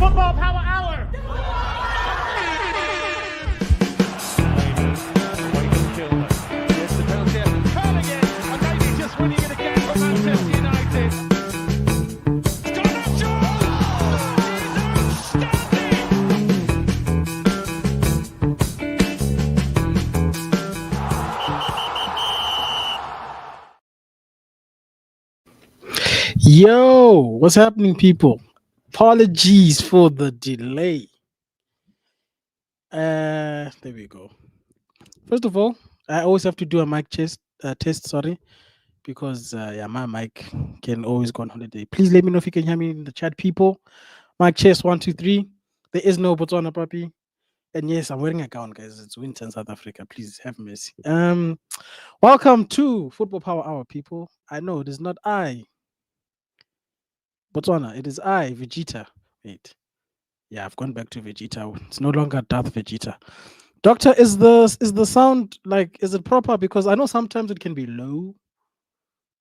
Football Power Hour. Gets the penalty. Curl again, and maybe just winning it again for Manchester United. It's got a Yo, what's happening, people? Apologies for the delay. There we go. First of all, I always have to do a mic test, sorry, because my mic can always go on holiday. Please let me know if you can hear me in the chat, people. Mic test 1 2 3. There is no Botswana puppy, and yes, I'm wearing a gown, guys. It's winter in South Africa. Please have mercy. Welcome to Football Power Hour, people. I know it is not I, Botswana. It is I, Vegeta. Wait. Yeah, I've gone back to Vegeta. It's no longer Darth Vegeta. Doctor, is the sound like, is it proper? Because I know sometimes it can be low,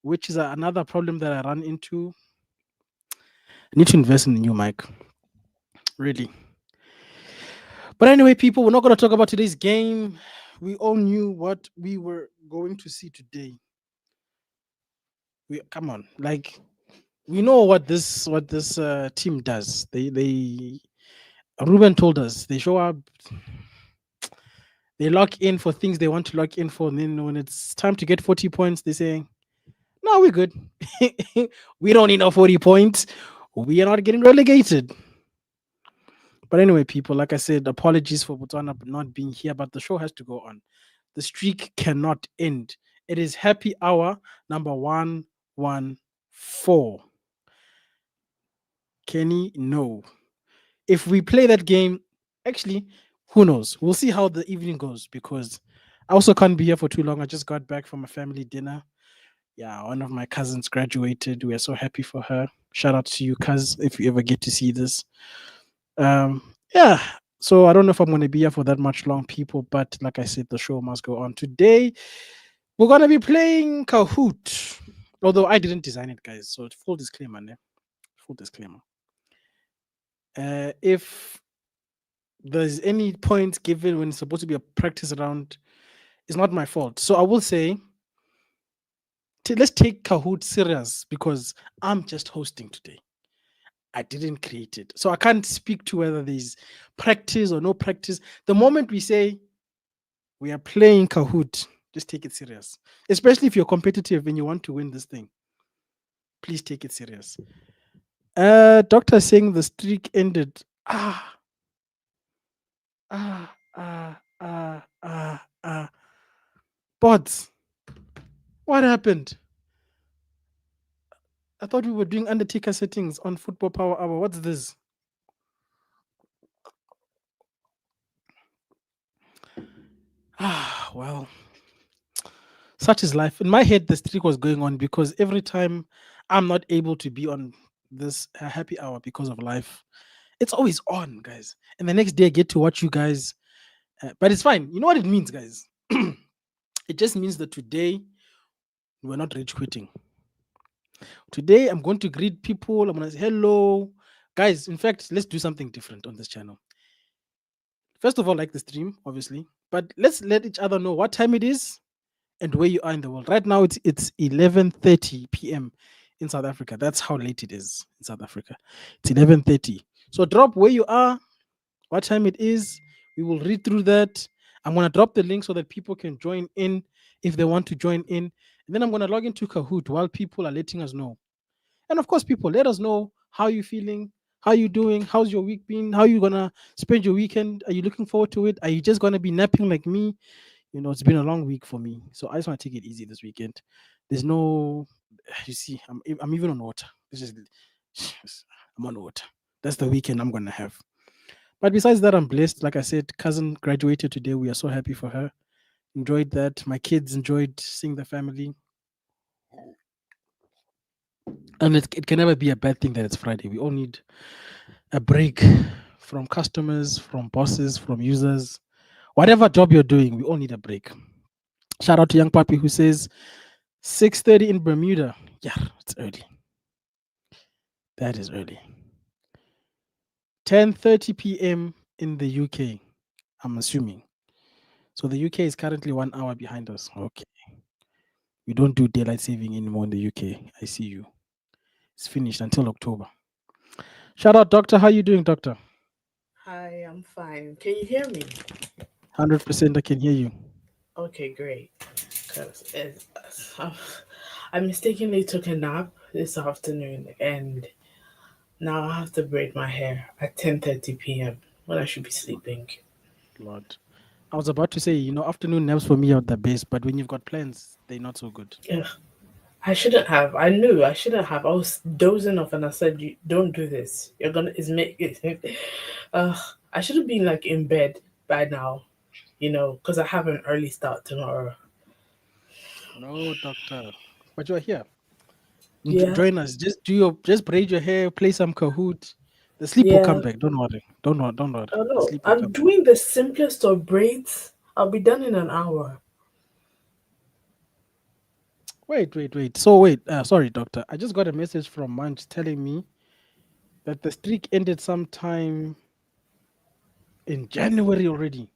which is another problem that I run into. I need to invest in a new mic. Really. But anyway, people, we're not going to talk about today's game. We all knew what we were going to see today. Come on, like, we know what this team does. They Ruben told us they show up, they lock in for things they want to lock in for, and then when it's time to get 40 points, they say, "No, we're good. We don't need no 40 points. We are not getting relegated." But anyway, people, like I said, apologies for Botswana not being here, but the show has to go on. The streak cannot end. It is happy hour number 114. Kenny, no. If we play that game, actually, who knows? We'll see how the evening goes, because I also can't be here for too long. I just got back from a family dinner. Yeah, one of my cousins graduated. We are so happy for her. Shout out to you, cuz, if you ever get to see this. Yeah. So I don't know if I'm going to be here for that much long, people. But like I said, the show must go on. Today, we're going to be playing Kahoot. Although I didn't design it, guys. So full disclaimer, ne? Full disclaimer. If there's any points given when it's supposed to be a practice round, it's not my fault. So I will say, let's take Kahoot serious, because I'm just hosting today. I didn't create it. So I can't speak to whether there's practice or no practice. The moment we say we are playing Kahoot, just take it serious. Especially if you're competitive and you want to win this thing. Please take it serious. Doctor saying the streak ended. Bots, what happened? I thought we were doing Undertaker settings on Football Power Hour. What's this? Well, such is life. In my head, the streak was going on because every time I'm not able to be on this happy hour because of life, it's always on, guys. And the next day, I get to watch you guys. But it's fine. You know what it means, guys? It just means that today we're not rage quitting. Today, I'm going to greet people. I'm going to say hello. Guys, in fact, let's do something different on this channel. First of all, like the stream, obviously. But let's let each other know what time it is and where you are in the world. Right now, it's 11:30 p.m. in South Africa. That's how late it is in South Africa. It's 11:30. So drop where you are, what time it is. We will read through that. I'm going to drop the link so that people can join in if they want to join in. And then I'm going to log into Kahoot while people are letting us know. And of course, people, let us know how you feeling, how you doing, how's your week been, how you going to spend your weekend. Are you looking forward to it? Are you just going to be napping like me? You know, it's been a long week for me, so I just want to take it easy this weekend. There's no, you see, I'm even on water. This is, I'm on water. That's the weekend I'm gonna have. But besides that, I'm blessed. Like I said, cousin graduated today. We are so happy for her. Enjoyed that. My kids enjoyed seeing the family, and it can never be a bad thing that it's Friday. We all need a break from customers, from bosses, from users. Whatever job you're doing, we all need a break. Shout out to Young Papi who says 6:30 in Bermuda. Yeah, it's early. That is early. 10:30 p.m. in the UK. I'm assuming. So the UK is currently 1 hour behind us. Okay. We don't do daylight saving anymore in the UK. I see you. It's finished until October. Shout out, doctor. How you doing, doctor? Hi, I'm fine. Can you hear me? 100% I can hear you. Okay, great. Because I mistakenly took a nap this afternoon and now I have to braid my hair at 10:30 p.m. when I should be sleeping. Lord. I was about to say, afternoon naps for me are the best, but when you've got plans, they're not so good. Ugh, I shouldn't have. I knew I shouldn't have. I was dozing off and I said, "You don't do this. You're gonna is make it." uh, I should have been like in bed by now, because I have an early start tomorrow. No, doctor. But you're here. Yeah, Join us. Just braid your hair, play some Kahoot. The sleep will come yeah. back. Don't worry. Don't worry. Don't worry. Oh The no, sleep will I'm come back. doing the simplest of braids. I'll be done in an hour. Wait. So wait. Sorry, doctor. I just got a message from Munch telling me that the streak ended sometime in January already.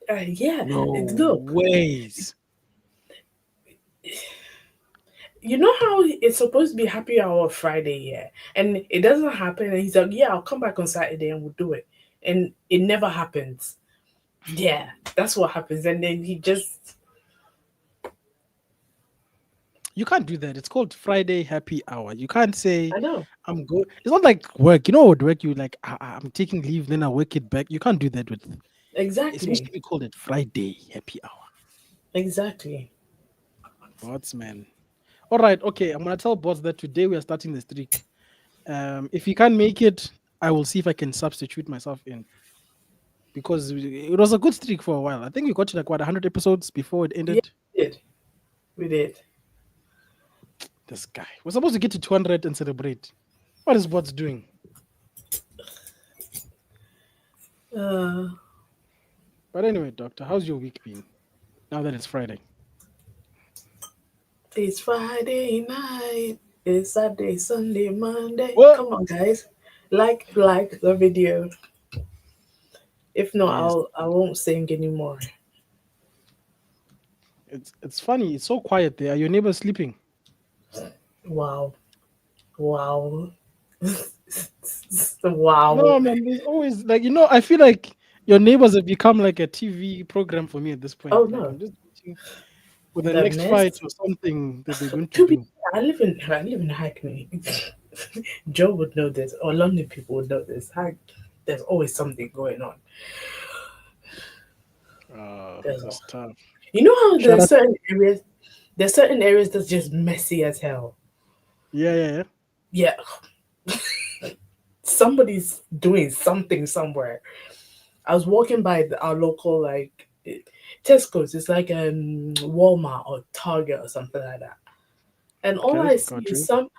Yeah, Yo, look, ways. you know how it's supposed to be happy hour Friday, yeah, and it doesn't happen. And he's like, "Yeah, I'll come back on Saturday and we'll do it," and it never happens. Yeah, that's what happens, and then he just, You can't do that. It's called Friday happy hour. You can't say I know I'm good. It's not like work. You know what work you like I'm taking leave, then I work it back. You can't do that with it's supposed to exactly, be called it Friday happy hour. exactly. Bots man. All right, okay. I'm gonna tell bots that today we are starting the streak. If you can't make it, I will see if I can substitute myself in because it was a good streak for a while. I think we got to like what 100 episodes before it Yeah, ended. we did, we did. This guy. We're supposed to get to 200 and celebrate. What is bots doing? Uh, But anyway, doctor, how's your week been? Now that it's Friday. it's Friday night. It's Saturday, Sunday, Monday. What? Come on, guys, like the video. If not, Yes. I won't sing anymore. It's funny. It's so quiet there. Are your neighbors sleeping? Wow. Wow. Wow. No, man. There's always like I feel like your neighbors have become like a TV program for me at this point. Oh Like no. I'm just waiting for the The next fight mess. or something that they're going to To be do. I live in Hackney. Joe would know this, or London people would know this. There's always something going on. There's That's tough. you know how Shout out. there's certain areas that's just messy as hell. Yeah. Yeah, somebody's doing something somewhere. I was walking by our local Tesco's. It's like Walmart or Target or something like that. And all Okay, I see got is you.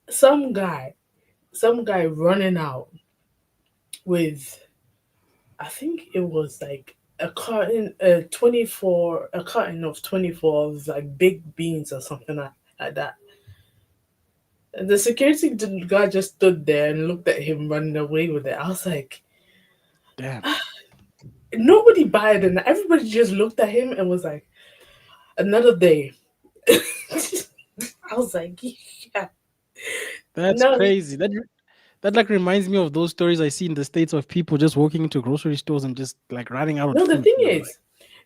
some guy running out with, I think it was like a carton of 24 of like big beans or something like that. And the security guard just stood there and looked at him running away with it. I was like, Damn, nobody buyed it. And everybody just looked at him and was like, another day. I was like, yeah, that's no, crazy. That like reminds me of those stories I see in the states of people just walking into grocery stores and just like running out of no. The food. thing And I'm like, is,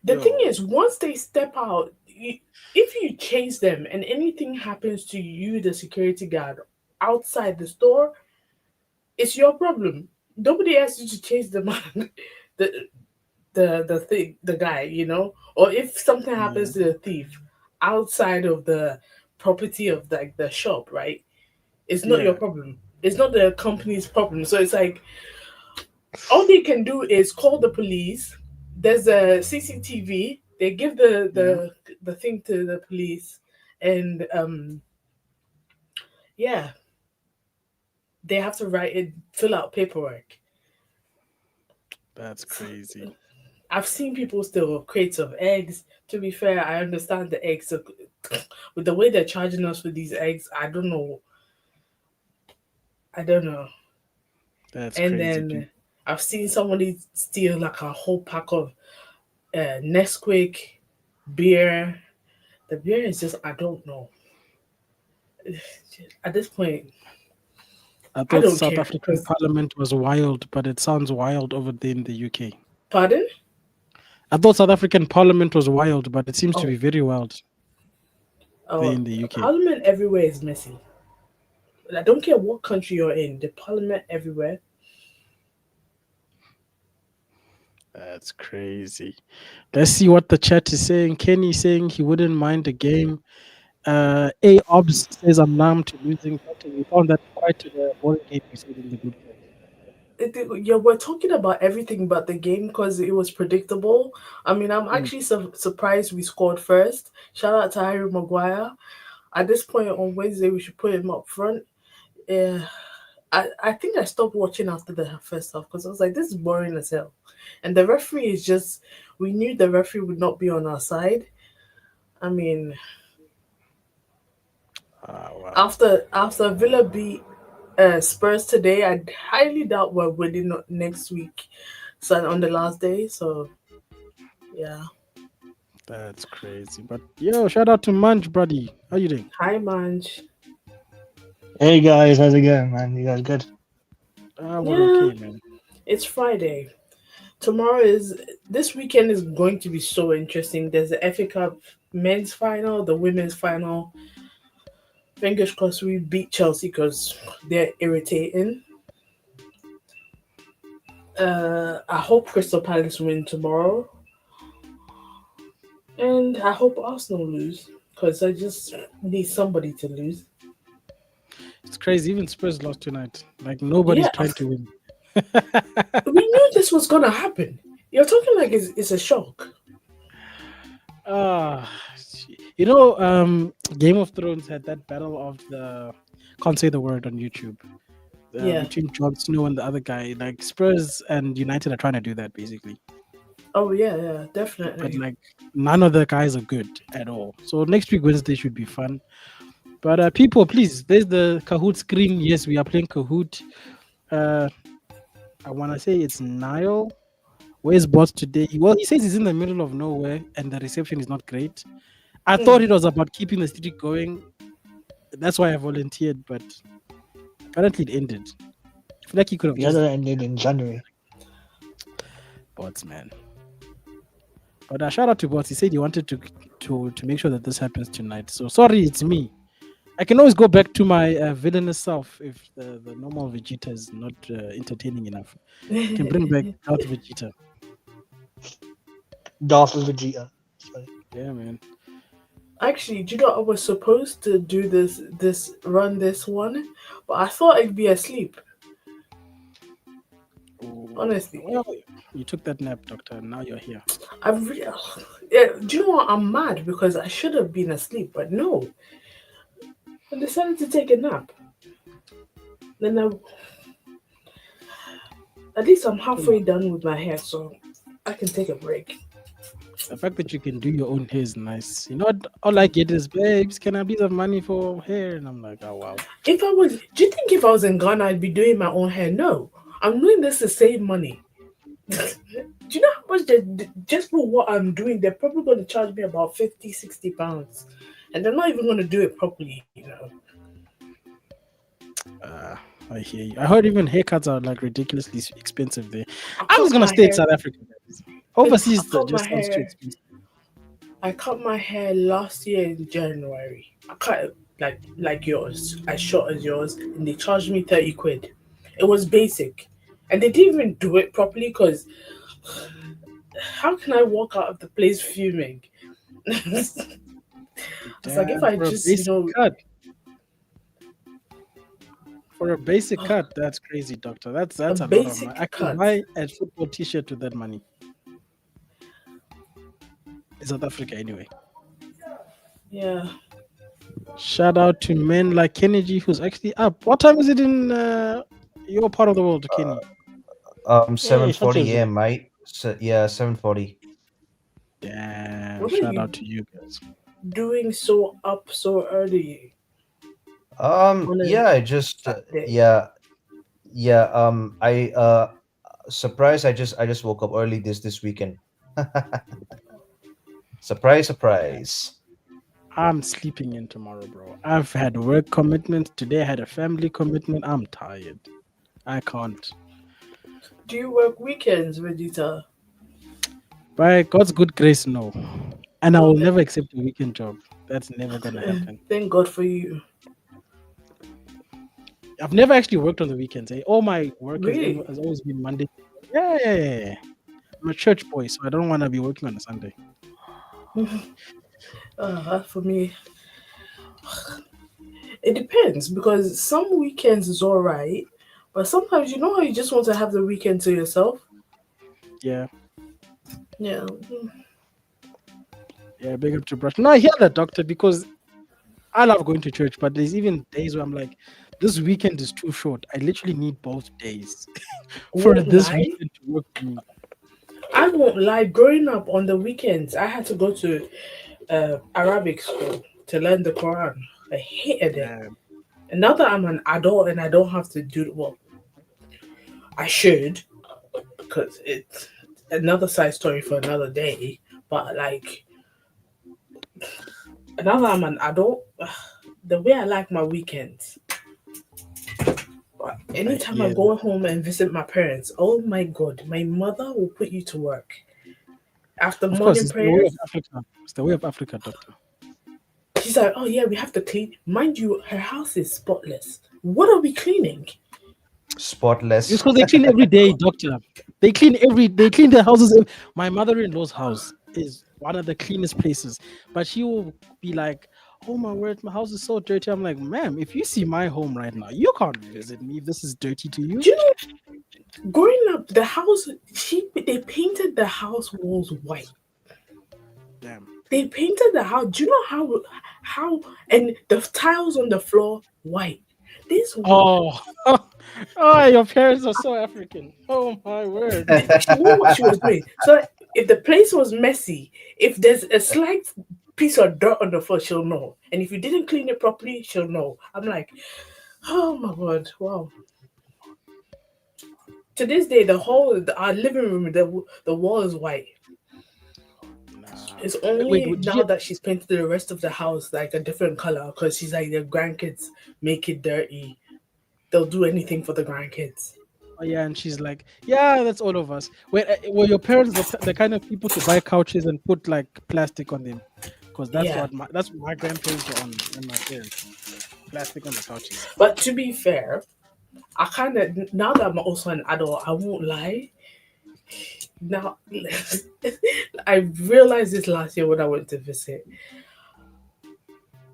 the thing yo, is, once they step out, if you chase them and anything happens to you, the security guard outside the store, it's your problem. Nobody asked you to chase the man, the the guy, Or if something yeah, happens to the thief outside of the property of like the shop, right? It's not your yeah, problem. It's not the company's problem. So it's like all they can do is call the police. There's a CCTV. They give the yeah. the thing to the police, and yeah, they have to write it, fill out paperwork. That's crazy. I've seen people steal crates of eggs. To be fair, I understand the eggs. With the way they're charging us for these eggs, I don't know. I don't know. That's crazy, And dude. then I've seen somebody steal like a whole pack of Nesquik beer. The beer is just, I don't know. At this point, I I thought don't South care. African Because, Parliament was wild, but it sounds wild over there in the UK. pardon? I thought South African Parliament was wild, but it seems to Oh, be very wild there oh, in the UK. Parliament everywhere is messy. I don't care what country you're in. The Parliament everywhere. That's crazy. Let's see what the chat is saying. Kenny saying he wouldn't mind a game. A Obs says I'm numb to losing. Doctor, we found that quite a boring game. You said in the group chat. Yeah, we're talking about everything but the game because it was predictable. I mean, I'm Mm. actually surprised we scored first. Shout out to Harry Maguire. At this point on Wednesday, we should put him up front. Yeah, I think I stopped watching after the first half because I was like, this is boring as hell. And the referee is just, we knew the referee would not be on our side. I mean, Ah, wow. after Villa beat Spurs today, I highly doubt we're winning next week. So on the last day, so yeah. That's crazy. But yo, shout out to Munch, buddy. How you doing? Hi, Manj. Hey guys, how's it going, man? You guys good? We're Yeah, okay, man. it's Friday. Tomorrow is this weekend is going to be so interesting. There's the FA Cup men's final, the women's final. Fingers crossed we beat Chelsea because they're irritating. I hope Crystal Palace win tomorrow, and I hope Arsenal lose because I just need somebody to lose. It's crazy. Even Spurs lost tonight. Like nobody's Yeah, trying to win. we knew this was gonna happen. You're talking like it's a shock. Ah, Game of Thrones had that battle of the can't say the word on YouTube Yeah. between Jon Snow and the other guy. Like Spurs and United are trying to do that basically, Oh yeah, but definitely. like none of the guys are good at all. So next week Wednesday should be fun. But people, please, there's the Kahoot screen. Yes, we are playing Kahoot. Uh, I want to say it's Niall. Where's boss today? Well, he says he's in the middle of nowhere and the reception is not great. I thought Hmm. it was about keeping the streak going. That's why I volunteered, but apparently it ended. I feel like he could have The other just ended in January. bots, man. But shout out to bots. He said he wanted to make sure that this happens tonight. So sorry, it's me. I can always go back to my villainous self if the normal Vegeta is not entertaining enough. I can bring back Darth Vegeta. Darth Vegeta. Sorry. Yeah, man. Actually, do you know I was supposed to do this run this one, but I thought I'd be asleep. Ooh, Honestly, well, you took that nap, doctor, and now you're here. I really, yeah. Do you know what? I'm mad because I should have been asleep, but no, I decided to take a nap. Then at least I'm Come halfway on. done with my hair, so I can take a break. The fact that you can do your own hair is nice. You know what? All I get is, babes, can I please have money for hair? And I'm like, oh, wow. If I was, do you think if I was in Ghana, I'd be doing my own hair? No, I'm doing this to save money. Do you know how much just for what I'm doing? They're probably going to charge me about 50, 60 pounds, and they're not even going to do it properly. Uh, I hear you. I heard even haircuts are like ridiculously expensive there. I I'm cut just gonna my stay in hair. South Africa. Guys. I Overseas, that cut my just sounds too hair. expensive. I cut my hair last year in January. I cut it like yours, as short as yours, and they charged me 30 quid. It was basic, and they didn't even do it properly. Cause how can I walk out of the place fuming? It's like if Damn, I for a just basic cut. For a basic cut, that's crazy, doctor. a That's a lot of money. basic I can cut. buy a football T-shirt with that money. In South Africa, anyway. Yeah. Shout out to men like Kennedy, who's actually up. What time is it in your part of the world, Kenny? Hey, shout 7:40 out. a.m., mate. So, yeah, 7:40. Damn, What are shout out you to you guys. doing so up so early on a Yeah, I just Saturday? yeah, yeah. I Surprise! I just woke up early this weekend. Surprise! Surprise! I'm sleeping in tomorrow, bro. I've had work commitments. Today I had a family commitment. I'm tired. I can't. Do you work weekends, Vegeta? By God's good grace, no. And I will Okay. never accept a weekend job. That's never gonna happen. Thank God for you. I've never actually worked on the weekends. Eh? All my work Really? has always been Monday. Yeah. I'm a church boy, so I don't want to be working on a Sunday. For me, it depends because some weekends is all right, but sometimes you know how you just want to have the weekend to yourself. Yeah. Yeah. Yeah, big up to brush. No, I hear that, doctor, because I love going to church, but there's even days where I'm like, this weekend is too short. I literally need both days for Won't this lie. weekend to work for me. I won't lie. Growing up on the weekends, I had to go to Arabic school to learn the Quran. I hated it. Yeah. And now that I'm an adult and I don't have to do well, I should because it's another side story for another day. But like now that I'm an adult, the way I like my weekends. Anytime I hear go home and visit my parents, oh my god, my mother will put you to work. After Of course, morning it's the way of prayers, Africa. It's the way of Africa, doctor. she's like, oh yeah, we have to clean. Mind you, her house is spotless. What are we cleaning? Spotless. It's because they clean every day, doctor. They clean their houses. My mother-in-law's house is one of the cleanest places, but she will be like, "Oh my word, my house is so dirty." I'm like, "Ma'am, if you see my home right now, you can't visit me if this is dirty to you." Do you know, growing up, the house, they painted the house walls white. Damn. They painted the house. Do you know how and the tiles on the floor white? This Oh, oh, your parents are so African. Oh my word. she knew what she was doing. So if the place was messy, if there's a slight piece of dirt on the floor, she'll know. And if you didn't clean it properly, she'll know. I'm like, oh my god, wow. To this day, our living room, the wall is white. Nah. It's Wait, only did now you? that she's painted the rest of the house like a different color because she's like the grandkids make it dirty. They'll do anything for the grandkids. Oh yeah, and she's like, "Yeah, that's all of us." Were your parents the kind of people to buy couches and put like plastic on them? Because Yeah, that's what my grandparents were on, and my parents plastic on the couches. but to be fair, I kind of now that I'm also an adult, I won't lie. Now, I realized this last year when I went to visit.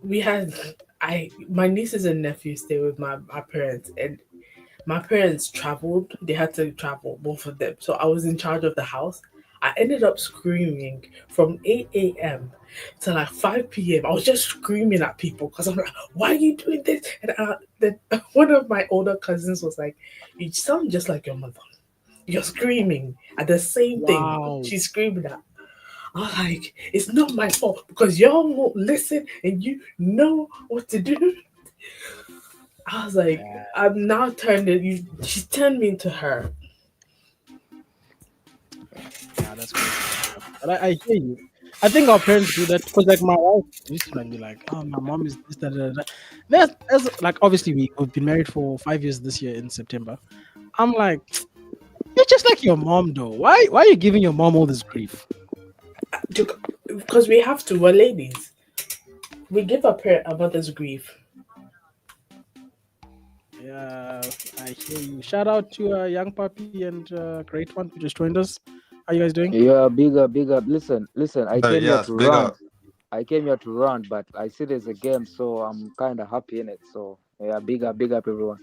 We had my nieces and nephews stay with my parents, and my parents traveled. They had to travel, both of them. So I was in charge of the house. I ended up screaming from 8 a.m. to like 5 p.m. I was just screaming at people because I'm like, why are you doing this? And then one of my older cousins was like, you sound just like your mother. You're screaming at the same thing. Wow. She's screaming at. I was like, it's not my fault because y'all won't listen and you know what to do. I was like, Yeah. I'm now turned it. She turned me into her. Yeah, that's crazy. But I hear you. I think our parents do that because, like, my wife used to like be like, "Oh, my mom is this, that, that, that." That's like obviously we've been married for 5 years this year in September. I'm like, you're just like your mom, though. Why are you giving your mom all this grief? Because we have to. We're ladies. We give our mother's grief. Yeah, I hear you. Shout out to Young Puppy and Great One who just joined us. How you guys doing? Yeah, big up, big up. Listen. I came here Yes, to big run. up. I came here to run, but I see there's a game, so I'm kind of happy in it. So yeah, big up, everyone.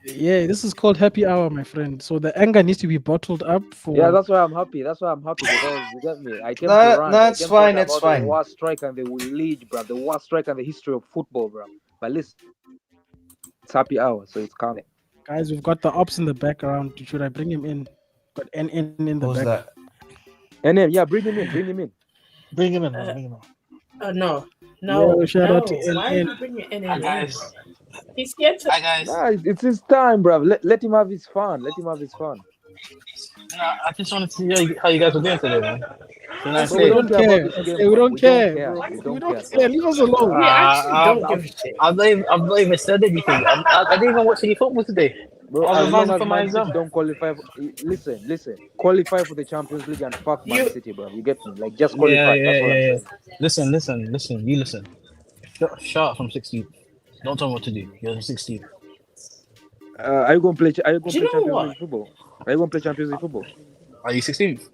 Yeah, this is called Happy Hour, my friend. So the anger needs to be bottled up for. Yeah, that's why I'm happy. Because you get me. I came to No, run. no, I it's came to fine. talk It's about the fine. worst striker in the league, bro. The worst striker in the history of football, bro. But listen, it's happy hour, so it's coming. Guys, we've got the ops in the background. Should I bring him in? Got NN in the Who's back. that? And then yeah, bring him in. Bring him in. Man. Bring him in. No. Yo, shout out to Why are NN. you bringing in? Hi guys. He's scared to. Hi guys. Nah, it's his time, bro. Let him have his fun. I just wanted to see how you guys were doing today, man. It's a nice Bro, we day. don't care about care. this I game, say we bro. don't We care, don't care. bro. We We don't don't care, care. bro. Leave us alone. We actually don't give a shit. I've not even said anything. I didn't even watch any football today. Bro, I was as long revising as for my Man City exam. don't qualify, listen, qualify for the Champions League and fuck Man You City, bro. You get me? Like, just Yeah, qualify. yeah, That's what I'm yeah, yeah. saying. Listen. You listen. Shut up from 16th. Don't tell me what to do. You're 16th. Are you gonna play? Are you do gonna you play know Champions what? League football? Are you gonna play Champions League football? Are you 16th?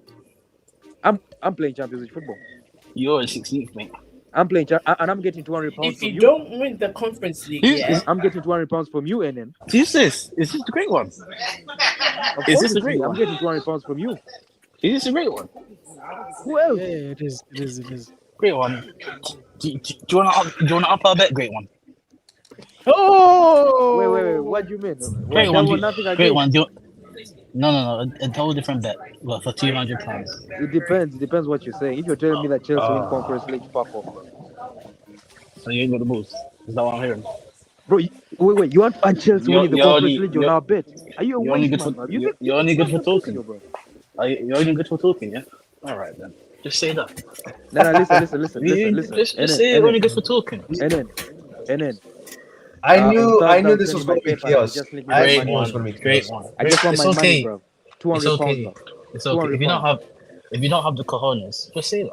I'm playing Champions League football. You're 16th, mate. I'm playing, and I'm getting 200 pounds If from you you. don't win the conference league, yeah, I'm getting 200 pounds from you, and then Is this the great one? of Is course this the it's great me. I'm one? getting 200 pounds from you. Is this the great one? Who else? Yeah, it is. It is. It is. Great one. Do you wanna up our bet? Great one. Oh, Wait. What do you mean? Great That one. was nothing Great against. one. No. A total different bet. Well, for £200. It depends. It depends what you're saying. If you're telling me that Chelsea win Conference League, fuck off, bro. So you ain't got the balls. Is that what I'm hearing? Bro, wait. You want to add Chelsea winning the You're Conference only League? You're now bet. Are you a you're only waste good man, for bro? You think you're only good for talking. bro? You're only good for talking, yeah. All right then. Just say that. No, listen. Just And say you're only good for talking. then. I On knew Thursday, I'll this send was you my going to be PayPal and you chaos. just link me I my knew Great money, it was one. bro. going to be Great chaos. one. I just want It's my money, okay. bro. It's 200 pounds, okay. bro. It's okay. 200 pounds. If you don't have the cojones, just say that.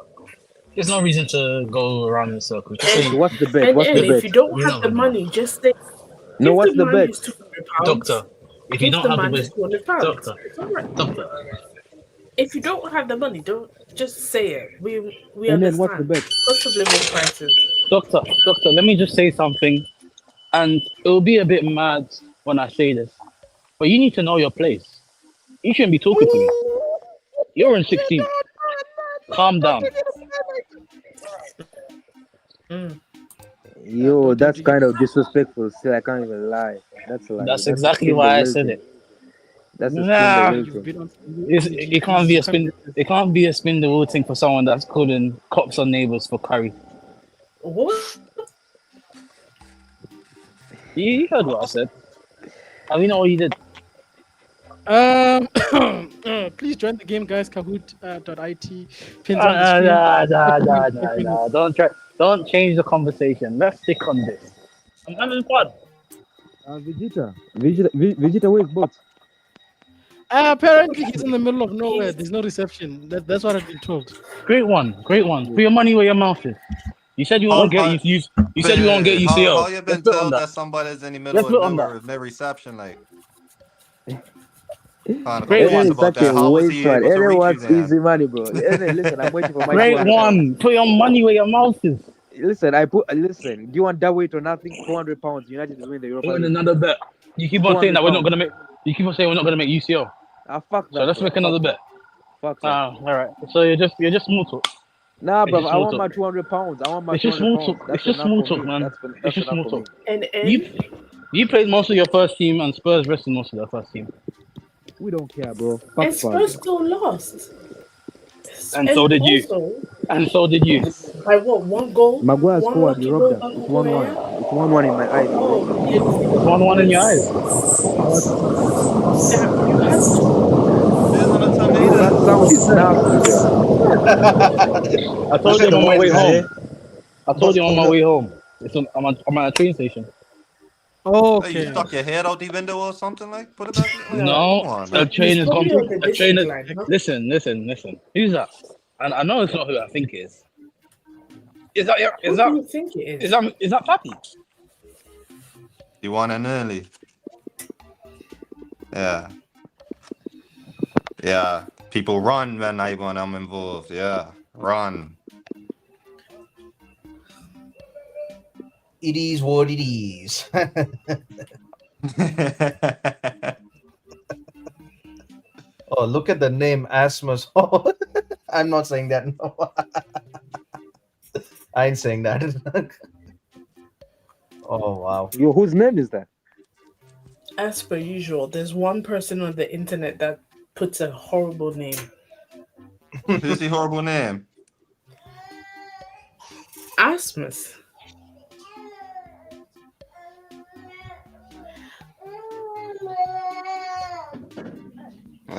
There's no reason to go around in circles. Just and say, So what's the bet? and What's the if bet? you don't you're have not the gonna do money, just say No, if the what's the man bet? is £200, Doctor, if you give don't the have the man his wi- £200. doctor, It's all right. doctor, If you don't have the money, don't just say it. We And then what's the understand. bet? Cost of living crisis. doctor, let me just say something, and it'll be a bit mad when I say this, but you need to know your place. You shouldn't be talking to me. You're in 16th. Calm down. Mm. Yo, Doctor, that's kind of disrespectful. Still, I can't even lie. That's like That's that's a exactly spin the why I wheel said thing. it. That's a spin the Nah, wheel you've thing. been on. it can't be a spin. It can't be a spin the wheel thing for someone that's calling cops on neighbors for curry. What? You heard what I said. I mean, what you did. Please join the game, guys. Kahoot.it pins on the screen. Nah. Don't change the conversation. Let's stick on this. I'm having fun. Vegeta weighs boats. Apparently, he's in the middle of nowhere. There's no reception. That's what I've been told. Great one. Put your money where your mouth is. You said you won't get you said you won't get UCL. How you been Let's put on told that. that somebody's in the middle Let's of put on nowhere that. with no reception? Like, kind of Great And then one. confused it's about such a that. How was waste, he man. able And to then reach you what's then? easy money, bro? And then listen, I'm waiting for my Great 200 pounds. one. Put your money where your mouth is. Listen, do you want that weight or nothing? 400 pounds. United is winning the Europa Win League. another bet. You keep on saying 200 that we're not pounds. gonna make. You keep on saying we're not gonna make UCL. Fuck So that. let's Bro. make another bet. Fuck that. All right. So you're just small talk. Nah, It's bro. just I small want talk. my 200 pounds. I want my It's just 200 small pounds. talk. That's It's just enough small for talk, me. man. That's It's just enough small for me. talk. And You played most of your first team, and Spurs rested most of their first team. We don't care, bro. Fuck and Spurs still lost. And so did you. Also, And so did you. by what, one goal? Maguire One scored. You lucky robbed goal us. by It's 1-1. Maguire? It's 1-1 in my eyes. You Oh, robbed us. it's 1-1 in your eyes. that you had to. Isn't it to me Bro, that then? sound is nasty, bro. I told you Look I'm at the on my way voices home. here. I told you I'm on my Look. way home. I'm at a train station. Hey, you Okay. stuck your head out the window or something? Like, put it back. Like, No, come on, a man. train He's has gone. probably on the A train district has. line, huh? Listen. Who's that? And I know it's not who I think it is. Is Who do you think it is? is that Pappy? You want an early? Yeah. Yeah. People run when I'm involved. Yeah. Run. It is what it is. Oh, look at the name Asmus. I'm not saying that. No. I ain't saying that. Oh wow. Yo, whose name is that? As per usual, there's one person on the internet that puts a horrible name. Who's the horrible name? Asmus.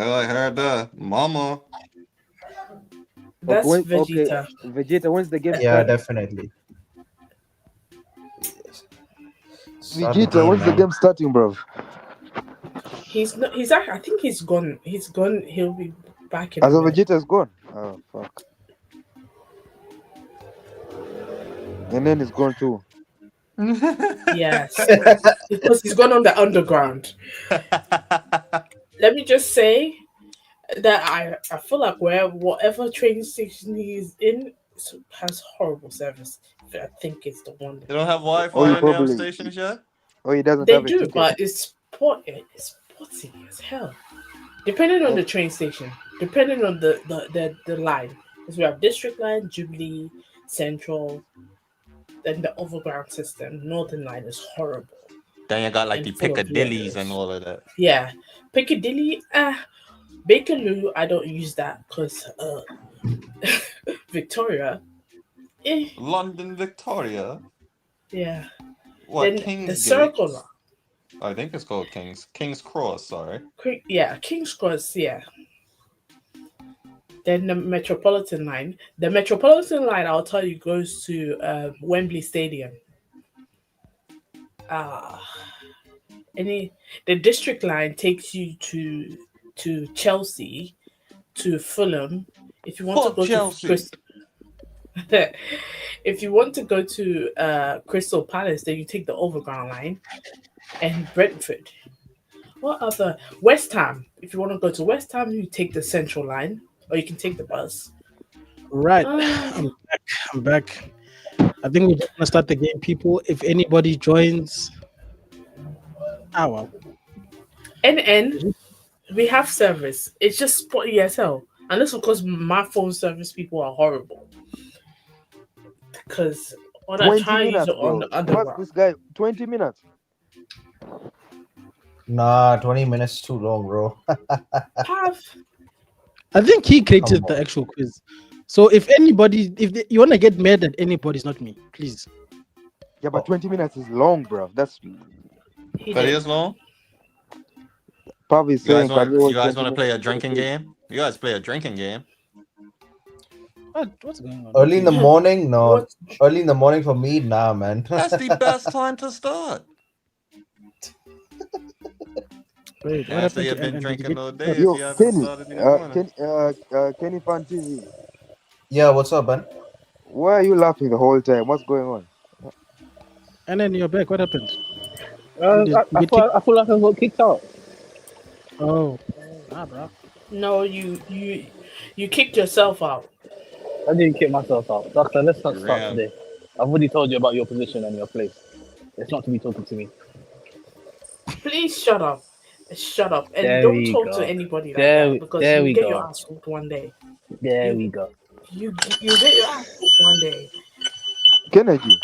I heard that. Mama. That's Okay, Vegeta. Vegeta, when's the game Yeah, start? definitely. Start the Vegeta, game, when's the man. game starting, bro? He's not. He's actually. I think he's gone. He's gone. He'll be back in a As of minute. Vegeta's gone. Oh fuck. And then it's gone too. Yes, because he's gone on the underground. Let me just say that I feel like whatever train station he's in has horrible service. I think it's the one. You don't have Wi-Fi Oh, you in the probably. stations yet? Oh, he doesn't They have a do, ticket. but it's spotty as hell. Depending on the train station, depending on the line, because we have District Line, Jubilee, Central, then the overground system. Northern Line is horrible. Then you got like And the full of Piccadillys weirdos. and all of that. Yeah, Piccadilly, Bakerloo. I don't use that because Victoria. London Victoria. Yeah. What, Then the Kingsgate? Circle Line. I think it's called King's Cross, sorry. Yeah, King's Cross, yeah. Then the Metropolitan Line. The Metropolitan Line, I'll tell you, goes to Wembley Stadium. The District Line takes you to Chelsea, to Fulham. If you want Fuck to go Chelsea. if you want to go to Crystal Palace, then you take the Overground Line, and Brentford. What other? West Ham. If you want to go to West Ham, you take the Central Line, or you can take the bus. Right. I'm back. I think we're just gonna start the game, people. If anybody joins, well. NN, we have service. It's just spotty as hell. And that's because my phone service people are horrible. Because when I 20 try to use minutes, it on bro. the underground, What's this guy? 20 minutes. Nah, 20 minutes too long, bro. Pav, I think he created Come the on. actual quiz. So if anybody, you want to get mad at anybody, it's not me, please. Yeah, but 20 minutes is long, bro. That's he But it did. is long. probably You guys saying. want can you guys 20 want to play a minutes? drinking game? You guys play a drinking game. What's going on? Early in the morning? No. What? Early in the morning for me? Nah, man. That's the best time to start. Wait, what Yeah, so happened you've to been NN? Did drinking you all get- day if Yo, you haven't Kenny, started in the morning. Kenny Fan TV. Yeah, what's up, man? Why are you laughing the whole time? What's going on? NN, you're back. What happened? Did I you get feel like I got kicked out. Oh, bro. No, you kicked yourself out. I didn't kick myself out. Doctor, let's not start Yeah. today. I've already told you about your position and your place. It's not to be talking to me. Please shut up. Shut up. And There don't we talk go. to anybody like There that, because we you get go. your ass whooped one day. There we go. You get your ass whooped one day. Kennedy,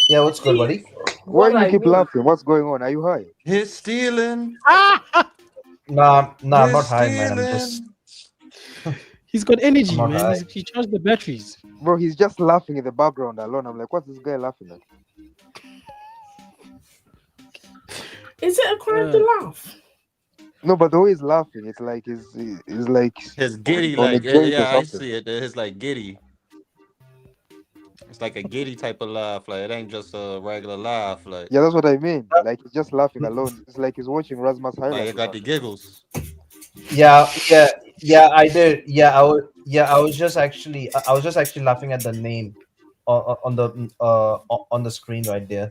Yeah, what's good, buddy? why What do you I keep mean- laughing? What's going on? Are you high? He's stealing. Nah, I'm not He's high, man. I'm stealing. just. He's got energy, I'm not man. high. He charged the batteries. Bro, he's just laughing in the background alone. I'm like, what's this guy laughing at? Is it a crime to laugh? No, but the way he's laughing, it's like he's like His giddy, on a like joint or yeah, I something. see it. It's like giddy. It's like a giddy type of laugh. Like it ain't just a regular laugh. Like Yeah, that's what I mean. Like he's just laughing alone. It's like he's watching Rasmus highlights. it got the giggles. Yeah, I did. I was just actually laughing at the name on the screen right there.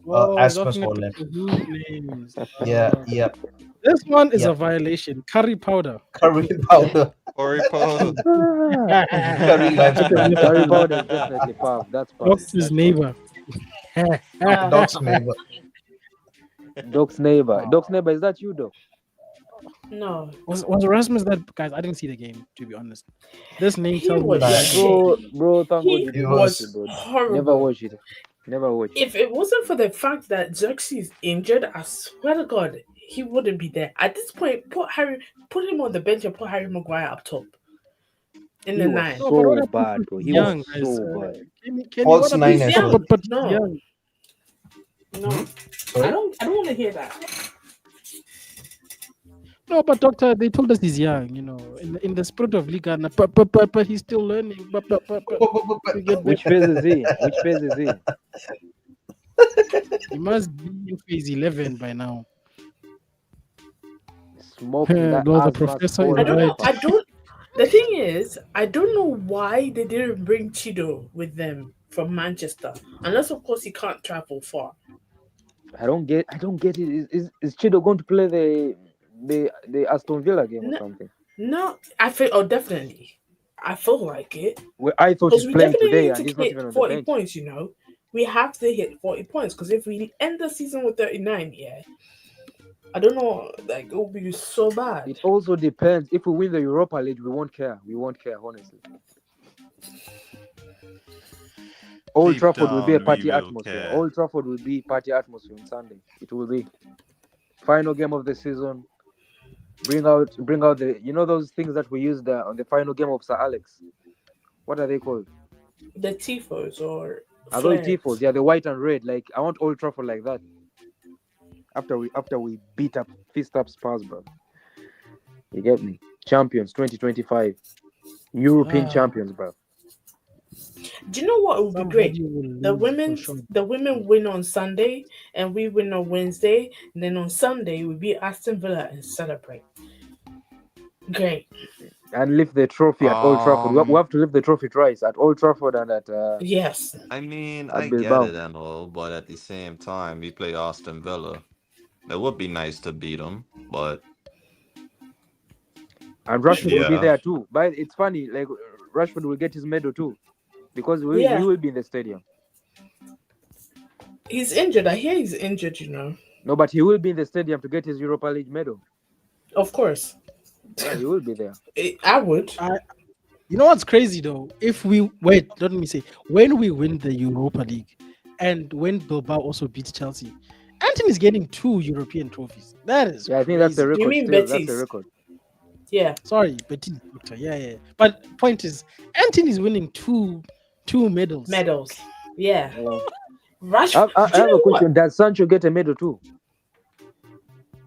Whoa, Asmus looking at Holland. the food names. Yeah. This one is Yeah. a violation. Curry powder. Curry powder. Corey Powder. Curry lives Harry Potter is definitely Pav. That's Pav. Doctor's neighbor. Dog's neighbor. Doc's neighbor. Doc's neighbor, is that you, Doc? No. Was Rasmus that, guys? I didn't see the game, to be honest. This name He tells me was that. shit. Bro, thank God He you didn't was watch it, bro. horrible. Never watch it. Never watch it. If it wasn't for the fact that Xerxes injured, I swear to God, he wouldn't be there. At this point, put him on the bench and put Harry Maguire up top. In He the was nine. No, but what so happened bad, to bro. his He young, was guys? so bad. Kenny, False what nine happened? as Yeah, well. But No. he's young. No. I don't want to hear that. No, but doctor, they told us he's young. In the spirit of Liga, but he's still learning. You get Which phase is he? Which phase is he? He must be in phase 11 by now. Smoking that Well, the asthma professor is I don't know. right. I don't. The thing is, I don't know why they didn't bring Chido with them from Manchester, unless of course he can't travel far. I don't get it. Is Chido going to play the Aston Villa game or No, something? no, I feel. Oh, definitely. I feel like it Well, I thought because he's we playing definitely today need and to he's not hit even on the 40 bench. points. We have to hit 40 points because if we end the season with 39, yeah, I don't know. Like it will be so bad. It also depends. If we win the Europa League, we won't care. We won't care, honestly. Old Deep Trafford will be a down, we party will atmosphere. care. Old Trafford will be party atmosphere on Sunday. It will be final game of the season. Bring out the those things that we used on the final game of Sir Alex. What are they called? The tifos or Are those flares. tifos? Yeah, the white and red. Like I want Old Trafford like that. After we fist up Spurs, bro. You get me? Champions 2025, European champions, bro. Do you know what would be great? Somebody will The lose for women, sure. the women win on Sunday, and we win on Wednesday. And then on Sunday we beat Aston Villa and celebrate. Great. And lift the trophy at Old Trafford. We Um, have to lift the trophy twice at Old Trafford and Yes. I mean, at I get Bilbao. it and all, but at the same time, we play Aston Villa. It would be nice to beat them, but And Rashford will be yeah. there too. But it's funny, like Rashford will get his medal too, because he Yeah. will be in the stadium. He's injured. I hear he's injured. No, but he will be in the stadium to get his Europa League medal. Of course. Yeah, he will be there. I would. You know what's crazy though? If we wait, let me say, when we win the Europa League, and when Bilbao also beats Chelsea, Anthony's getting 2 European trophies. That is Yeah, I think that's the crazy. You record mean still. That's the Betis? record. Yeah. Sorry, Betis, doctor. Yeah. But point is, Anthony's winning two medals. Medals. Yeah. Hello. Rashford. I Do you have a know question. what? Does Sancho get a medal too?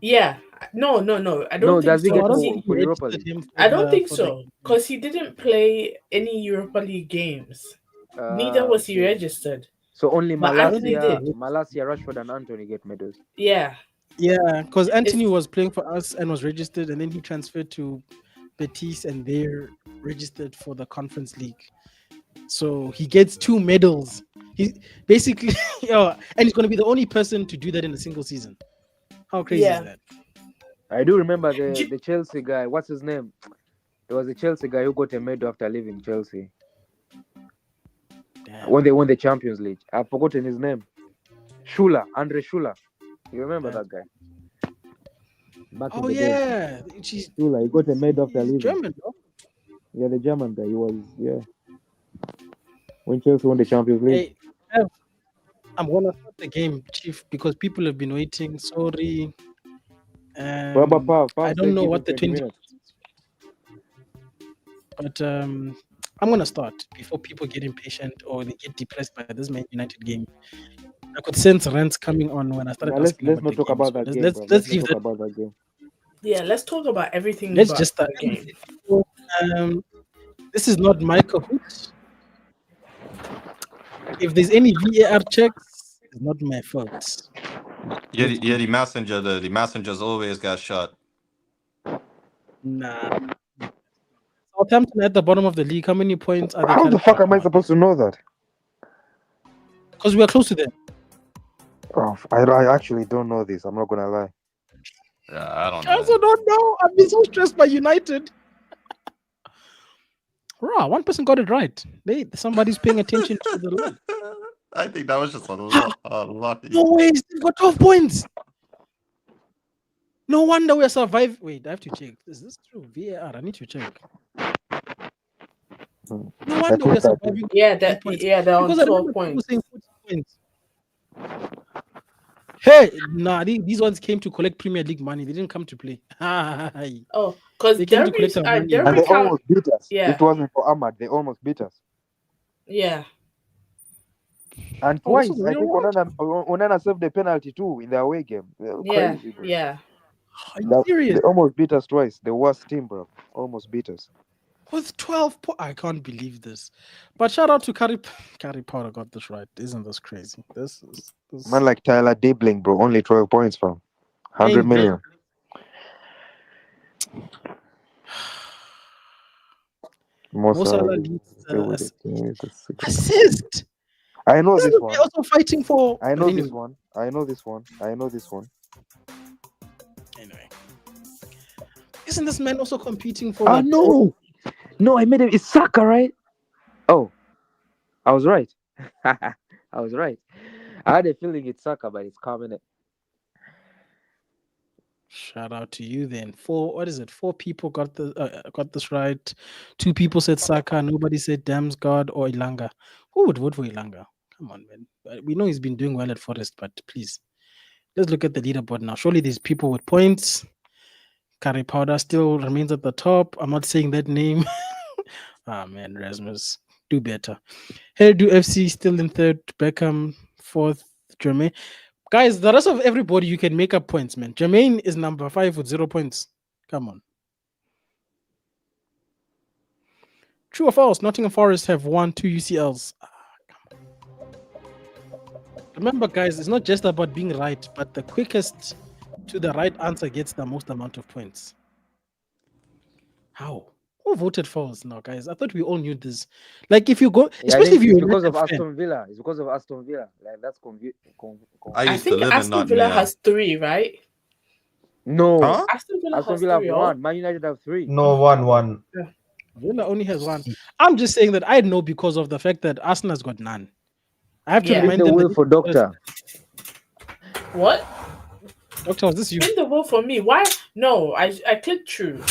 Yeah. No. I don't No, think does he so. No, I get don't 'Cause think for he Europa registered League? him I don't think for the so. Because he didn't play any Europa League games. Neither was he Okay. registered. So only But Anthony Malasia, did. Rashford, and Anthony get medals. Yeah. Yeah, because Anthony It's was playing for us and was registered, and then he transferred to Betis, and they're registered for the Conference League. So he gets 2 medals. He basically, and he's going to be the only person to do that in a single season. How crazy yeah. is that? I do remember Do- the Chelsea guy. What's his name? There was a Chelsea guy who got a medal after leaving Chelsea Damn. when they won the Champions League. I've forgotten his name. Andre Schuler. You remember Yeah. that guy? Back in Oh the day. yeah, Schuler, he got a medal after he's leaving. German, no? Yeah, the German guy. He was, yeah. When Chelsea won the Champions League. Hey, I'm gonna start the game, Chief, because people have been waiting. Sorry. What about Pav? I Pav don't said know give him what the 20 20, minutes. but I'm gonna start before people get impatient or they get depressed by this Man United game. I could sense rants coming on when I started Now, let's asking not about the talk game. about So that game, let's bro. let's Let's not leave talk that. about that game. Yeah, let's talk about everything Let's but just start. the game. This is not my Kahoot. If there's any VAR checks, it's not my fault. Yeah, Let's the go. messenger, the messengers always got shot. Nah. Southampton at the bottom of the league. How many points are they How the currently fuck am I on? supposed to know that? Because we are close to them. Oh, I actually don't know this. I'm not gonna lie. Yeah, I don't I know. also don't know. I've been so stressed by United. Raw, one person got it right. Somebody's paying attention to the line. I think that was just lucky. No way, they got 12 points. No wonder we're surviving. Wait, I have to check. Is this true? VAR, I need to check. No wonder we're surviving. Yeah, 12 points. they're on Because I 12 remember people points. saying 40 points. Hey, nah, these ones came to collect Premier League money. They didn't come to play. Oh, because They came to collect our money. And Derby they count. almost beat us. Yeah. If it wasn't for Ahmad, they almost beat us. Yeah. And Oh, this twice, is I real think world. Onana saved the penalty too in the away game. Yeah. Crazy, bro. Yeah. Are you serious? They almost beat us twice. The worst team, bro. Almost beat us. With 12 points. I can't believe this. But shout out to Carrie Potter got this right. Isn't this crazy? This Man like Tyler Dibling, bro. Only 12 points from 100 Ain't million. Mo Salah leads assist. I know this We're one. also fighting for. I but know anyway, this one. I know this one. I know this one. Anyway, isn't this man also competing for? Ah, like, no. No, I made it. It's Saka, right? Oh, I was right. I was right. I had a feeling it's Saka, but it's coming. Shout out to you then. What is it? 4 people got this right. 2 people said Saka. Nobody said Damsgaard or Ilanga. Who would vote for Ilanga? Come on, man. We know he's been doing well at Forest, but please, let's look at the leaderboard now. Surely there's people with points. Curry Powder still remains at the top. I'm not saying that name. Ah, man, Rasmus, do better. Hairdo FC still in 3rd. Beckham 4th. Jermaine. Guys, the rest of everybody, you can make up points, man. Jermaine is number 5 with 0 points. Come on. True or false? Nottingham Forest have won 2 UCLs. Remember, guys, it's not just about being right, but the quickest to the right answer gets the most amount of points. How? Who voted false now, guys? I thought we all knew this. Like, if you go, especially if it's you're because of United fan. Aston Villa. It's because of Aston Villa. Like that's I I used to think live in Aston Nottingham. Villa has 3, right? No. Huh? Aston Villa Aston has Villa have 3. 1. Man United have 3. No, 1-1. Villa only has 1. I'm just saying that I know because of the fact that Arsenal's got none. I have to Yeah. remind The them will that for Doctor. What? Doctor, was this you? In the vote for me. Why? No, I clicked true.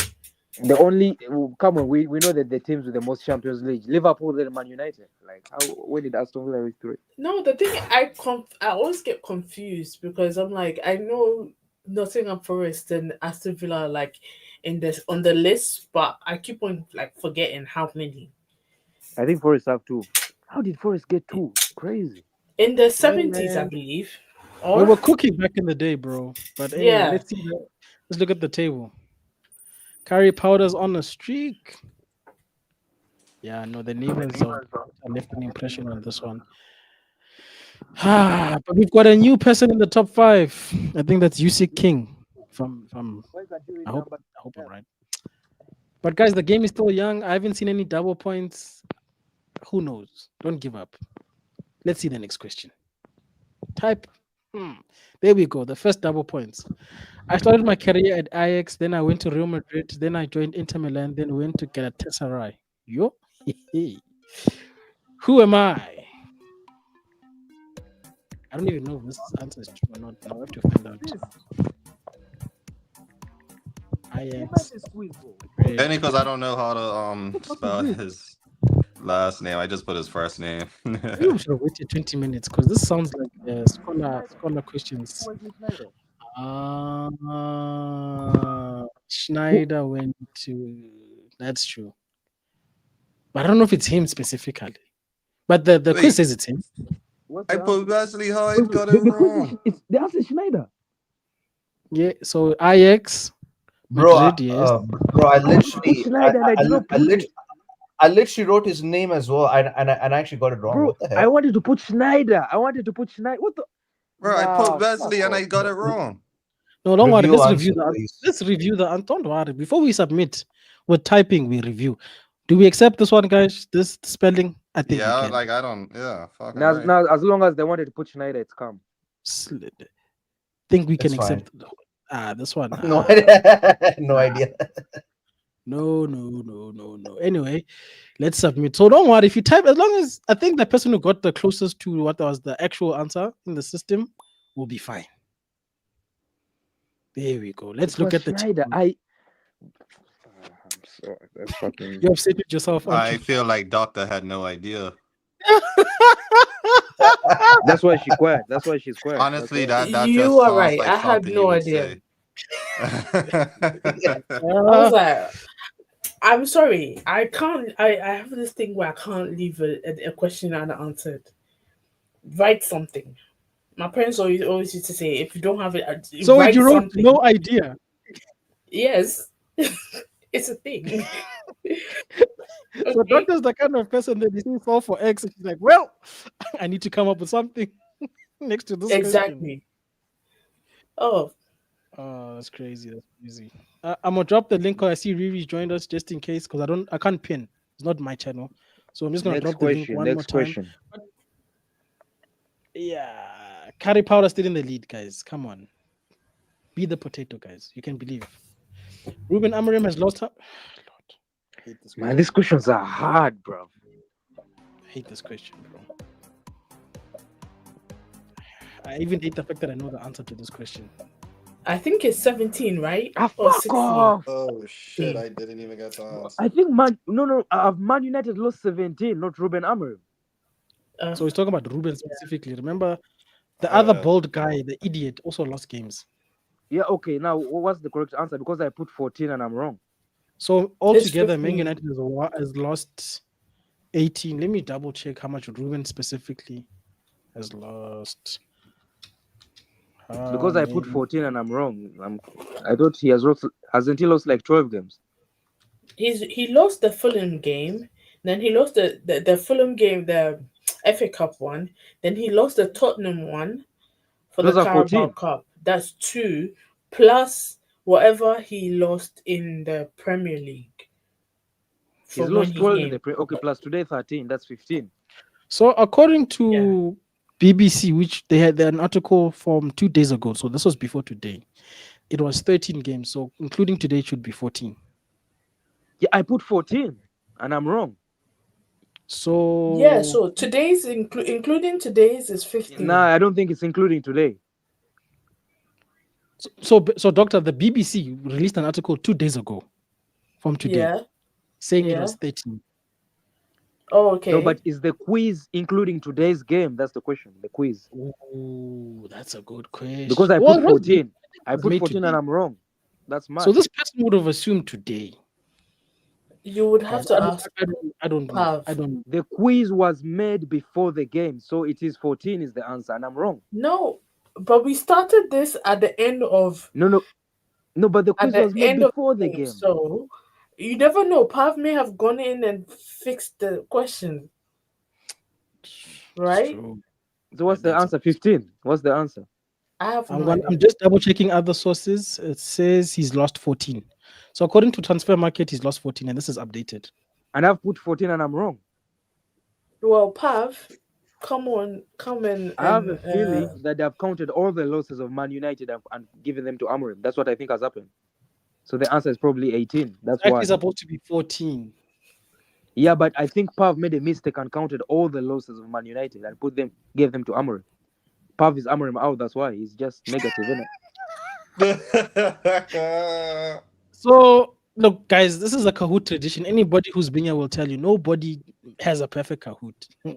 The only come on, we know that the teams with the most Champions League, Liverpool and Man United. Like how when did Aston Villa reach 3? No, the thing I always get confused because I'm like I know Nottingham Forest and Aston Villa are like in this on the list, but I keep on like forgetting how many. I think Forest have 2. How did Forest get 2? Crazy. In the 70s, I man. believe. We Or were cooking back in the day, bro. But anyway, Yeah. let's look at the table. Curry Powder's on a streak. Yeah, no, the neighbors left an impression on this one. But we've got a new person in the top 5. I think that's Yusik King. I hope I'm right. But guys, the game is still young. I haven't seen any double points. Who knows? Don't give up. Let's see the next question. Type. There we go. The first double points. I started my career at Ajax, then I went to Real Madrid, then I joined Inter Milan, then went to Galatasaray. Yo. Who am I? I don't even know if this answer is true or not. I'll have to find out. Ajax. Only because I don't know how to spell his last name. I just put his first name. Maybe we should have waited 20 minutes because this sounds like scholar questions. Schneider went to. That's true. But I don't know if it's him specifically. But the quiz Wait. says it's him. I put Wesley Hyde, got it wrong. It's the answer is Schneider. Yeah, so Ajax, Bro, Madrid, yes. bro, I literally, Schneider, and I did not put it. I literally wrote his name as well, and I actually got it wrong. Bro, What the I hell? wanted to put Schneider. What the? Bro, I Nah, put Wesley and I got it wrong. No, don't worry. Review Let's answer, review the. please. Let's review the. Don't worry. Before we submit, with typing, we review. Do we accept this one, guys? This spelling? I think we Yeah, can. like I don't. Yeah, fucking Now, right. now, as long as they wanted to put Schneider, it's calm. Think we can It's fine. accept. This one. No idea. No idea. No. Anyway, let's submit. So don't worry if you type. As long as I think the person who got the closest to what was the actual answer in the system will be fine. There we go. Let's look at the Schneider. table. I'm sorry. That's fucking. You upset with yourself. aren't I you? feel like Doctor had no idea. That's why she quiet. That's why she's quiet. Honestly, That's that You just are sounds right. like I had something no you would idea. say. I was like, I'm sorry. I can't. I have this thing where I can't leave a question unanswered. Write something. My parents always used to say, if you don't have it, So write you wrote something. no idea. Yes, it's a thing. So Okay. doctor's the kind of person that you fall for X, and she's like, well, I need to come up with something next to this question. Exactly. Oh, Oh, that's crazy. That's crazy. I'm gonna drop the link. 'Cause I see Riri joined us just in case, because I can't pin. It's not my channel, so I'm just gonna Next drop the link question. one more Next time. question. Yeah, Curry Powder still in the lead, guys. Come on, be the potato, guys. You can believe. Ruben Amorim has lost her. Lord, I hate this Man, question. these questions are hard, bro. I hate this question, bro. I even hate the fact that I know the answer to this question. I think it's 17, right? Ah, Or fuck 16. off. Oh shit! I didn't even get to answer. I think Man United lost 17, not Ruben Amorim. So he's talking about Ruben specifically. Remember, the Oh, other yeah. bald guy, the idiot, also lost games. Yeah, okay. Now, what's the correct answer? Because I put 14 and I'm wrong. So It's altogether, Man 15. United has lost 18. Let me double check how much Ruben specifically has lost. Because I put Man- 14 and I'm wrong. I thought he hasn't he lost like 12 games? He lost the Fulham game, then he lost the Fulham game, the FA Cup one, then he lost the Tottenham one for Those the are Carabao 14. Cup. That's 2 plus whatever he lost in the Premier League He's from when lost he 12 in came. the okay, plus today 13. That's 15. So according to BBC, which they had an article from 2 days ago, so this was before today, it was 13 games. So including today, it should be 14. Yeah, I put 14 and I'm wrong. So Yeah, so today's including today's is 15. Nah, I don't think it's including today. so doctor, the BBC released an article 2 days ago from today Yeah. saying it Yeah. was 13. Oh, okay. No, but is the quiz including today's game? That's the question. The quiz. Oh, that's a good question. Because I Well, put it was 14. I was put made 14 today. and I'm wrong. That's mad. So this person would have assumed today. You would have Guys, to ask I don't know. Pav. I don't. The quiz was made before the game, so it is 14 is the answer, and I'm wrong. No, but we started this at the end of No, but the at quiz the was made end of before the the game. So you never know. Pav may have gone in and fixed the question, right? True. So what's the answer? 15. What's the answer? I have no idea. I'm just double checking other sources. It says he's lost 14. So according to Transfer Market, he's lost 14, and this is updated. And I've put 14 and I'm wrong. Well, Pav, come and I have a feeling that they've counted all the losses of Man United and given them to Amorim. That's what I think has happened. So the answer is probably 18. That's It's why. actually supposed to be 14. Yeah, but I think Pav made a mistake and counted all the losses of Man United and gave them to Amorim. Pav is Amorim out. That's why he's just negative, isn't it? So look, guys, this is a Kahoot tradition. Anybody who's been here will tell you nobody has a perfect Kahoot.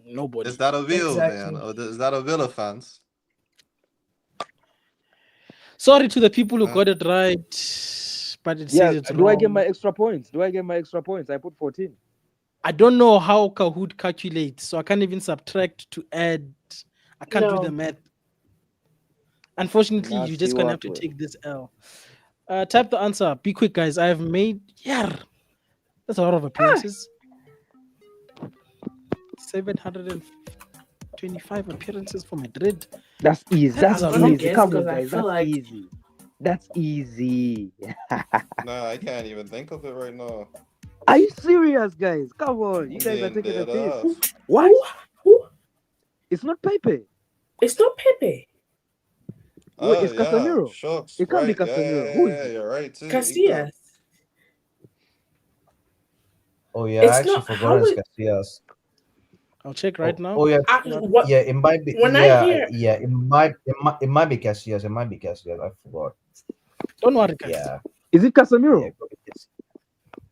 Nobody. Is that a Villa, Exactly. man? Or is that a Villa fans? Sorry to the people who got it right, but it says it's do wrong. I get my extra points? I put 14. I don't know how Kahoot calculates, so I can't even subtract to add. I can't do the No. math. Unfortunately, Nah, you're just see gonna what have to way. take this L. Type the answer. Be quick, guys. I have made that's a lot of appearances. 725 appearances for Madrid. That's easy. That's I'm I'm gonna easy. guess Come on, 'cause I guys. feel That's like- easy. That's easy. Nah, I can't even think of it right now. Are you serious, guys? Come on. You I'm guys are being taking a dead piss. ass. What? Who? It's not Pepe. It's not Pepe. Wait, it's Casemiro. Shucks, It can't be right. Casemiro. Who is Yeah, it? you're right too. Casillas. Oh yeah, It's I actually not- forgot how it's is- Casillas. I'll check right now. Oh yeah, What? yeah. It might be. When I yeah, hear- yeah. It might be Casillas. It might be Casillas. I forgot. Don't worry, guys. Yeah, Is it Casemiro? yeah.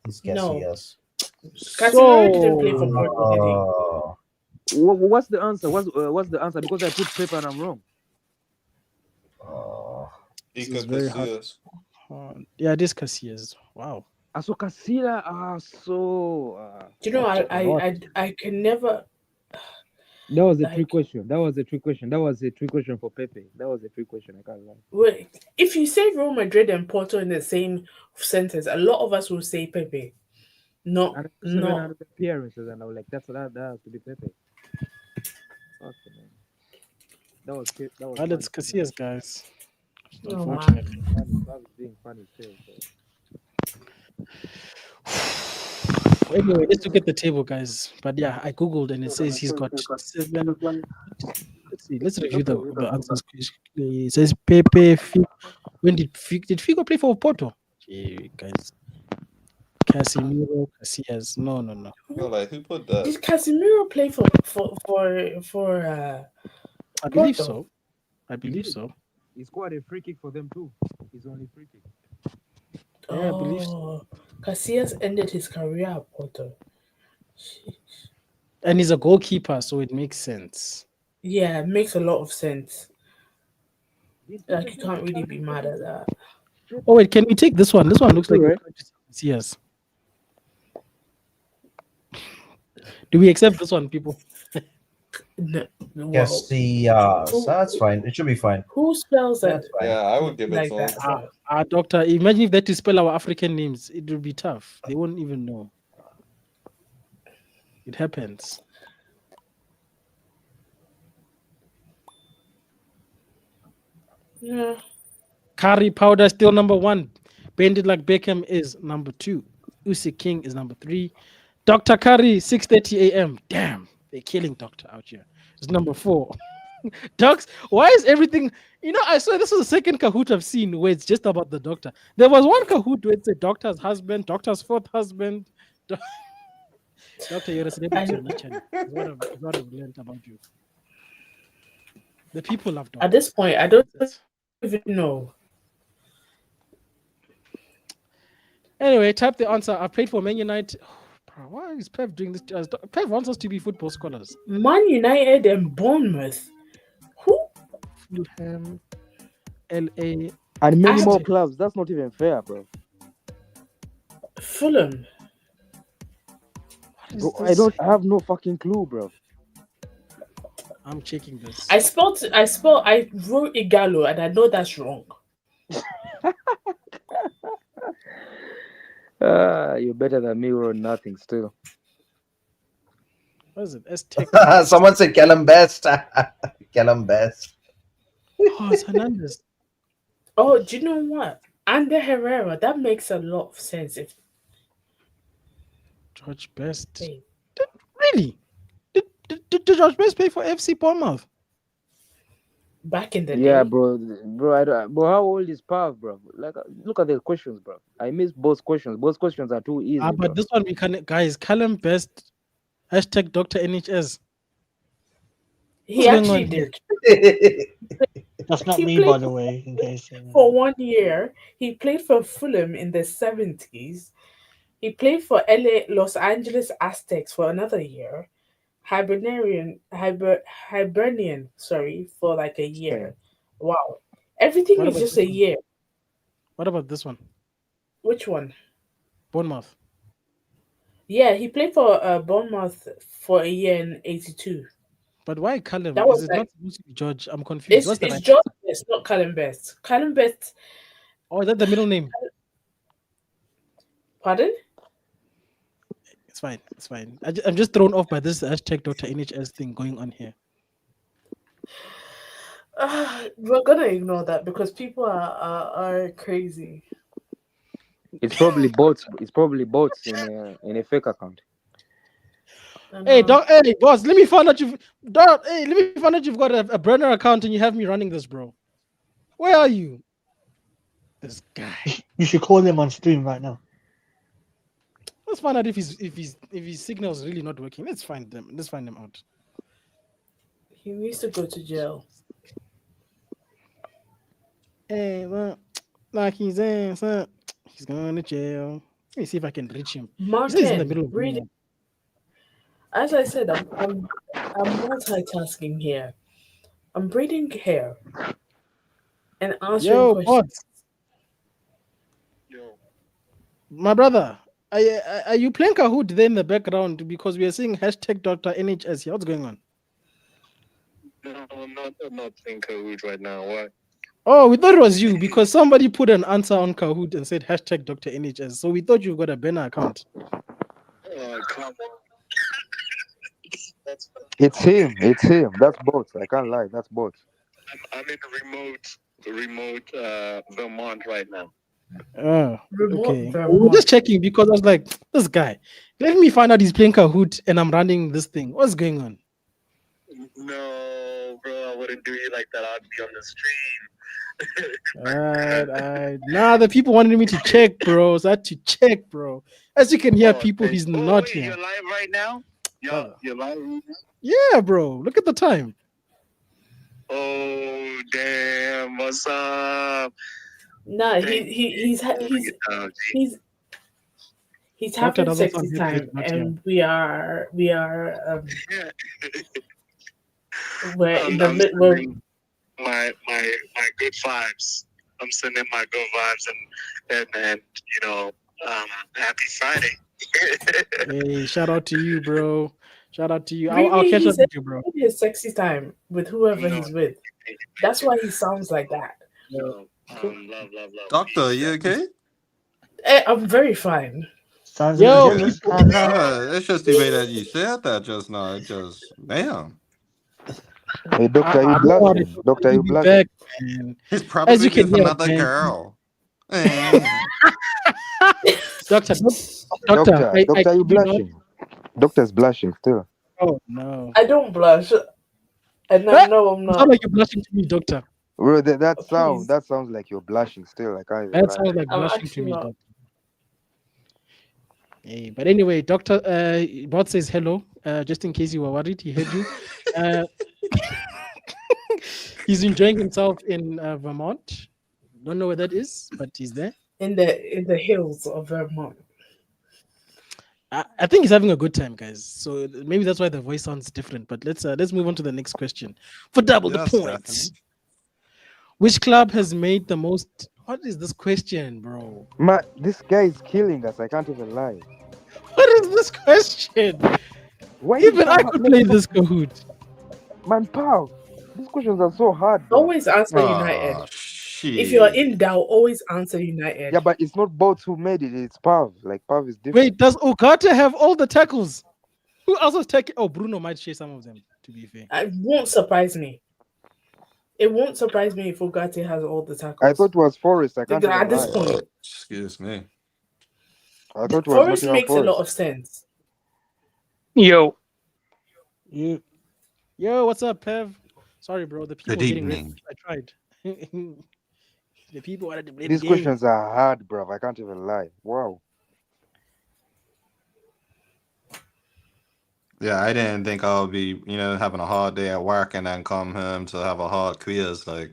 It's No. Casillas. Casemiro didn't play for So- Porto, did he? Oh, What's the answer? What's the answer? Because I put Pepe and I'm wrong. oh. This Iker is very hard. Casillas. Yeah, it is Casillas. Wow. So Casilla. Do you know? I can never. That was a Like- trick question. That was a trick question for Pepe. That was a trick question. I can't lie. Wait, if you say Real Madrid and Porto in the same sentence, a lot of us will say Pepe. Not, And not. 700 appearances, and I was like, that has to be Pepe. Okay, man. That was Well, funny. it's Casillas, guys. Oh man. Unfortunately. Funny. Pav is being funny still. So. Anyway, let's look at the table, guys. But yeah, I googled and it says he's got 7. Let's see. Let's review the answers quickly. It says Pepe. Did Figo play for Porto? Gee, guys. Casemiro, Casillas. No. Yo, like who put that? Did Casemiro play for I believe Porto? so. I believe so. He scored a free kick for them too. His only free kick. Yeah, I believe so. Oh, Casillas ended his career at Porto. And he's a goalkeeper, so it makes sense. Yeah, it makes a lot of sense. Like you can't really be mad at that. Oh wait, can we take this one? This one looks like Right. Casillas. Do we accept this one, people? No, well, Casillas. That's fine. It should be fine. who spells that That's fine. Yeah, I would give it like to that? him. as well? Doctor, imagine if they had to spell our African names. It would be tough. They won't even know. It happens. Yeah. Curry powder still number 1. Bend it like Beckham is number 2. Usyk King is number 3. Dr. Curry 6:30 a.m. Damn, they're killing Doctor out here. It's number 4. Docs, why is everything? I swear this was the second Kahoot I've seen where it's just about the doctor. There was one Kahoot where it said doctor's husband, doctor's 4th husband. Doctor, you're a celebrity on the channel. It's what I've learned about you. The people love doctors. At this point, I don't even know. Anyway, type the answer. I played for Man United. Bro, why is Pev doing this? Pev wants us to be football scholars. Man United and Bournemouth. Who? Fulham, LA. And many Aston. more clubs. That's not even fair, bro. Fulham. What is Bro, this? I have no fucking clue, bro. I'm checking this. I wrote Igalo and I know that's wrong. You're better than me or nothing still. What is it? Aztec. Someone said Callum Best. Callum Best. Oh, it's Hernandez. Oh, do you know what? Ander Herrera, that makes a lot of sense. If George Best. Wait. Really? Did George Best play for FC Bournemouth? back in the Yeah, day. bro. Bro, how old is Pav, bro? Like, look at the questions, bro. I missed both questions. Both questions are too easy. But bro. this one we can, guys. Callum Best. Hashtag Dr. NHS. He What's going actually on did. That's not He me, played by the way, in case. For 1 year. He played for Fulham in the 70s. He played for Los Angeles Aztecs for another year. Hibernian, for like a year. Wow. Everything What is about just this a one? year. What about this one? Which one? Bournemouth. Yeah, he played for Bournemouth for a year in 82. But why Callum? That Is was it like not supposed to be George? I'm confused. it's What's the it's right? George Best, not Callum Best. Callum Best, Oh, is that the middle name? pardon? It's fine. It's fine. I'm just thrown off by this hashtag Dr. NHS thing going on here. We're gonna ignore that because people are crazy. It's probably bots. It's probably bots in a fake account. Hey, hey, boss. Let me find out let me find out you've got a burner account and you have me running this, bro. Where are you? This guy. You should call him on stream right now. Let's find out if his signal is really not working. Let's find them out. He needs to go to jail. Hey, well, like he's going to jail. Let me see if I can reach him. He says he's in the middle Martin, of read it. As I said, I'm multitasking here. I'm breathing here and answering Yo, questions. boss. My brother, are you playing Kahoot there in the background because we are seeing hashtag Dr. NHS here? What's going on? No, I'm not playing Kahoot right now. Why? Oh, we thought it was you because somebody put an answer on Kahoot and said hashtag Dr. NHS. So we thought you got a banner account. Oh, come on. That's It's him. It's him. That's bots. I can't lie. That's bots. I'm in remote Vermont right now. Oh, Remote okay. We were Vermont. just checking because I was like, this guy, let me find out he's playing Kahoot and I'm running this thing. What's going on? No, bro, I wouldn't do you like that. I'd be on the stream. Nah, the people wanted me to check, bro. So I had to check, bro. As you can hear, Oh, people, thank- he's oh, not wait, here. You're live right now? Brother. You're live right now? Yeah, bro. Look at the time. Oh, damn. What's up? Nah, Thank he's Oh, G. he's Doctor having doesn't sexy sound happy time, he's not here. and we're in the I'm mid. We're sending my good vibes. I'm sending my good vibes and happy Friday. Hey, shout out to you, bro. Shout out to you. I'll really catch up he's with you, bro. having his sexy time with whoever No, he's with. That's why he sounds like that. no, love. Doctor, you okay? I'm very fine. Sounds Yo, a bit jealous. people. Can't lie. It's just the way that you said that just now. It just damn. Hey, doctor, I you don't know how blushing? to Doctor, you be blushing? back, man. He's As probably you can just hear, another man. girl. Doctor, Doctor, I doctor, you kid you not. blushing? Doctor's blushing still. Oh no. I don't blush, and Huh? I know I'm You sound not. like you're blushing to me, doctor. Bro, that Please, sounds like you're blushing still. I can't even That lie. sounds like I'm blushing to actually me, not. doctor. Hey, but anyway, Doctor Bot says hello. Just in case you were worried, he heard you. Uh, he's enjoying himself in Vermont. Don't know where that is, but he's there. In the hills of Vermont. I think he's having a good time, guys. So maybe that's why the voice sounds different. But let's move on to the next question for double Yes, the points. Stephanie. Which club has made the most? What is this question, bro? Man, this guy is killing us. I can't even lie. What is this question? Why did Even I Pav could make play so- this Kahoot. Man, Pav, these questions are so hard, bro. Always answer United. Oh shit. If you're in doubt, always answer United. Yeah, but it's not bots who made it. It's Pav. Like Pav is different. Wait, does Ogata have all the tackles? Who else was taking? Oh, Bruno might share some of them. To be fair, It won't surprise me. It won't surprise me if Ugarte has all the tackles. I thought it was Forrest. I can't At even this lie. point, Excuse me. I thought it was Forest Nottingham makes a lot Forest. of sense. Yo, You yo, what's up, Pev? Sorry, bro. The people Good getting red. evening. I tried. The people wanted to play These the game. questions are hard, bro. I can't even lie. Wow. Yeah, I didn't think I would be, having a hard day at work and then come home to have a hard quiz, but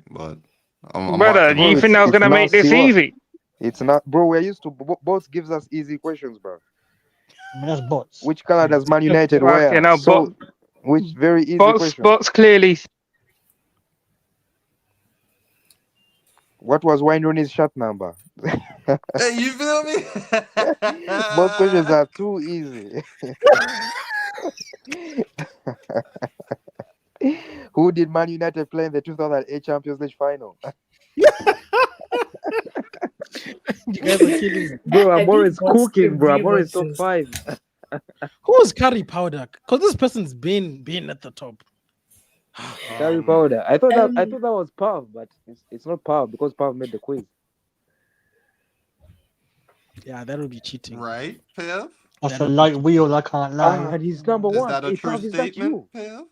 I'm brother, working do on you Bro, it. think I was it's gonna make this nasty work. easy? It's not, bro. We're used to bots gives us easy questions, bro. I mean, that's bots. Which color does Man United Like, wear? So, which very easy question. bots clearly. What was Wayne Rooney's shirt number? Hey, you feel me? Both questions are too easy. Who did Man United play in the 2008 Champions League final? You guys are killing me. Bro, I I'm always think bots cooking, can bro. be I'm always top voices. 5. Who was Curry Powder? Because this person's been at the top. Curry powder. I thought Um, that was Pav, but it's not Pav because Pav made the quiz. Yeah, that would be cheating. Right, Pev? That's a light wheel. I can't lie. And he's number Is one. that a Hey, true Pav, is that you? statement, Pev?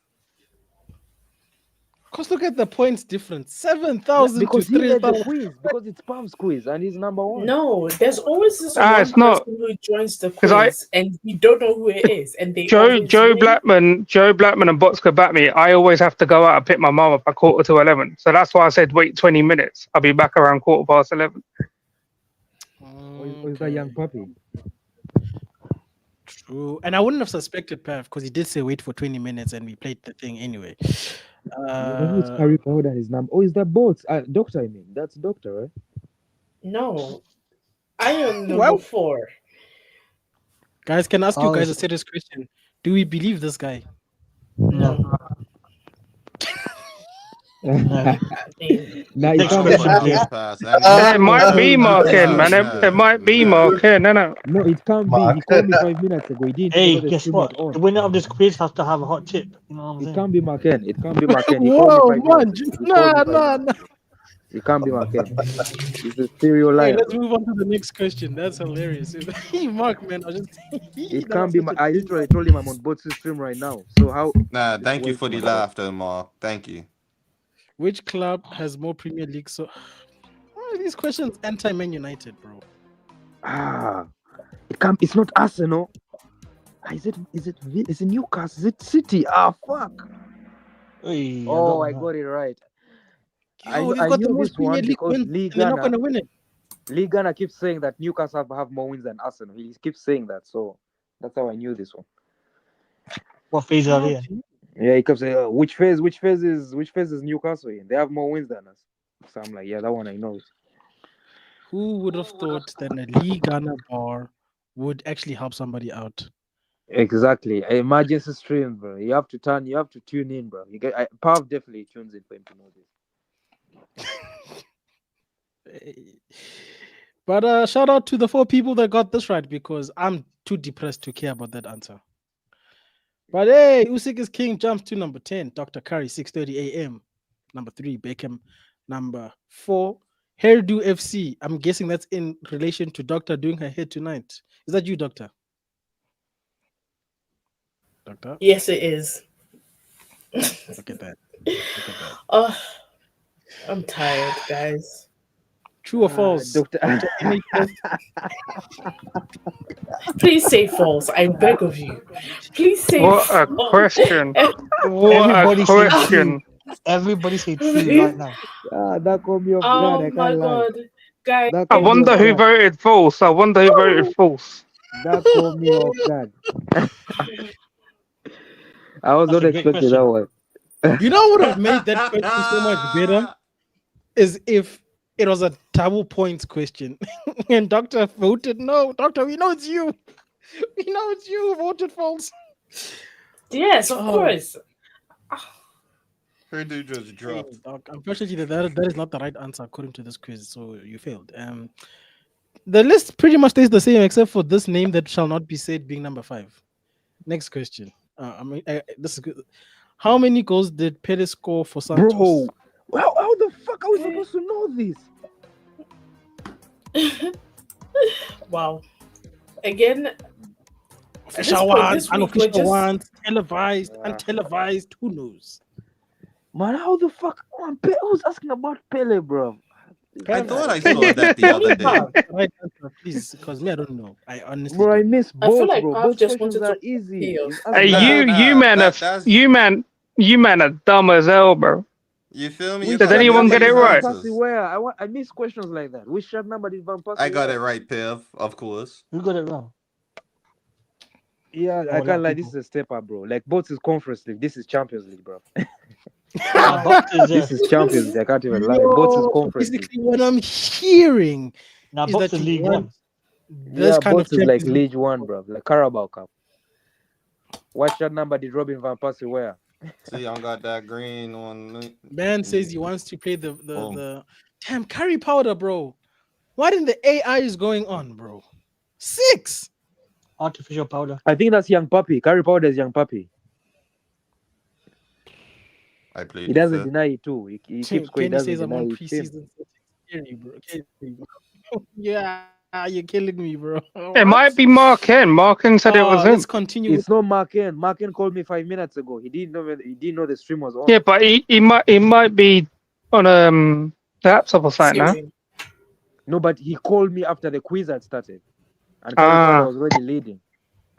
Because look at the points difference: Yeah, 7,000 to because he made the 3,000. quiz. Because it's Pav's quiz and he's number one. no, there's always this It's one not person who joins the 'cause quiz and you don't know who it is, and they Joe always Blackman win. and Bots could back me. I always have to go out and pick my mum up at 11:15. So that's why I said wait 20 minutes. I'll be back around 11:15. Or is that young puppy? True. And I wouldn't have suspected Pav because he did say wait for 20 minutes and we played the thing anyway. It's Curry powder his number. Oh, is that both? Doctor, I mean. That's doctor, right? No, I am number Well- 4. Guys, can I ask you Oh, guys a is- serious question? Do we believe this guy? No, No. Nah, it Next can't I'll be put question, no please. Marken. pass. And It might be Marken, man. It nah, might be nah. Marken, innit? No, it can't be. He Mark. called me 5 minutes ago. He didn't even know Hey, the guess stream was what? on. The winner of this quiz has to have a hot tip. You know what I'm It saying? can't be Marken. It can't be Marken. He called me Whoa, 5 minutes man. ago. He called Nah, me 5 nah, minutes nah. ago. It can't be Marken. He's a serial Hey, liar, let's bro. move on to the next question. That's hilarious. Mark, man, I just It that can't was be. such a I literally told him I'm on both stream right now. So how? Nah, thank you Wait, for the man. laughter, Mark. Thank you. Which club has more Premier League? So why are these questions anti-Man United, bro? Ah, it can't. It's not Arsenal. Is it? Is it Newcastle? Is it City? Ah, fuck. Hey, I got Oh, one I right. got it right. Yo, they've I got the knew most this Premier one League because wins, and they're not going to win it. Lee Gunner keeps saying that Newcastle have more wins than Arsenal. He keeps saying that, so that's how I knew this one. What phase are How they in? do you- Yeah, he kept saying, which phase is Newcastle in? They have more wins than us. So I'm like, yeah, that one I know. Who would have thought that a Lee Gunner bar would actually help somebody out? Exactly. Emergency stream, bro. You have to tune in, bro. Pav definitely tunes in for him to know this. But shout out to the 4 people that got this right because I'm too depressed to care about that answer. But hey, Usyk is king jumps to number 10. Dr. Curry, 6:30 a.m. Number 3, Beckham. Number 4, Hairdo FC. I'm guessing that's in relation to Doctor doing her hair tonight. Is that you, Doctor? Doctor? Yes, it is. Look at that. Look at that. Oh, I'm tired, guys. True or false? Doctor. NHS? Please say false. I beg of you. Please say What a false. question. What a Everybody say true. question. Everybody say true Please. right now. That caught me off guard. Oh I my can't lie. god, guys. That I caught me wonder off who guard. voted false. I wonder who voted false. That caught me off guard. I was That's not a great expecting that question. one. You know what would have made that question so much better? Is if it was a double points question and Doctor voted no. Doctor, we know it's you. We know it's you who voted false. Yes, of Oh. course. Her dude just dropped. Doc, unfortunately, that is not the right answer according to this quiz, so you failed. The list pretty much stays the same except for this name that shall not be said being number 5. Next question. This is good. How many goals did Perez score for Santos? Bro, how the fuck are we supposed to know this? Wow. Again, Official ones, unofficial ones, televised, untelevised. Who knows? Man, how the fuck? Man, who's asking about Pele, bro? I thought I saw that the other day. Right answer, please, because me, I don't know. I honestly, Bro, I don't. miss I feel both, like bro. Pav Both just questions wanted are to easy. chaos. He's asking You man are dumb as hell, bro. You feel me? Which Did You gotta anyone get get it these right? answers. Where I miss questions like that. Which shot number did Van Persie I got wear? it right, Piv. Of course. Who got it wrong? Yeah, Oh, I a lot can't of lie. people. This is a step up, bro. Like both is Conference League. This is Champions League, bro. Nah, box is This is Champions League. I can't even lie. Both is Yo, Conference League. basically, what I'm hearing now is box that is you League want One. this Yeah, kind of both is like Champions League. League One, bro. Like Carabao Cup. What shot number did Robin Van Persie wear? See, I got that green one. Man says he wants to play the Boom. damn curry powder, bro. What in the AI is going on, bro? 6. Artificial powder. I think that's Young Puppy. Curry Powder is Young Puppy. I played He the doesn't fifth. deny it too. He keeps going. He Kenny doesn't says I'm deny on it. Chill. preseason. Scary, bro. Kenny, bro. Yeah, you're killing me, bro. It might be Marken. Marken said it was him. Let's continue. It's not Marken. Marken called me 5 minutes ago. He didn't know the stream was on. Yeah, but he might be on the laptop or something, no? No, but he called me after the quiz had started. And Curry Powder was already leading.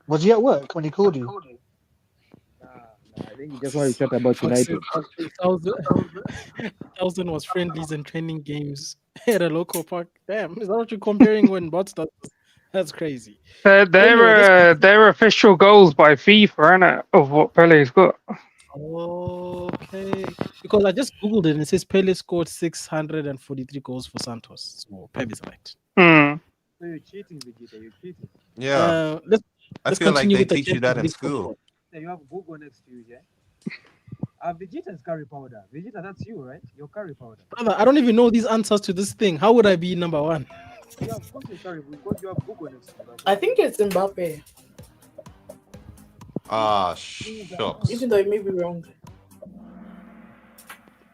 Was he at work when he called you? I think he just wanted to chat about United. 1,000 was friendlies and training games at a local park. Damn, is that what you're comparing when bots does? That's crazy. They're official goals by FIFA, innit, of what Pele's got. Okay, because I just googled it and it says Pele scored 643 goals for Santos. So Pep is right. So you're cheating, Vegeta. You're cheating. Yeah. Let's I feel like continue they with the teach you that in Champions League school. football. Yeah, you have Google next to you, yeah? Vegeta is curry powder. Vegeta, that's you, right? You're curry powder. Brother, I don't even know these answers to this thing. How would I be number one? Yeah, of course you're curry because you have Google next to you. That's I why. think it's Mbappe, Ah, shucks. even though it may be wrong.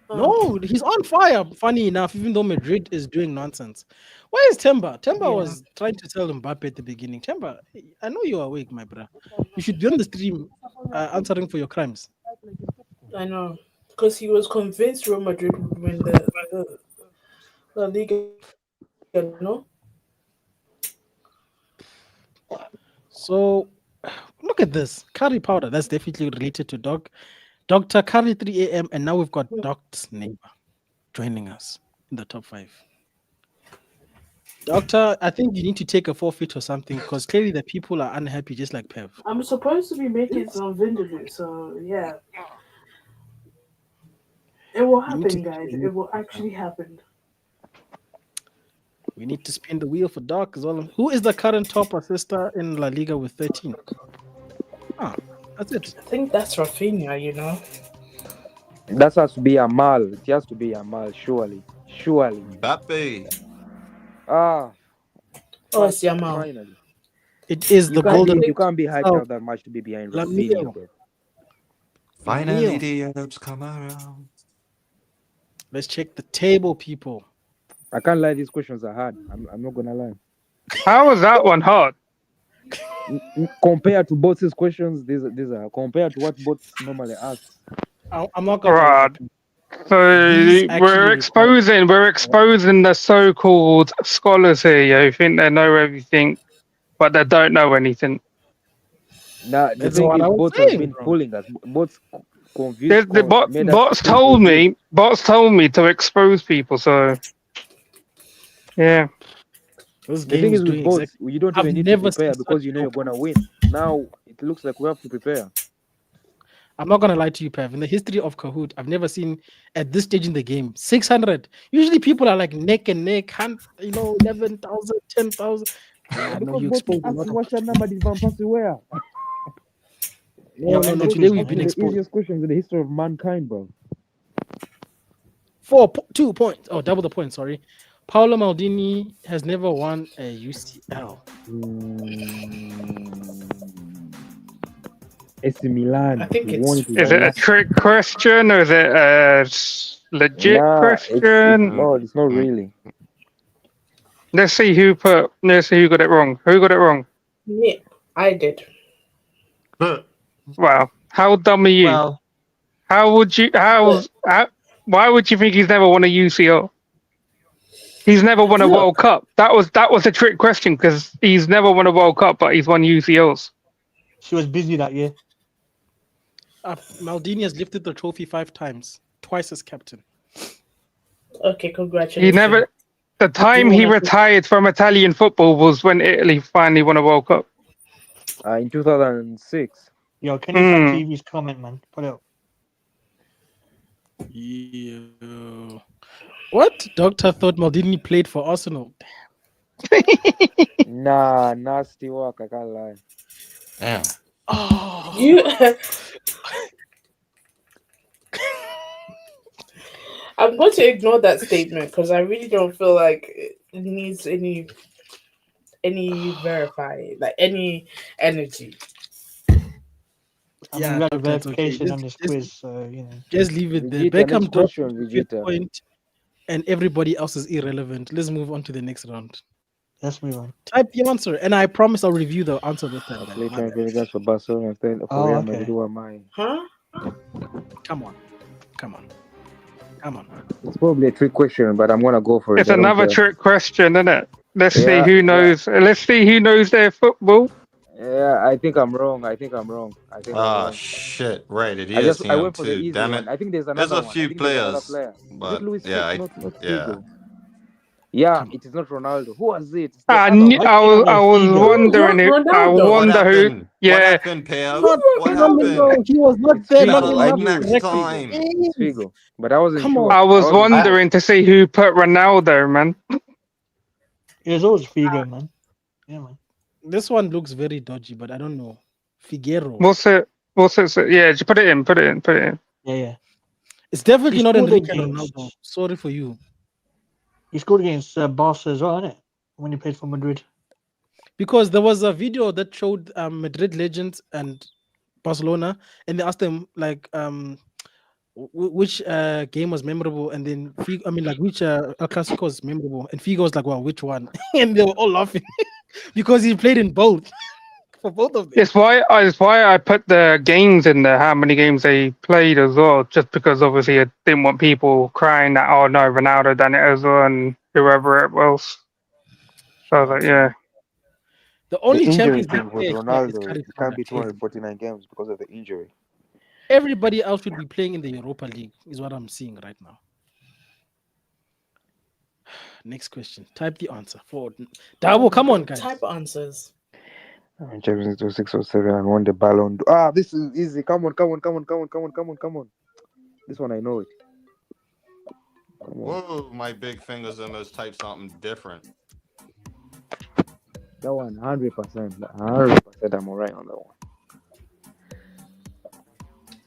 No, he's on fire. Funny enough, even though Madrid is doing nonsense. Where is Temba? Temba Yeah. was trying to tell Mbappe at the beginning. Temba, I know you're awake, my bro. You should be on the stream answering for your crimes. I know, because he was convinced Real Madrid would win the La Liga. No, So look at this. Curry powder. That's definitely related to Dr. Curry 3 a.m. And now we've got Doc's neighbor joining us in the top 5. Doctor, I think you need to take a forfeit or something because clearly the people are unhappy, just like Pev. I'm supposed to be making some vindaloo, so yeah, it will You need to- happen, guys. It will actually happen. We need to spin the wheel for Doc as well. Who is the current top assister in La Liga with 13? That's it. I think that's Rafinha. You know, That has to be Amal. It has to be Amal, surely. Surely. Mbappe. Ah. oh, it's Yamal. Finally. It is the golden. You can't be hyped Oh. out that much to be behind Lamine. Rafinha. But Finally, the Arabs come around. Let's check the table, people. I can't lie, these questions are hard. I'm not gonna lie. How was that one hard? Compared to bots' questions, these are compared to what bots normally ask. I'm not gonna. Right. So These actually we're exposing the so-called scholars here, who think they know everything, but they don't know anything. Now the That's thing what is, I was bots saying, have been bro. fooling us. Bots confused. The bots told me to expose people. So yeah. This The game thing is is with doing bots, exactly. you don't I've even need to never prepare seen because such you know you're dope. gonna win. Now it looks like we have to prepare. I'm not gonna lie to you, Pev. In the history of Kahoot, I've never seen at this stage in the game 600. Usually people are like neck and neck, 11,000, 10,000. I know you exposed a lot of. What's your number? Did Van Persie wear? No. Today we've been the exposed. easiest questions in the history of mankind, bro. 2 points. Oh, double the points. Sorry. Paolo Maldini has never won a UCL. AC Milan. I think he it's won it with Is it a Milan. trick question or is it a legit question? It's not really. Let's see who got it wrong. Who got it wrong? yeah, I did. Wow. How dumb are you? Well, Why would you think he's never won a UCL? He's never won a World Cup. That was a trick question because he's never won a World Cup, but he's won UCLs. she was busy that year. Maldini has lifted the trophy 5 times, twice as captain. Okay, congratulations. He never. The time he retired from Italian football was when Italy finally won a World Cup. In 2006. Yo, can you find TV's comment, man? Put it up. Yeah. What? Doctor thought Maldini played for Arsenal. Nah, nasty work. I can't lie. Damn. Oh, You. I'm going to ignore that statement because I really don't feel like it needs any verifying, like any energy. I mean, we got verification on this quiz, so Just leave it there. Vegeta, Beckham next got question, the fifth Vegeta. point, and everybody else is irrelevant. Let's move on to the next round. let's move on. Type the answer, and I promise I'll review the answer this time. Play champions for Barcelona for Oh, Real okay. Madrid. Who am I? Huh? Come on. It's probably a trick question, but I'm gonna go for it. It's I don't another care. trick question, isn't it? Let's see Yeah, who knows. Let's see who knows their football. Yeah, I think I'm wrong. I'm wrong. Shit. Right. It I is went him for the too. easy Damn one. it. I think there's There's another a one. I few think there's another players, player. Is but it Luis yeah, Figo? Not yeah. Figo. Yeah, it is not Ronaldo. Who was it? It's the I other one. was wondering it. I Ronaldo. What wonder who. happened? What Yeah, happened, Pev? Not What Ronaldo. happened? He was not It's there. Figo. Not People in like not next correct time. It's Figo. But I wasn't Come sure. on. I was wasn't wondering to see who put Ronaldo, man. It was always Figo, man. Yeah, man. This one looks very dodgy, but I don't know. Figuero. What's it? Yeah, just put it in. Yeah. It's definitely He not scored Enrique against- Ronaldo. Sorry for you. He scored against Barca as well, innit? When he played for Madrid. Because there was a video that showed Madrid legends and Barcelona, and they asked them like which game was memorable, and then which El Clasico was memorable, and Figo was like, well, which one? And they were all laughing because he played in both for both of them. It's why I put the games in there, how many games they played as well, just because obviously I didn't want people crying that, oh no, Ronaldo done it as well and whoever it was. So I was like, yeah. The The only injury Champions thing League with player here is Ronaldo, Cardiff. it can't be 249 games because of the injury. Everybody else should be playing in the Europa League, is what I'm seeing right now. Next question. Type the answer for Dabo. Come on, guys. Type answers. Champions League 607 and won the Ballon d'Or. Ah, this is easy. Come on. This one I know it. Come on. Whoa, my big fingers almost typed something different. That one, 100%. 100% I'm alright on that one.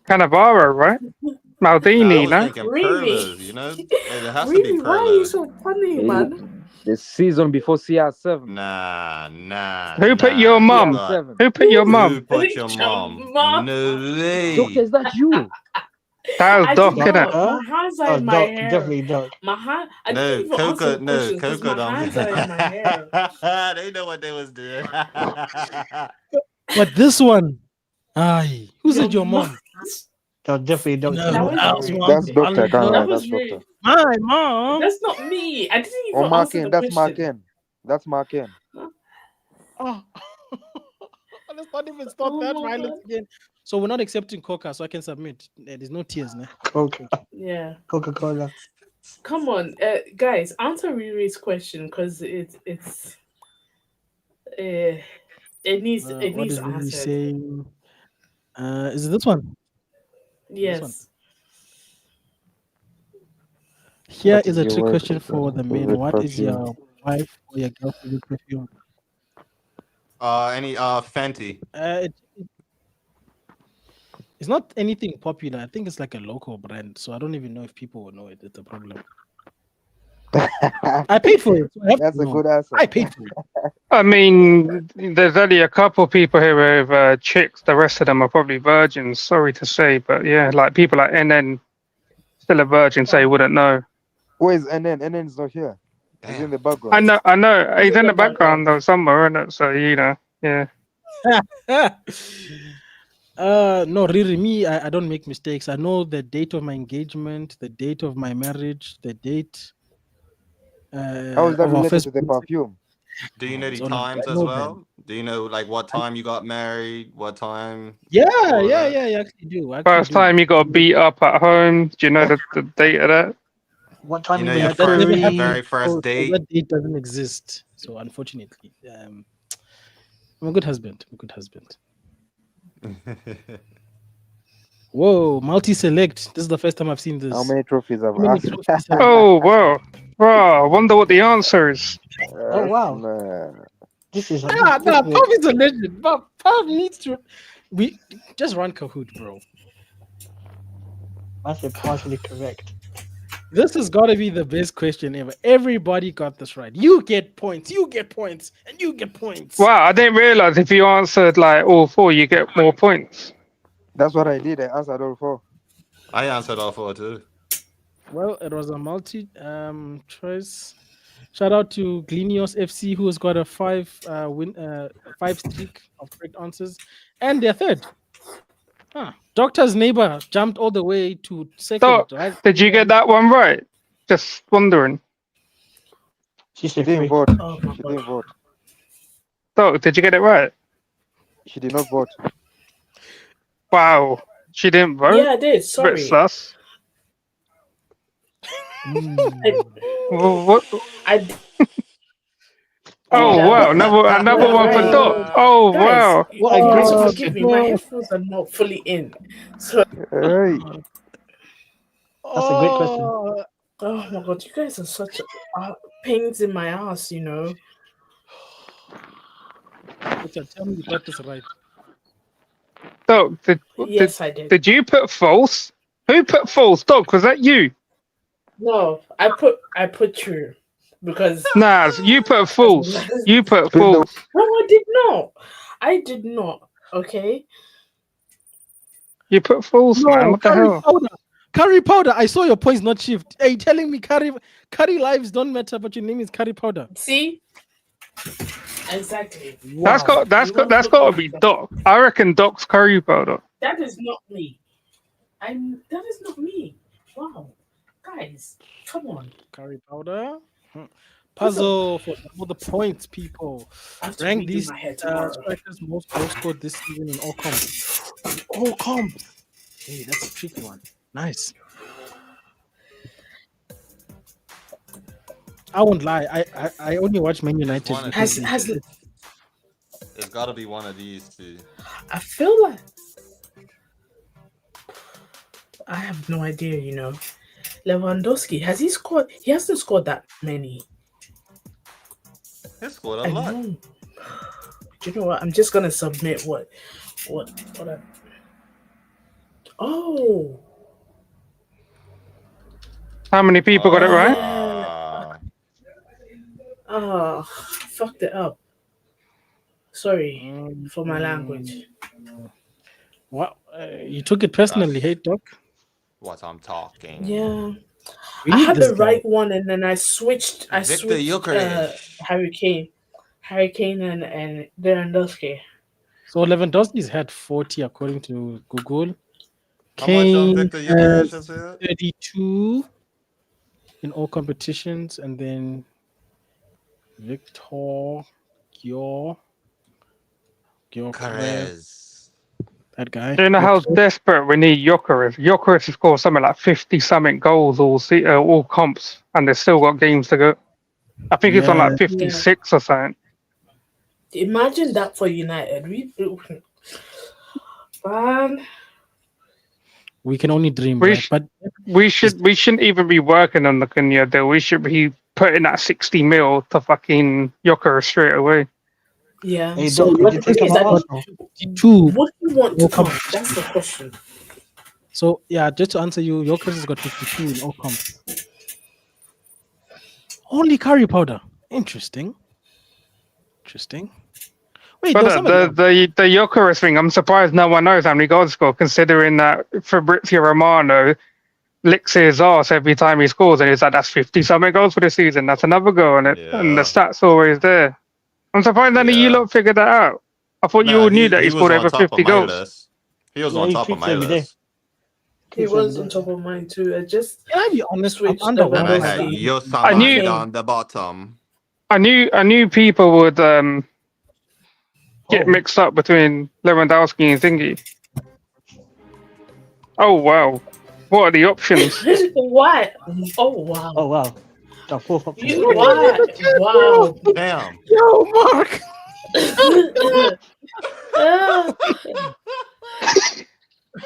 Cannavaro, right? I Maldini, was no? thinking Really? Pirlo, you know? It has to Really? be Why are you Pirlo. so funny, man? The season before CR7. Nah. Who put your mum? CR7. Who put your Who mum? put your mom? No way. Doctor, is that you? That was I Doc, did innit? not. My hands are in my Doc, hair. definitely Doc. My hand. I No, didn't even answer the questions because Coco my hands are in my hair. They know what they was doing. But this one, aye, who said your mom? Doc, definitely Doc. No, That was else rude. wants That's Doctor, I can't Ronaldo. lie. That was That's rude. Doctor. My mom. That's not me. I didn't even Or answer Markin. the That's question. Markin. That's Markin. Oh. Let's not even start Oh that my violence God. again. So we're not accepting Coca, so I can submit. There's no tears now. Yeah. Coca-Cola. Come on, guys. Answer Riri's question because it needs What is really answered. saying? Is it this one? Yes. One. Here What is is a your trick wife question for the men. favorite What is perfume? your wife or your girl's favorite perfume? Any Fenty. It's not anything popular. I think it's like a local brand, so I don't even know if people will know it. It's a problem. I paid for it. So I have That's to a know. good answer. I paid for it. I mean, there's only a couple people here with chicks. The rest of them are probably virgins. Sorry to say, but yeah, like people like NN, still a virgin, so you wouldn't know. Where is NN? NN's not here. He's in Damn. the background. I know. He's in the background. background though, somewhere, isn't it? So you know, yeah. No, really, me, I don't make mistakes. I know the date of my engagement, the date of my marriage, the date How is that of our related first to the perfume? Do you know the So, no, times I as know well? Do you know like what time you got married? What time? Yeah, all yeah, that? yeah. You actually do. First time you got beat up at home. Do you know the date of that? What time You know you your got that never your happened. very first So date. that date doesn't exist. So unfortunately, I'm a good husband. I'm a good husband. Whoa, multi-select. This is the first time I've seen this. How many trophies have How many asked? trophies have- Oh wow, wow! I wonder what the answer is. Oh, wow. Man. This is Pav is a legend. Pav needs to. We just run Kahoot, bro. I said partially correct. This has got to be the best question ever. Everybody got this right. You get points. You get points, and you get points. Wow, I didn't realize if you answered like all four, you get more points. That's what I did. I answered all four. I answered all four too. Well, it was a multi choice. Shout out to Glinios FC who has got a 5 streak of correct answers, and they're third. Doctor's neighbor jumped all the way to second. Doc, Right? did you get that one right? Just wondering. She She said didn't three. vote. Oh my She God. didn't vote. Doc, did you get it right? She did not vote. Wow, she didn't vote. Yeah, I did. Bit Sorry. sus. What? I did Oh that. wow, another one for Right. Doc. Oh Guys, wow. What a you great have to question. forgive me. My headphones are not fully in. So, Hey. That's a great question. oh my God, you guys are such pains in my ass, you know. Doctor, tell me you got this right. Doc, Yes, I did. did you put false? Who put false? Doc, was that you? No, I put true because Nah, you put false. You put false. no, I did not. I did not. Okay. You put false, man. No, What the curry hell? powder. Curry powder. I saw your points not shift. Hey, telling me curry lives don't matter, but your name is curry powder. See? Exactly. That's got to be Doc. I reckon Doc's curry powder. That is not me. That is not me. Wow. Guys, come on. Curry powder. Puzzle for all the points, people. I have to Rank redo these my hair tomorrow. strikers most goals scored this season in all comps. All comps. Hey, that's a tricky one. Nice. I won't lie. I only watch Man United. One of because these. It's got to be one of these two. I feel like I have no idea, you know. Lewandowski, has he scored? He hasn't scored that many. He scored a I lot. know. Do you know what? I'm just gonna submit what Oh. How many people got it right? Oh, fucked it up. Sorry for my language. What? You took it personally, hey, Doc? What I'm talking. Yeah. We I need had this the guy. right one and then I switched Victor Gyökeres. Harry Kane and Lewandowski. So Lewandowski's had 40 according to Google. How much on Kane Victor Gyökeres has is it? 32 in all competitions, and then Victor Gyökeres, that guy. Do you know how desperate we need Gyökeres? Gyökeres has scored something like 50-something goals all comps, and they've still got games to go. I think it's on like 56 or something. Imagine that for United. We can only dream, We right? But we shouldn't even be working on the Cunha deal. We should be putting that 60 mil to fucking Gyökeres straight away. Yeah. Hey, So Doc, what did you take him is that? out, Arsenal? What do you want to come? That's the question. So yeah, just to answer you, Gyökeres has got 52 in all comps. Only curry powder. Interesting. Wait, But there's somebody the Gyökeres thing, I'm surprised no one knows how many goals he scored, considering that Fabrizio Romano licks his ass every time he scores, and he's like, that's 50-something goals for the season. That's another goal, and the stats always there. I'm surprised none of you lot figured that out. I thought you all knew that he scored over 50 goals. He was on top of my list. He was on top of mine too. I just Can I be honest? switched And I had Lewandowski. Yosemite down the bottom. I knew people would get mixed up between Lewandowski and Thingy. Oh wow, what are the options? What? Oh wow. Oh wow. The fourth option. What? Wow. Damn. Yo, Mark.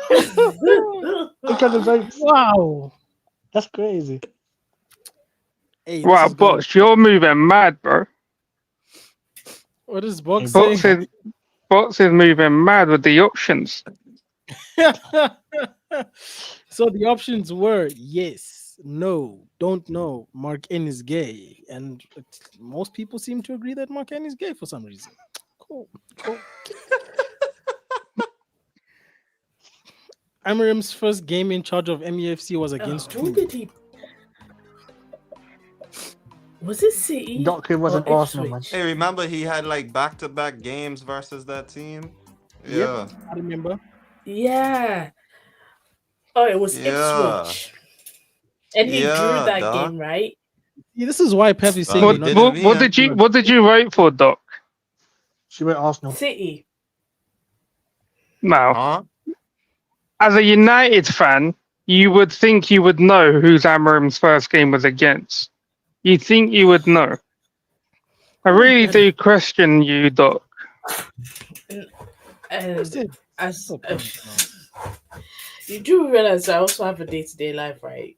Look at the votes. Wow. That's crazy. Hey, this Wow, is good. Bots, you're moving mad, bro. What is Box saying? Bots is moving mad with the options. So the options were yes, no, don't know. Mark N is gay, and most people seem to agree that Mark N is gay for some reason. Cool. Amarim's first game in charge of MEFC was against who who? did he? Was it City? Doc, it wasn't or Arsenal, man. Ipswich? Hey, remember he had like back-to-back games versus that team? Yeah. Yep, I remember. Yeah. Oh, it was Yeah. Ipswich. And he drew Yeah, that dog. game, right? Yeah, this is why Pep is saying What- we're not- What did you vote for, Doc? She went Arsenal. City. No. Huh? As a United fan, you would think you would know who Amarim's first game was against. You think you would know. I really do question you, Doc. And as you do realize I also have a day-to-day life, right?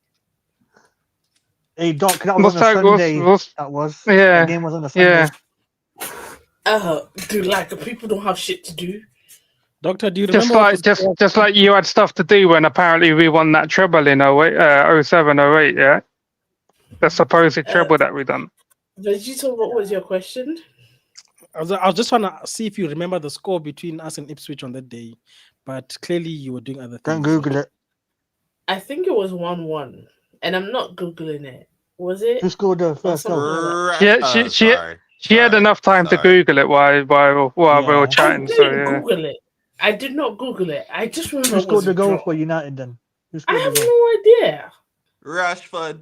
Hey, Doc, that was What's on a that- what's- Sunday. what's- That was. Yeah. The game was on a Sunday. Yeah. Dude, like people don't have shit to do. Doctor, do you Just remember what like the score was? just like you had stuff to do when apparently we won that treble in 08, 07, 08, yeah? The supposed treble that we done. Vegeta, what was your question? I was just trying to see if you remember the score between us and Ipswich on that day, but clearly you were doing other Don't things. Google it. I think it was 1-1, and I'm not googling it. Was it? Who scored the Or first something goal? like that? She had enough time to Google it while we were Yeah. chatting. I So didn't yeah. Google it. I did not Google it. I just remember Who it was scored a the goal draw. for United then? Who I scored the have goal? no idea. Rashford.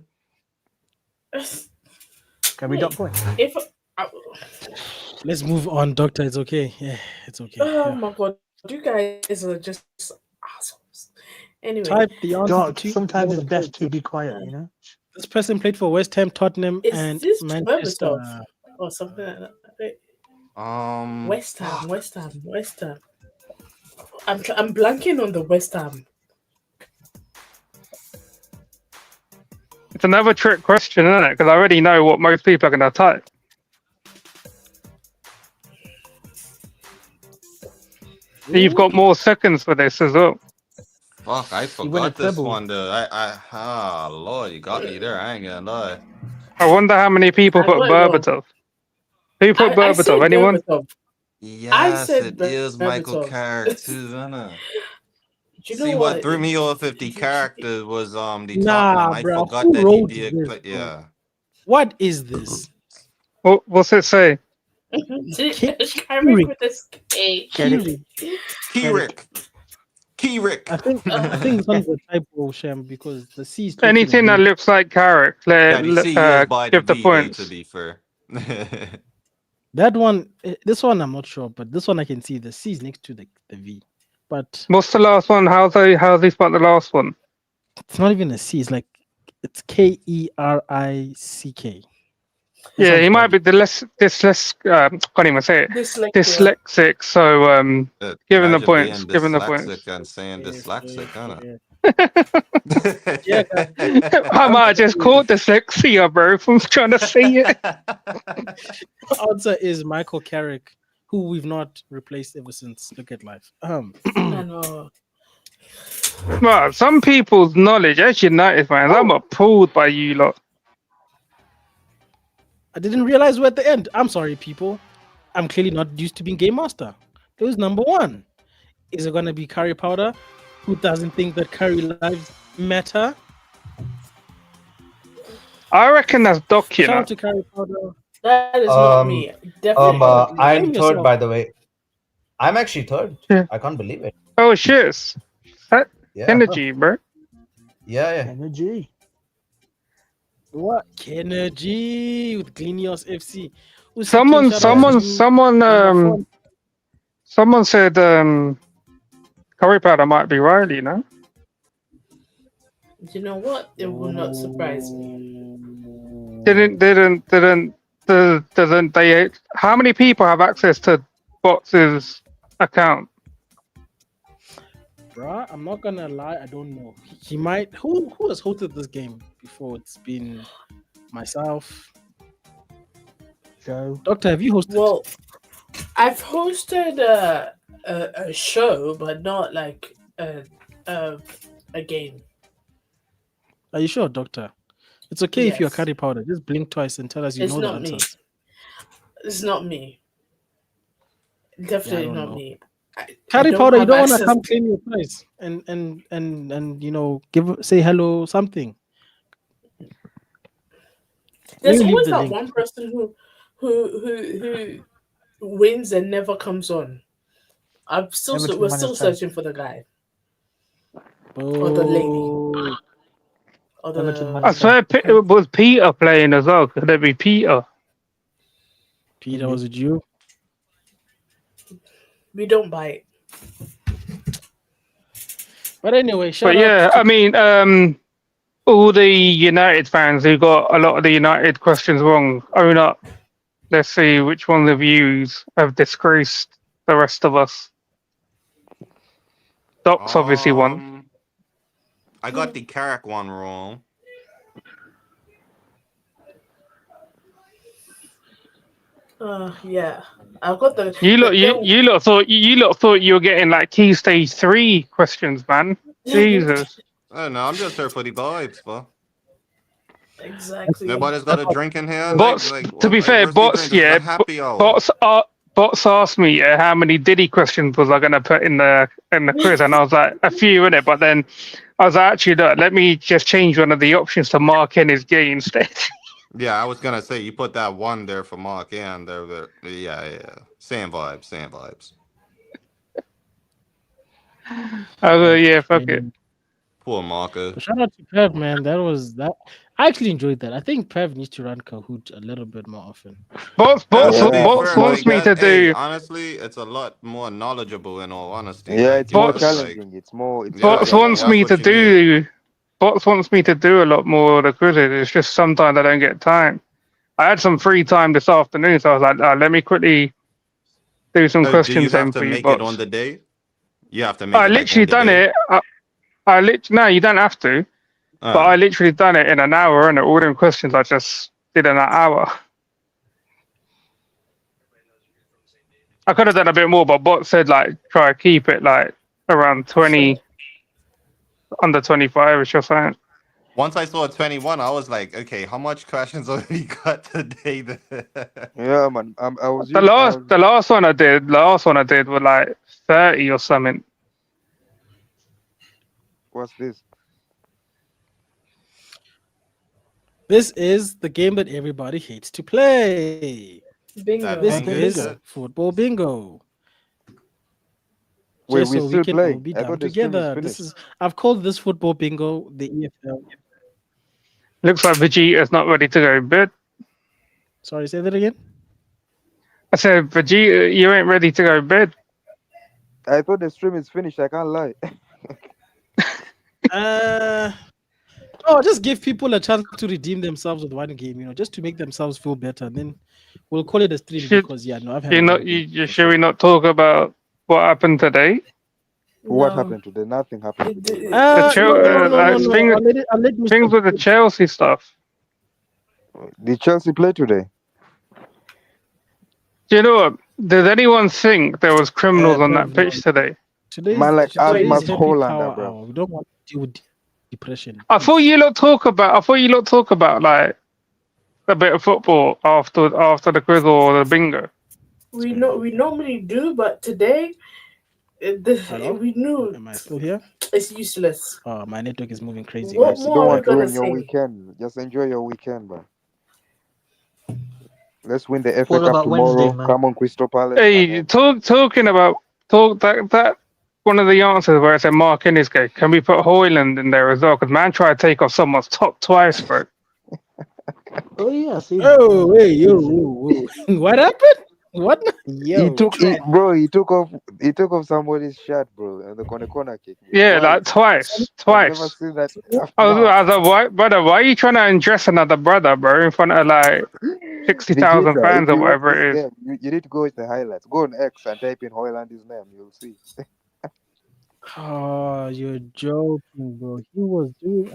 Can we dot point? If Let's move on, Doctor. It's okay. Yeah, it's okay. oh Yeah. my god, you guys are just assholes. Anyway, Type the answer Doc, to sometimes it's best to be quiet, you know? This person played for West Ham, Tottenham, is and this Manchester. Berbatov or something like that? West Ham. I'm blanking on the West Ham. It's another trick question, isn't it? Because I already know what most people are going to type. You've got more seconds for this as well. Fuck, I forgot this one. Lord, you got me there. I ain't gonna lie. I wonder how many people put Berbatov. Who put Berbatov? Anyone? Berbatov. Yes, said it is Michael Berbatov. Carrick too, isn't it? Do you know See what threw me It's- off if the character was the Nah, Tottenham. I bro. forgot Who that he wrote did. this, bro? Yeah. What is this? What's it say? Carrick with this K. Keyrick. I think it's on the typo, Shem, because the C is Anything that looks like Carrick, Yeah, the C is by the give the V, points. to be fair. That one, this one I'm not sure, but this one I can see the C is next to the V. But What's the last one? How's he spelled the last one? it's not even a C. It's like it's Kerick. Yeah, he might be can't even say it. Dyslexic. So give him the Imagine points. being Give him the dyslexic points. and saying dyslexic, huh? Yeah, I might have just caught dyslexia, bro, from trying to say it. The answer is Michael Carrick, who we've not replaced ever since Look at Life. I know. Well, some people's knowledge, as United fans, I'm appalled by you lot. I didn't realize we're at the end. I'm sorry, people. I'm clearly not used to being game master. It was number one. Is it going to be Curry Powder, who doesn't think that curry lives matter? I reckon that's Doc, you Shout know. out to Curry Powder. That is not me. Definitely not me. I'm Blame third, yourself. by the way. I'm actually third. Yeah. I can't believe it. Oh, shit. That Yeah. energy, bro. Yeah. Energy. What? Energy with Glenios FC. Who's Someone said curry powder might be right, you know. You know what? It will not surprise me. Doesn't they? How many people have access to Box's account? Bruh, I'm not gonna lie, I don't know. He might. Who has hosted this game before? It's been myself. Joe. Doctor, have you hosted? Well, I've hosted a show, but not like a game. Are you sure, Doctor? It's okay if you're Yes. Curry Powder. Just blink twice and tell us you It's know the not me. answers. It's not me. Definitely don't not know. me. Curry don't Powder, you have don't want to access- come claim your prize and say hello something. There's Maybe leave always the that link. one person who wins and never comes on. We're still searching for the guy or the lady or the. I swear it was Peter playing as well. Could it be Peter? Peter, was it you? We don't bite. But anyway, But yeah, I mean, all the United fans who got a lot of the United questions wrong, own up. Let's see which one of you have disgraced the rest of us. Doc's obviously won. I got the Carrick one wrong. Yeah, I've got You lot, you, the you lot thought you were getting like key stage 3 questions, man. Jesus. Oh no, I'm just here for the vibes, bro. exactly. Nobody's got a drink in here. Bots, to What? be Like, fair, where's the bots, drink? This is a yeah, happy hour. bots asked me how many Diddy questions was I gonna put in the quiz, and I was like a few in it, but then I was like, actually, look, let me just change one of the options to Mark in his gay instead. Yeah, I was gonna say you put that one there for Mark and there. Yeah, yeah. Same vibes, same vibes. I was like, That's yeah, fuck it. crazy. Poor Marker. But shout out to Pev, man. That was that. I actually enjoyed that. I think Pev needs to run Kahoot a little bit more often. Bots, And bots, to be Yeah, bots it's fair, more. wants like me that, to hey, do honestly, it's a lot more knowledgeable in all honesty. Yeah, Like, it's more bots. like, challenging. It's more. It's more yeah, Bots yeah, wants challenging. that's me to what you need. do. Bots wants me to do a lot more of the quizzes. It's just sometimes I don't get time. I had some free time this afternoon, so I was like, let me quickly do some Oh, do you questions have then to for you make it on bots. the day? You have to make I it like on literally the done day. it. No, you don't have to. But Uh, I literally done it in an hour, and all them questions I just did in an hour. I could have done a bit more, but bot said like try to keep it like around 20, under 25, or something. once I saw 21, I was like, okay, how much questions already got today? Yeah, man. I was The using. I last, was. the last one I did, last one I did was like 30 or something. What's this? This is the game that everybody hates to play. That Bingo. This bingo is shit. football bingo. Wait, Just we so we still can all playing? be I dumb thought the stream is together. This finished. is I've called this football bingo the EFL. Looks like Vegeta's not ready to go to bed. Sorry, say that again. I said, Vegeta, you ain't ready to go to bed. I thought the stream is finished. I can't lie. Uh oh, just give people a chance to redeem themselves with one game, just to make themselves feel better. And then we'll call it a stream Should because yeah, no, I've had you a not? long day for Should sure. we not talk about what happened today? What No. happened today? Nothing happened It, today, man. it, it's No, not. no, no, no, Like no. I'll let Mr. things with the Chelsea stuff. Did Chelsea play today? Do you know what? Did anyone think there was criminals on that pitch today? Man, like Today's Asmas happy Hollander, power bro. hour. We don't want to deal with depression. I thought Please. you lot talk about. I thought you lot talk about like a bit of football after the quiz or the bingo. We normally do, but today Hello? we knew Am I still here? it's useless. Oh, my network is moving crazy, What guys. You more don't are we want to gonna ruin your say? weekend. Just enjoy your weekend, man. Let's win the FA What Cup about Wednesday, tomorrow. man? Come on, Crystal Palace. And Hey, then talking about that one of the answers where it said Mark in his game. Can we put Hoyland in there as well? Because man tried to take off someone's top twice, bro. Oh yeah, I seen that. Oh, That's wait, yo, crazy. whoa, whoa. What happened? What? he Yo, took it, bro. He took off somebody's shirt, bro, and the corner kick, bro. Yeah, like Twice. twice, I've never twice. seen that. I was like, why, brother? Why are you trying to undress another brother, bro, in front of like 60,000 Vegeta, if fans or you want whatever this it is? game, you need to go with the highlights. Go on X and type in Hoyland's name. You'll see. Oh, you're joking, bro. He was doing.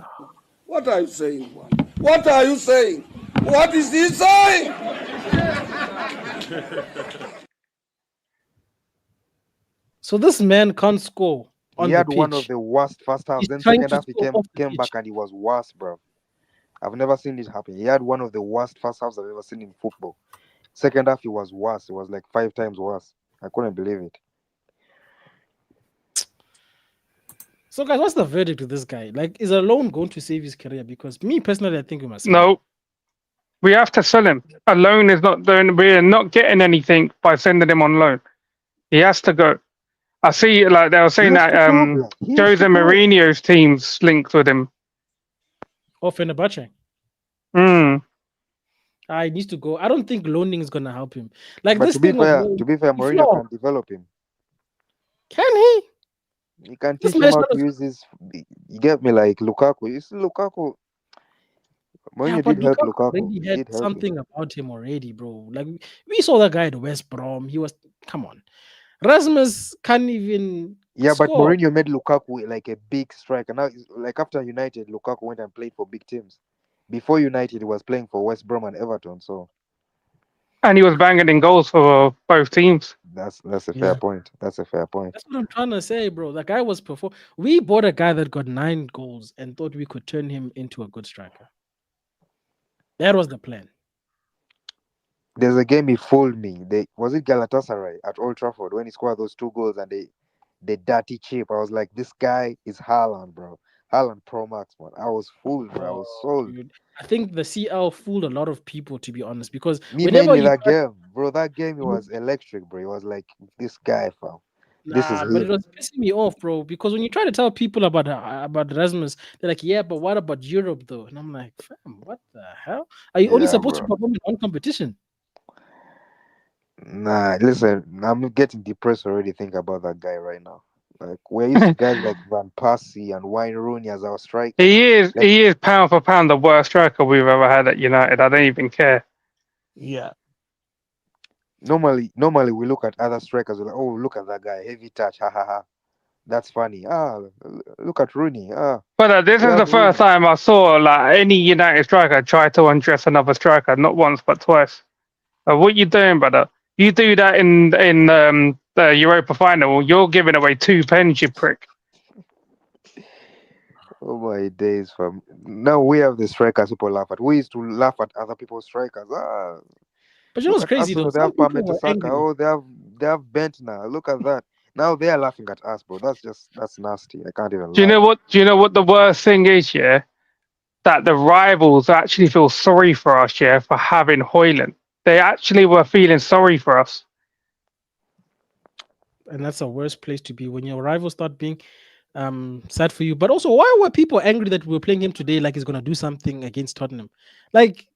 What are you saying, man? What are you saying? What is he saying? So this man can't score He on the had one of pitch. the worst first halves. He's Then trying second to half he score came off the came pitch. back and he was worse, bro. I've never seen it happen. He had one of the worst first halves I've ever seen in football. Second half he was worse. It was like 5 times worse. I couldn't believe it. So, guys, what's the verdict with this guy? Like, is a loan going to save his career? Because me personally, I think we must sell him. No, we have to sell him. A loan is not doing. We're not getting anything by sending him on loan. He has to go. I see, like they were He saying has that to go, bro. He has Jose to go. Mourinho's team's linked with him. Or Fenerbahce. Mm. He needs to go. I don't think loaning is gonna help him. Like But this to be thing of fair, loan, if Mourinho you're- can develop him. can he? He can This teach man him how is to use his. You get me, like Lukaku. You see Lukaku. Yeah, Mourinho but did help Lukaku Lukaku. already He had did help him. something about him already, bro. Like we saw that guy at West Brom. He was come on. Rasmus can't even Yeah, but score. Mourinho made Lukaku like a big striker. Now, like after United, Lukaku went and played for big teams. Before United, he was playing for West Brom and Everton. So And he was banging in goals for both teams. That's a fair Yeah. point. That's a fair point. That's what I'm trying to say, bro. The guy was perform. We bought a guy that got 9 goals and thought we could turn him into a good striker. That was the plan. There's a game he fooled me. Was it Galatasaray at Old Trafford when he scored those 2 goals and they dirty chip. I was like, this guy is Haaland, bro. Haaland Pro Max, man. I was fooled, bro. I was sold. Dude. I think the CL fooled a lot of people, to be honest, because Me whenever mainly you that try- game, bro. That game it was electric, bro. It was like this guy, fam. This is Nah, but it him. was pissing me off, bro. Because when you try to tell people about Rasmus, they're like, "Yeah, but what about Europe, though?" And I'm like, "Fam, what the hell? Are you only Yeah, supposed to bro. perform in one competition?" Nah, listen, I'm getting depressed already thinking about that guy right now. Like we're used to guys like Van Persie and Wayne Rooney as our strikers. Like He is pound for pound the worst striker we've ever had at United. I don't even care. Yeah. normally we look at other strikers, we're like, oh, look at that guy, heavy touch, ha ha ha. That's funny. Look at Rooney. But this We is have the first Rooney. time I saw like any United striker try to undress another striker, not once but twice. What you doing, brother? You do that in the Europa final, you're giving away 2 pens, you prick. Oh my days, fam. Now we have the strikers people laugh at. We used to laugh at other people's strikers. But you know Look what's at crazy though? Arsenal, they Some have people Parmeter were Saka. angry. Oh, they have Bentner. Look at that. Now they are laughing at us, bro. That's nasty. I can't even Do you lie. know what? Do you know what the worst thing is? Yeah, that the rivals actually feel sorry for us. Yeah, for having Hoyland, they actually were feeling sorry for us. And that's the worst place to be when your rivals start being sad for you. But also, why were people angry that we were playing him today like he's gonna do something against Tottenham? Like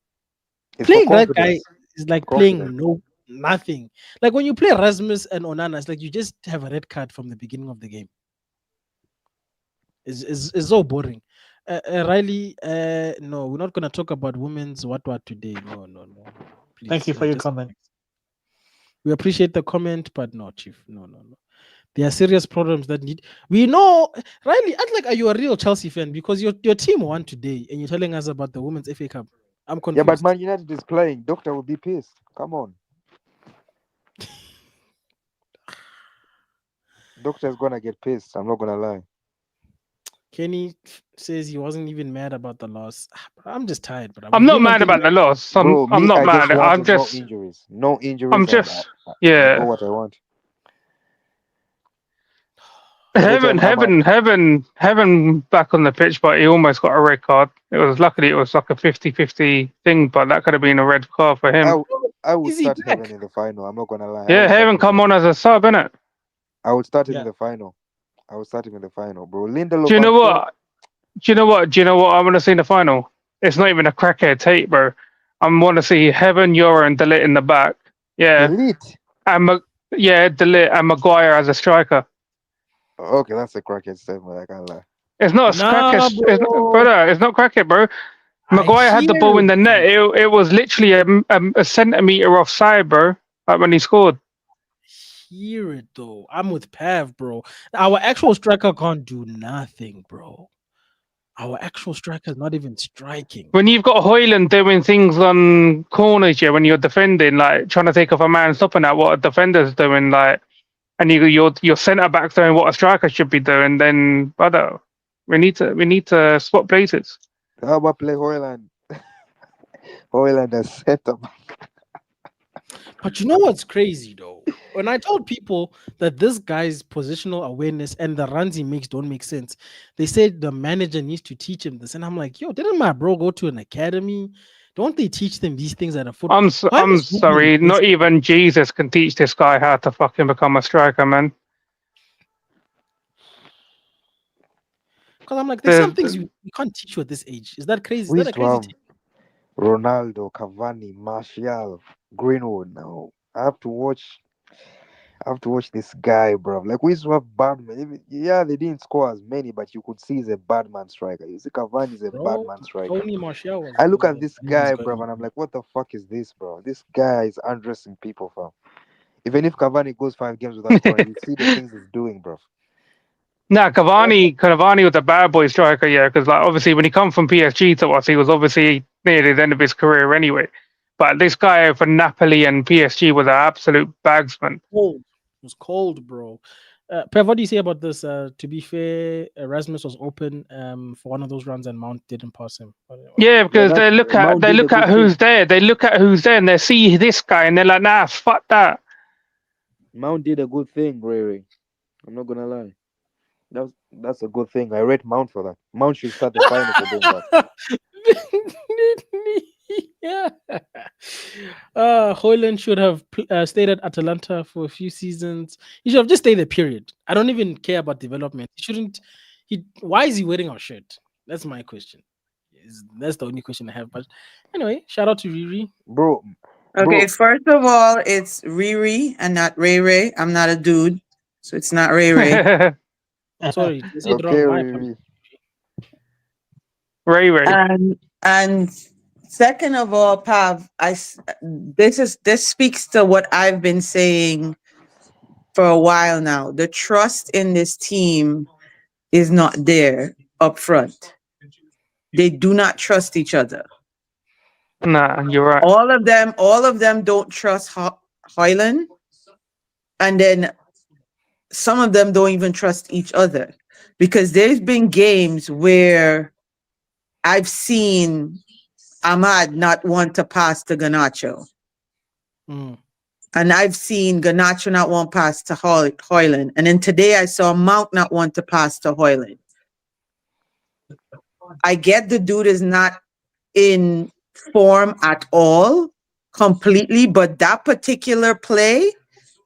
It's for playing that guy confidence. is like Confidence. playing nothing. Like when you play Rasmus and Onana, it's like you just have a red card from the beginning of the game. It's so boring. Riley, no, we're not gonna talk about women's what today. No. Please, Thank you for your just comment. we appreciate the comment, but no, Chief. No. There are serious problems that need. We know, Riley. Act like are you a real Chelsea fan because your team won today, and you're telling us about the women's FA Cup. I'm Yeah, but confused. Man United is playing. Doctor will be pissed. Come on. Doctor's gonna get pissed. I'm not gonna lie. Kenny says he wasn't even mad about the loss. I'm just tired, but I'm we not did one mad thing. about the loss. Bro, I'm me, not I just mad. wanted no injuries. No injuries, and I got Yeah. what I want. Anytime Heaven back on the pitch, but he almost got a red card. Luckily it was like a 50-50 thing, but that could have been a red card for him. I would Is he start back? Heaven in the final. I'm not gonna lie. Yeah, Heaven come on as a sub, innit? I would start him in Yeah. the final. I would start him in the final, bro. Lindelof. Do you know what? Do you know what I want to see in the final? It's not even a crackhead tape, bro. I want to see Heaven, Euro, and Delete in the back. Yeah. Delete. Delete and Maguire as a striker. Okay, that's a crackhead statement. I can't lie. It's not a Nah, bro. brother. It's not crackhead, bro. Maguire had the ball in the net. It was literally a centimeter offside, bro. Like when he scored. Hear it though. I'm with Pav, bro. Our actual striker can't do nothing, bro. Our actual striker is not even striking. When you've got Hoyland doing things on corners, yeah, when you're defending, like trying to take off a man, stopping at what a defender's doing, like, and your centre back doing what a striker should be doing, then brother, we need to swap places. How about play Hoyland? Hoyland as centre back. But you know what's crazy though? When I told people that this guy's positional awareness and the runs he makes don't make sense, they said the manager needs to teach him this. And I'm like, yo, didn't my bro go to an academy? Don't they teach them these things at a football? I'm sorry, not even Jesus can teach this guy how to fucking become a striker, man. Because I'm like, there's some things you can't teach you at this age. Is that crazy? Is that a crazy thing? Ronaldo, Cavani, Martial, Greenwood. Now I have to watch this guy, bro. Like we used to have Badman. Yeah, they didn't score as many, but you could see he's a Badman striker. You see, Cavani is a Badman striker. Tony Martial was I look at this guy, bro, and I'm like, what the fuck is this, bro? This guy is undressing people, fam. Even if Cavani goes 5 games without scoring, you see the things he's doing, bro. Nah, Cavani was a bad boy striker, yeah, because like obviously when he come from PSG to us, he was obviously near the end of his career anyway. But this guy for Napoli and PSG was an absolute bagsman. Cold. It was cold, bro. Pev, what do you say about this? To be fair, Erasmus was open for one of those runs and Mount didn't pass him. Yeah, because they look at Mount did a good who's thing. there. They look at who's there and they see this guy and they're like, nah, fuck that. Mount did a good thing, Ray. I'm not gonna lie. That's a good thing. I rate Mount for that. Mount should start the final for doing that. Yeah. Hoyland should have stayed at Atalanta for a few seasons. He should have just stayed there, period. I don't even care about development. He shouldn't. Why is he wearing our shirt? That's my question. That's the only question I have. But anyway, shout out to Riri. Bro. Okay, first of all, it's Riri and not Ray Ray. I'm not a dude, so it's not Ray Ray. Sorry, they said Okay, wrong. Ray. And second of all, Pav, this speaks to what I've been saying for a while now. The trust in this team is not there up front. They do not trust each other. Nah, you're right. All of them don't trust Hoyland, and then some of them don't even trust each other, because there's been games where I've seen Ahmad not want to pass to Garnacho. And I've seen Garnacho not want to pass to Hoyland. And then today I saw Mount not want to pass to Hoyland. I get the dude is not in form at all, completely, but that particular play,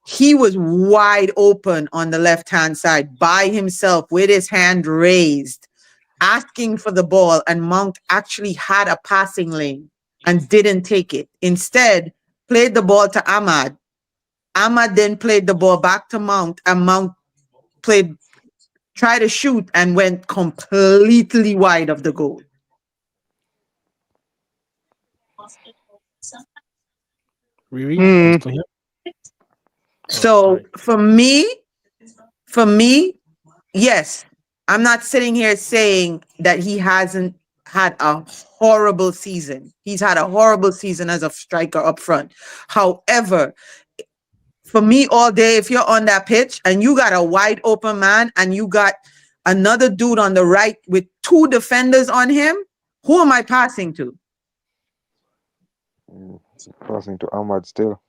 he was wide open on the left-hand side by himself with his hand raised, asking for the ball, and Mount actually had a passing lane and didn't take it. Instead, played the ball to Ahmad. Ahmad then played the ball back to Mount, and Mount tried to shoot and went completely wide of the goal. Riri? So for me, yes, I'm not sitting here saying that he hasn't had a horrible season. He's had a horrible season as a striker up front. However, for me all day, if you're on that pitch and you got a wide open man and you got another dude on the right with two defenders on him, who am I passing to? Passing to Ahmad still.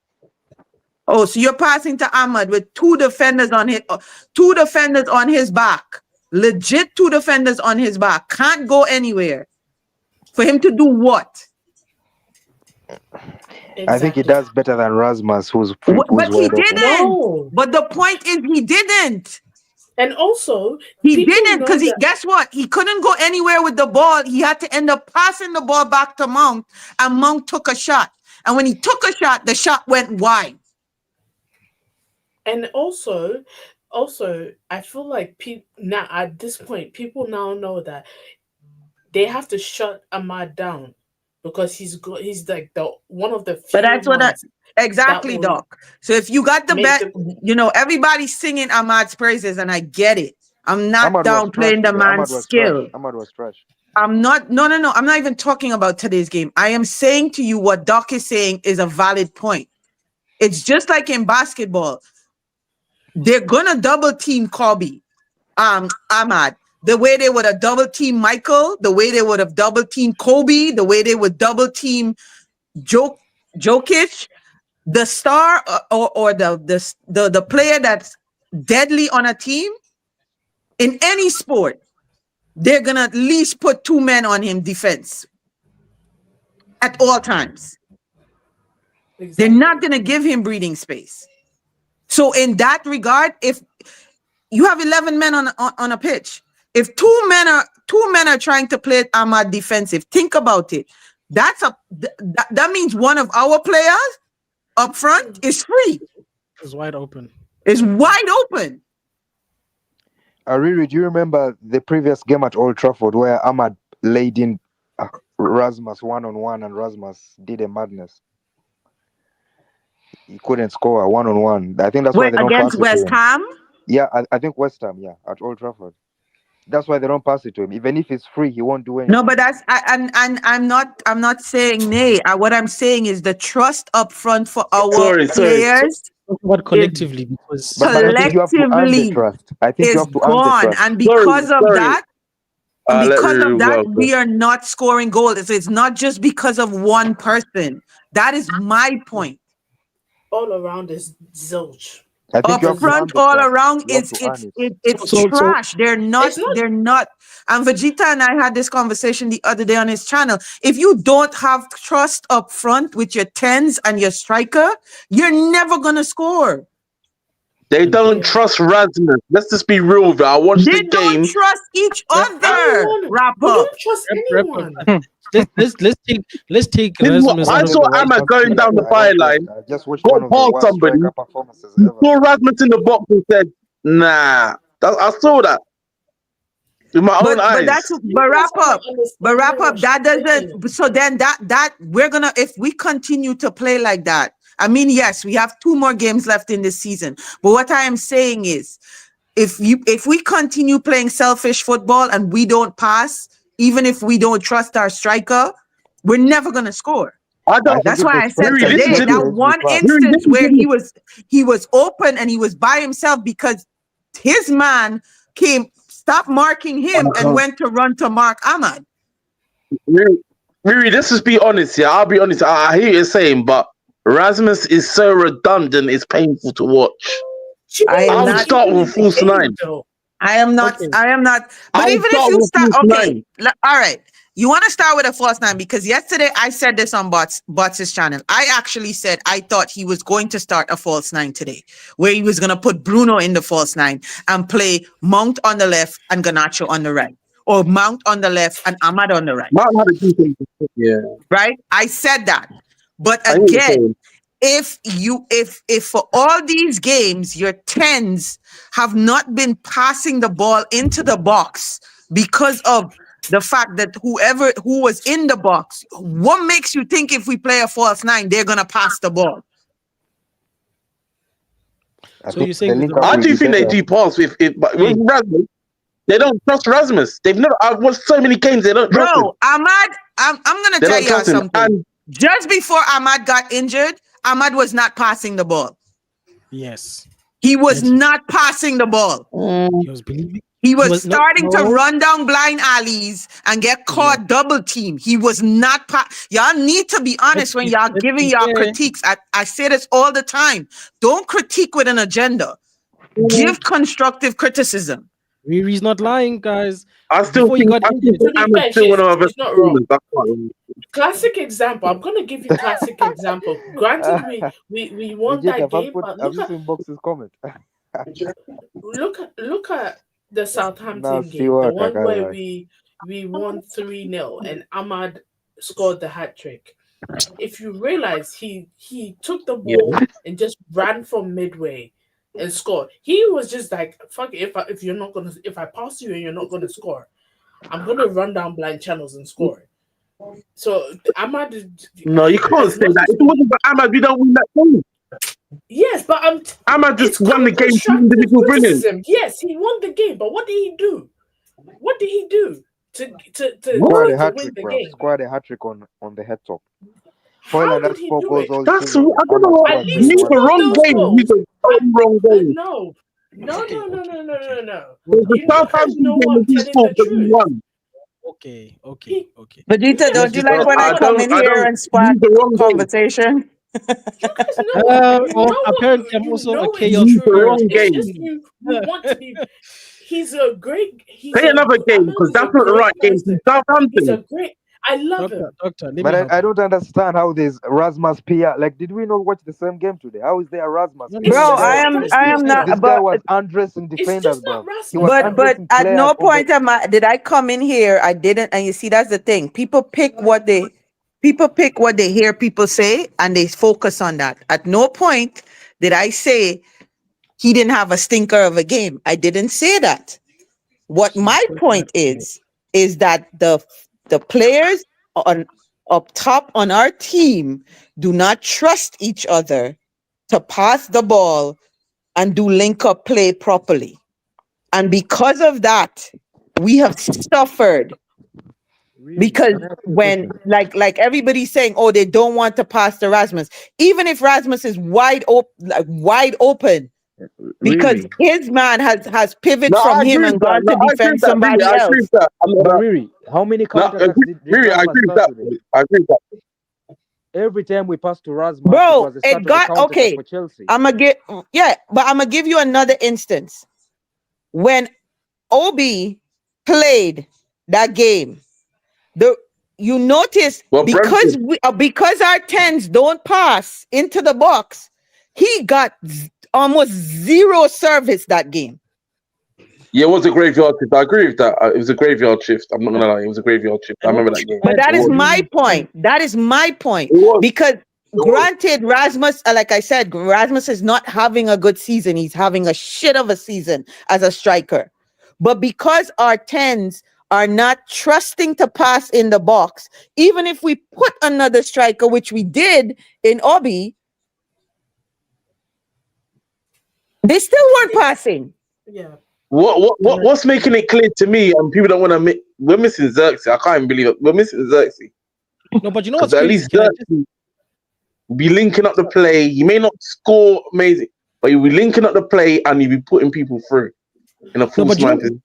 Oh, so you're passing to Ahmad with two defenders on his back. Legit two defenders on his back. Can't go anywhere. For him to do what? Exactly. I think he does better than Rasmus, who's but he didn't. No. But the point is he didn't. And also, he didn't, because guess what? He couldn't go anywhere with the ball. He had to end up passing the ball back to Mount, and Mount took a shot. And when he took a shot, the shot went wide. And also, I feel like people now at this point, people now know that they have to shut Ahmad down because he's like the one of the few. But that's what exactly, Doc. So if you got the bet, everybody's singing Ahmad's praises, and I get it. I'm not downplaying the man's skill. Ahmad was trash. I'm not. No. I'm not even talking about today's game. I am saying to you what Doc is saying is a valid point. It's just like in basketball. They're gonna double team Kobe, Ahmad, the way they would have double team Michael, the way they would have double team Kobe, the way they would double team Jokic, the star or the player that's deadly on a team in any sport. They're gonna at least put two men on him defense at all times. Exactly. They're not gonna give him breathing space. So in that regard, if you have 11 men on a pitch, if two men are trying to play Ahmad defensive, think about it. That means one of our players up front is free. It's wide open. It's wide open. Riri, do you remember the previous game at Old Trafford where Ahmad laid in Rasmus one-on-one and Rasmus did a madness? He couldn't score a one-on-one. I think that's why they don't pass against West Ham. Yeah, I think West Ham. Yeah, at Old Trafford. That's why they don't pass it to him. Even if it's free, he won't do anything. No, but and I'm not saying nay. What I'm saying is the trust up front for our Sorry. players What collectively? Because But I think you have to earn the collectively trust. I think you is have to earn the gone, trust. and because of Sorry. that, and Let because Riri of that, go. we are not scoring goals. It's not just because of one person. That is my point. All around is zilch. I think Up you have to earn front, the all trust. around, You have it's to earn it. it's So- trash. They're not. It's not- They're not. And Vegeta and I had this conversation the other day on his channel. If you don't have trust up front with your tens and your striker, you're never gonna score. They don't trust Rasmus. Let's just be real with it. I watched They the don't game. trust each other. Anyone. Wrap We up. don't trust anyone. let's take This is what Rasmus I out of saw the way. Ahmad going down the byline, I just watched got one of the past worst somebody, striker performances he ever. saw Rasmus in the box and said, nah. I saw that with my own eyes. But wrap up. But wrap up. That saying. doesn't. So then that we're gonna, if we continue to play like that. I mean, yes, we have 2 more games left in this season. But what I am saying is, if we continue playing selfish football and we don't pass, even if we don't trust our striker, we're never gonna score. That's why I said today that one instance where he was open and he was by himself because his man stopped marking him and went to run to mark Ahmad. Riri, let's just be honest, yeah. I'll be honest. I hear you're saying, but Rasmus is so redundant, it's painful to watch. I'll start with false 9. I am not. But I'll even if start you with start, false okay, 9. all right. You want to start with a false 9 because yesterday I said this on Bots' channel. I actually said I thought he was going to start a false 9 today, where he was going to put Bruno in the false 9 and play Mount on the left and Garnacho on the right, or Mount on the left and Ahmad on the right. Mount had a decent, yeah. Right? I said that. But again, if for all these games your 10s have not been passing the ball into the box because of the fact that who was in the box, what makes you think if we play a false 9 they're gonna pass the ball? So you're saying I do think they do pass with Rasmus. They don't trust Rasmus. They've never. I've watched so many games. They don't trust him. Bro, Ahmad, I'm gonna tell you something. Just before Ahmad got injured, Ahmad was not passing the ball. Yes. He was not passing the ball. He was believing. He was starting to run down blind alleys and get caught double team. He was not. Y'all need to be honest when y'all giving y'all critiques. I say this all the time. Don't critique with an agenda. Give constructive criticism. Riri's not lying, guys. I still think Ahmad still one of not wrong. Classic example. I'm gonna give you classic example. Granted, we won that game, but I've just seen Box's comment. look at the Southampton game, the one where we won 3-0 and Ahmad scored the hat trick. If you realize he took the ball and just ran from midway and scored. He was just like, fuck it, if I pass you and you're not gonna score, I'm gonna run down blind channels and score. So Ahmad, no, you can't say that. If it wasn't for Ahmad, we don't win that game. Yes, but Ahmad just won the game through individual brilliance. Yes, he won the game, but what did he do? What did he do to scored a hat win trick, the bro? game? Scored a hat trick on the head top. How did he do it? That's I don't know. He's the wrong game. He's the wrong game. No. The Southampton game was his fault that we won. Okay. Vegeta, don't you like when I come in here and spark conversation? Apparently, I'm also a chaos. It's just you want to be. He's a great. Play another game because that's not the right game. Southampton. He's a great. I love him. Doctor, but I don't understand how there's Rasmus Pia. Like, did we not watch the same game today? How is there Rasmus? Bro, I am not. This guy was undressing defenders, bro. But at no point did I come in here. I didn't, and you see that's the thing. People pick what they hear people say, and they focus on that. At no point did I say he didn't have a stinker of a game. I didn't say that. What my point is that the players up top on our team do not trust each other to pass the ball and do link up play properly. And because of that, we have suffered Really? because Can I ask you a when question? like everybody's saying, oh, they don't want to pass to Rasmus, even if Rasmus is wide open, because Riri, his man has pivoted No, from I him agree and with that. gone No, to I agree defend with that. Really, somebody I agree else. with that. but Riri, how many counterattacks did Really, I Rasmus agree with start that. today? I agree with that. Every time we passed to Rasmus, it Bro, was the it start of a got counterattack okay. for Chelsea. I'm gonna give you another instance. When Obi played that game, you notice Well, Brentford. because our tens don't pass into the box, he got almost zero service that game. Yeah, it was a graveyard shift. I agree with that. It was a graveyard shift. I'm not gonna lie, it was a graveyard shift. I remember that game. But that It is was. my point. That is my point. It was. Because It was. granted, Rasmus, like I said, Rasmus is not having a good season. He's having a shit of a season as a striker. But because our tens are not trusting to pass in the box, even if we put another striker, which we did in Obi, they still weren't passing. Yeah. What's making it clear to me, and people don't want to admit, we're missing Xerxes. I can't even believe it. We're missing Xerxes. No, but you know what's Because at crazy? least Xerxes be linking up the play. He may not score amazing, but he'll be linking up the play and he'll be putting people through in a No, false but nine position.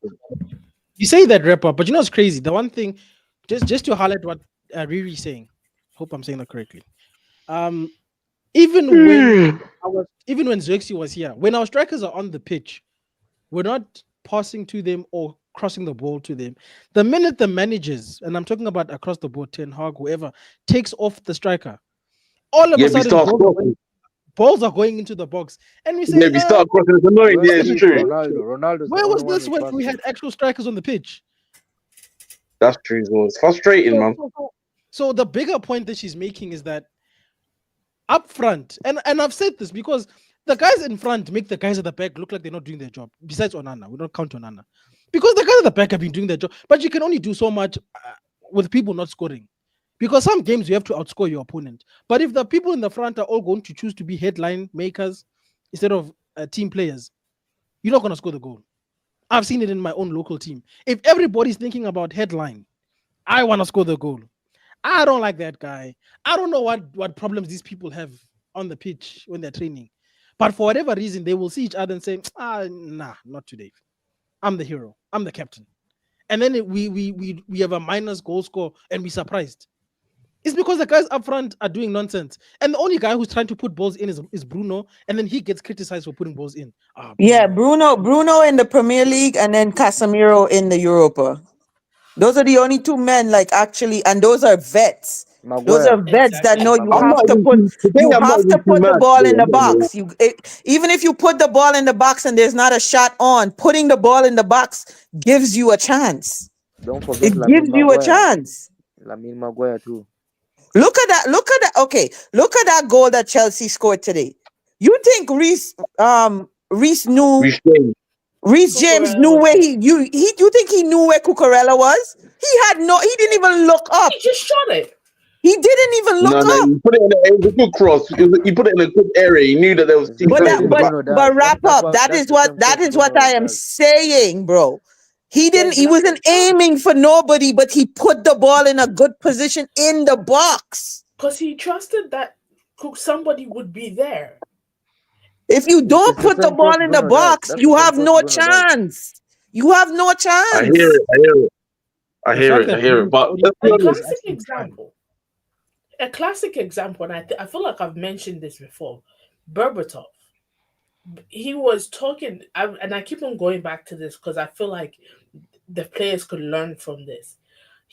you say that wrap up, but you know what's crazy? The one thing, just to highlight what Riri's saying. Hope I'm saying that correctly. Even when Xerxes was here, when our strikers are on the pitch, we're not passing to them or crossing the ball to them. The minute the managers, and I'm talking about across the board, Ten Hag, whoever, takes off the striker, all of a sudden balls are going into the box, and we say, if you start crossing, it's annoying. Yeah, it's true. Ronaldo's where was this when we had actual strikers on the pitch? That's true as well. It's frustrating, man. So the bigger point that she's making is that up front, and I've said this because the guys in front make the guys at the back look like they're not doing their job. Besides Onana, we don't count Onana because the guys at the back have been doing their job, but you can only do so much with people not scoring. Because some games you have to outscore your opponent. But if the people in the front are all going to choose to be headline makers instead of team players, you're not going to score the goal. I've seen it in my own local team. If everybody's thinking about headline, I want to score the goal. I don't like that guy. I don't know what problems these people have on the pitch when they're training. But for whatever reason, they will see each other and say, nah, not today. I'm the hero. I'm the captain. And then we have a minus goal score and we're surprised. It's because the guys up front are doing nonsense. And the only guy who's trying to put balls in is Bruno. And then he gets criticized for putting balls in. Yeah, Bruno in the Premier League and then Casemiro in the Europa. Those are the only two men actually, and those are vets. Maguire. Those are vets that know you I'm have not to even put too- today I'm not even too the mad ball today. in the I'm not even- box. Even if you put the ball in the box and there's not a shot on, putting the ball in the box gives you a chance. Don't forget It gives you a chance. Lamine Maguire too. Look at that. Okay, look at that goal that Chelsea scored today. You think Reece knew? Reece James knew where you think he knew where Cucurella was? He didn't even look up. He just shot it. He didn't even look up. He put it in a good cross. He put it in a good area. He knew that there was team players in the back. But wrap up. That is what I am saying, bro. He wasn't aiming for nobody, but he put the ball in a good position in the box. Because he trusted that somebody would be there. If you don't put the ball in the box, you have no chance. You have no chance. I hear it. But a classic example, and I feel like I've mentioned this before. Berbatov. He was talking, and I keep on going back to this because I feel like the players could learn from this.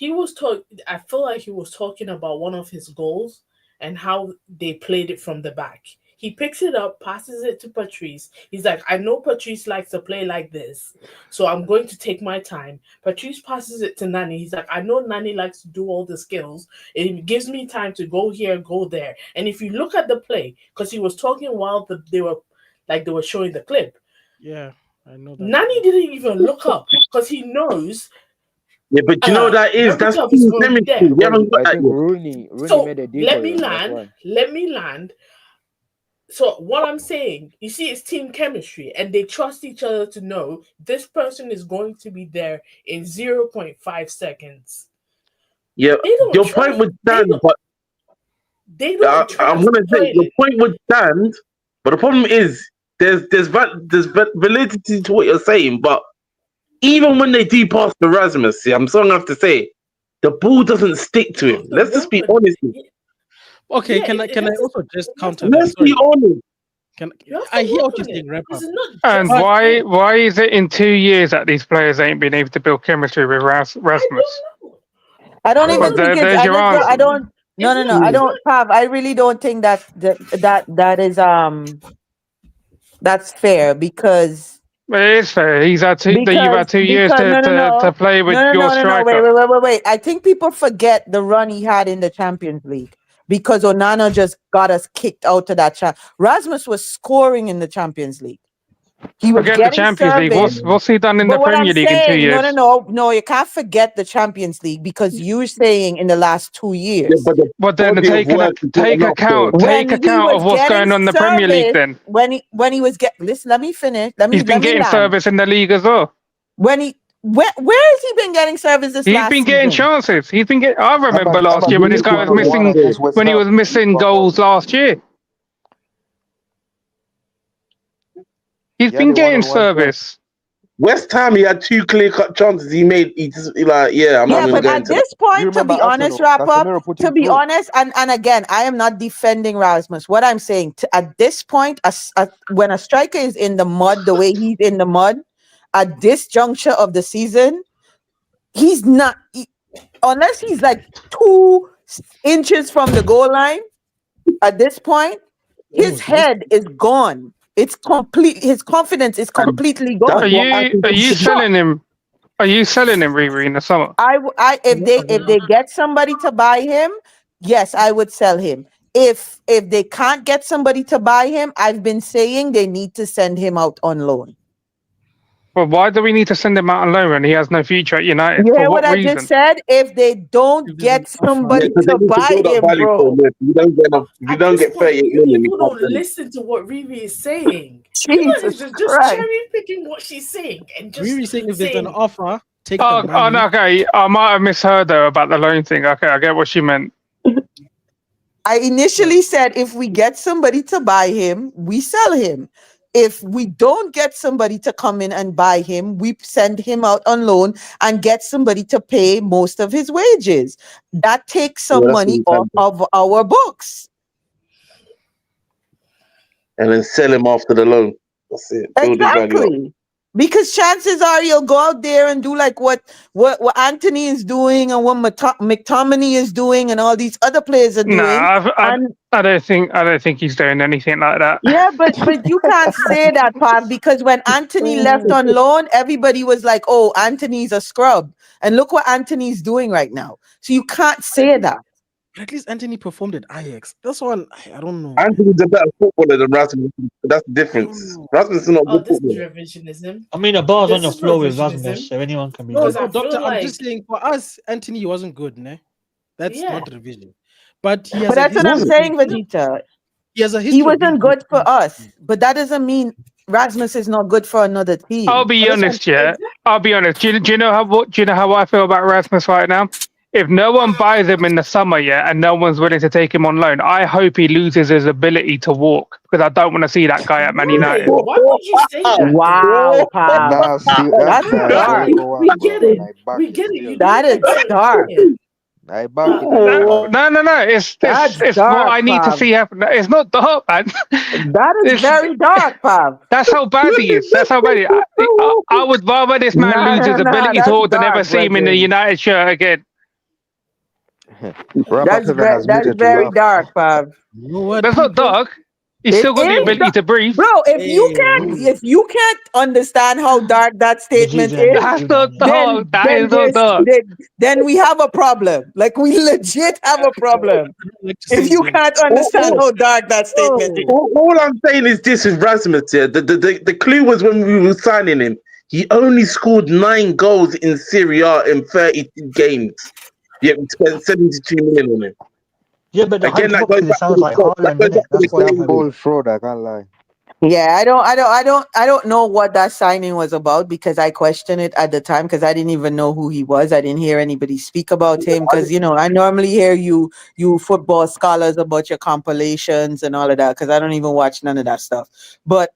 I feel like he was talking about one of his goals and how they played it from the back. He picks it up, passes it to Patrice. He's like, I know Patrice likes to play like this, so I'm going to take my time. Patrice passes it to Nani. He's like, I know Nani likes to do all the skills. It gives me time to go here, go there. And if you look at the play, because he was talking while they were showing the clip. Yeah, I know that. Nani didn't even look up because he knows. Yeah, but you know what that is? That's team chemistry. We haven't got that yet. Rooney So made a deal. let me land. So what I'm saying, you see, it's team chemistry, and they trust each other to know this person is going to be there in 0.5 seconds. Yeah, They don't your trust. point would stand, but They don't trust. I'm gonna the say your pilot. point would stand, but the problem is there's validity to what you're saying, but even when they do pass to Rasmus, I'm sorry I have to say, the ball doesn't stick to him. Let's just be honest. Okay, Yeah, can I that's- also just counter that? Let's be honest. I hear what you're saying, Rapper. This is not And just why is it in 2 years that these players ain't been able to build chemistry with Rasmus? I don't even But think it's. there's your I answer. don't. No, no, no. I don't. Pav, I really don't think that is that's fair because It is fair. You've had 2 years no to play with your no striker. wait. I think people forget the run he had in the Champions League because Onana just got us kicked out of that. Rasmus was scoring in the Champions League. He was Forget the getting Champions League. service. What's he done in But the what I'm Premier League in 2 saying, years? no, you can't forget the Champions League because you're saying in the last 2 years. But then take account of what's going on in the Premier League. Then when he was listen, let me finish. he's been getting service in the league as well. Where has he been getting service this He's last been getting season? chances. He's been getting. I remember last year when this guy was missing when he was missing goals last year. He's been getting service. West Ham, he had 2 clear-cut chances. He made. I'm not even But going at to. this point, to be honest, to be honest, and again, I am not defending Rasmus. What I'm saying, at this point, when a striker is in the mud, the way he's in the mud, at this juncture of the season, he's not, unless he's like 2 inches from the goal line, at this point, his head is gone. It's complete. His confidence is completely gone. Are you selling him? Are you selling him, Riri, in the summer? If they get somebody to buy him, yes, I would sell him. If they can't get somebody to buy him, I've been saying they need to send him out on loan. But why do we need to send him out on loan when he has no future at United? You For hear what what reason? I just said? If they don't get somebody to buy him, bro. If you don't get 38 million, People don't listen to what Riri is saying. Jesus just Christ. cherry picking what she's saying and just Riri saying if there's an saying, offer, take Oh, the money. no, okay. I might have misheard though about the loan thing. Okay, I get what she meant. I initially said if we get somebody to buy him, we sell him. If we don't get somebody to come in and buy him, we send him out on loan and get somebody to pay most of his wages. That takes some money off of our books. And then sell him after the loan. That's it. Build his value up. Exactly. Because chances are you'll go out there and do like what Anthony is doing and what McTominay is doing and all these other players are doing. No, I don't think he's doing anything like that. Yeah, but you can't say that, Pav, because when Anthony left on loan, everybody was like, "Oh, Anthony's a scrub," and look what Anthony's doing right now. So you can't say that. But at least Anthony performed at Ajax. That's one I don't know. Anthony's a better footballer than Rasmus. That's the difference. Rasmus is not a good this is footballer. revisionism. I mean, the bar's on This your is floor with revisionism. Rasmus, so anyone can be. No, Because I doctor, feel I'm just saying for us, Anthony wasn't good, ne? That's not revision. But he has But that's what I'm saying, Vegeta. He has a history. He wasn't good for us, but that doesn't mean Rasmus is not good for another team. I'll be honest, yeah. I'll be honest. Do you know how I feel about Rasmus right now? If no one buys him in the summer, yeah, and no one's willing to take him on loan, I hope he loses his ability to walk because I don't want to see that guy at Man United. Why would you say that? Wow, Pav. Nah, see, That's dark. We get it. We get it. You That is dark. I back it. No. It's That's what I need to Pav. see happen. It's not dark, man. That is very dark, Pav. That's how bad he is. That's how bad he is. I would rather this man lose his ability to that's walk than ever dark, see him in the brethren. United shirt again. That's very dark, Pav. That's not dark. He's still got the ability to breathe. Bro, if you can't understand how dark that statement is, That's not dark. That is not dark. then we have a problem. Like we legit have a problem. If you can't understand how dark that statement is. All I'm saying is this with Rasmus here. The clue was when we were signing him, he only scored 9 goals in Serie A in 32 games. Yet we spent 72 million on him. Yeah, but the Again, hype's that up goes because it back to sounds the like quote. That Haaland, goes innit? back to the That's why That I'm quote. hyped bold up. fraud, I can't lie. Yeah, I don't know what that signing was about because I questioned it at the time because I didn't even know who he was. I didn't hear anybody speak about him because I normally hear you football scholars about your compilations and all of that because I don't even watch none of that stuff. But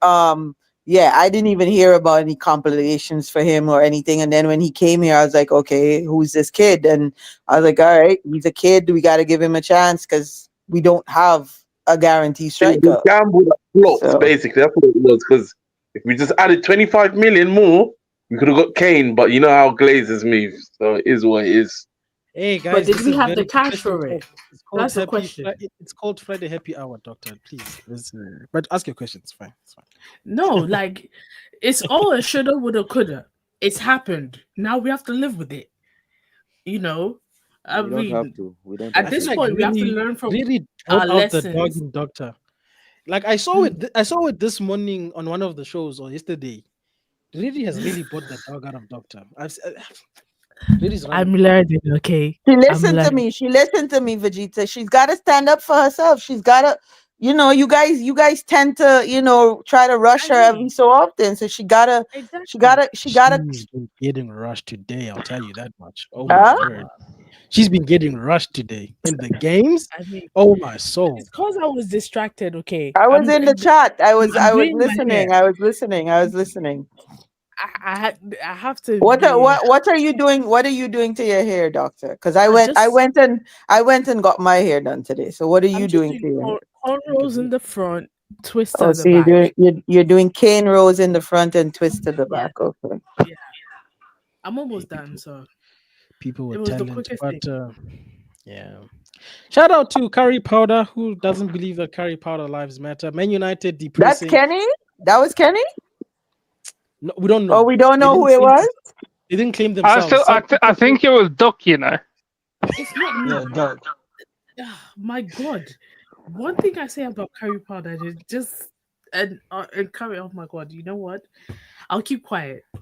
yeah, I didn't even hear about any compilations for him or anything. And then when he came here, I was like, okay, who's this kid? And I was like, all right, he's a kid. We got to give him a chance because we don't have a guarantee It was striker. a gamble that flopped, So. basically. That's what it was. Because if we just added 25 million more, we could have got Kane. But you know how Glazers move, so it is what it is. Hey But guys, did this we is have the very cash depressing for it? talk. It's called That's the question. It's called Friday Happy Hour, Doctor. Please, but ask your questions. Fine, it's fine. No, like it's all a shoulda, woulda, coulda. It's happened. Now we have to live with it. You know, I We don't have mean, to. We don't at have I feel this to. like point, we have to learn from really our brought out the dog lessons. in Doctor. Like I saw it. I saw it this morning on one of the shows or yesterday. Really has really brought the dog out of Doctor. Really's running. I'm learning, okay? She I'm listened to learning. me. She listened to me, Vegeta. She's got to stand up for herself. She's got to, you guys tend to, try to rush her every so often. So she gotta, Exactly. she gotta. She's been getting rushed today. I'll tell you that much. Oh my Huh? word, she's been getting rushed today in the games. I mean, Oh my soul. it's because I was distracted, okay? I was in the chat. I was doing my listening. hair. I was listening. I was listening. I have to What be. what are you doing? What are you doing to your hair, doctor? Because I just went and got my hair done today. So what are you I'm just doing doing to your hair? cornrows in the front, twist Oh, at the so back. you're doing cane rows in the front and twist to the Yeah, back. Okay. yeah. I'm almost done, so People it with was the talent, quickest but thing. yeah. Shout out to Curry Powder, who doesn't believe that Curry Powder lives matter. Man United That's depressing. Kenny. That was Kenny. No, we don't Oh, know. we don't They know who didn't it claim. was. They didn't claim themselves. I think it was Duck, you know. It's not me. Yeah, Doug. My God, one thing I say about curry powder is just and curry. Oh my God, you know what? I'll keep quiet. Hey,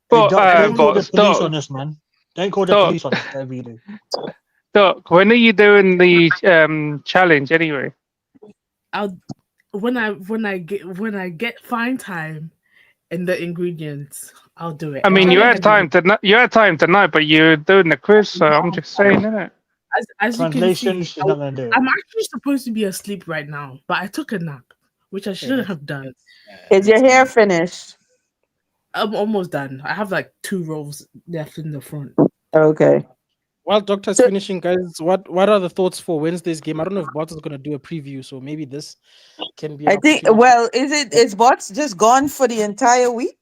Doc, I don't don't call know. the police on Doc, us, man. Don't call the Doc, police on us, whatever you do. Doc, when are you doing the challenge anyway? I'll when I get fine time and the ingredients, I'll do it. I And mean, I'll you let had everybody. time to you had time tonight, but you're doing the quiz, so I'm just saying, innit? As you can see, Translation, she's not going to do it. I'm actually supposed to be asleep right now, but I took a nap, which I shouldn't have done. Is your hair finished? I'm almost done. I have like 2 rolls left in the front. Okay. While Doctor's finishing, guys, what are the thoughts for Wednesday's game? I don't know if Bot is going to do a preview, so maybe this can be. I think. Well, is Bots just gone for the entire week?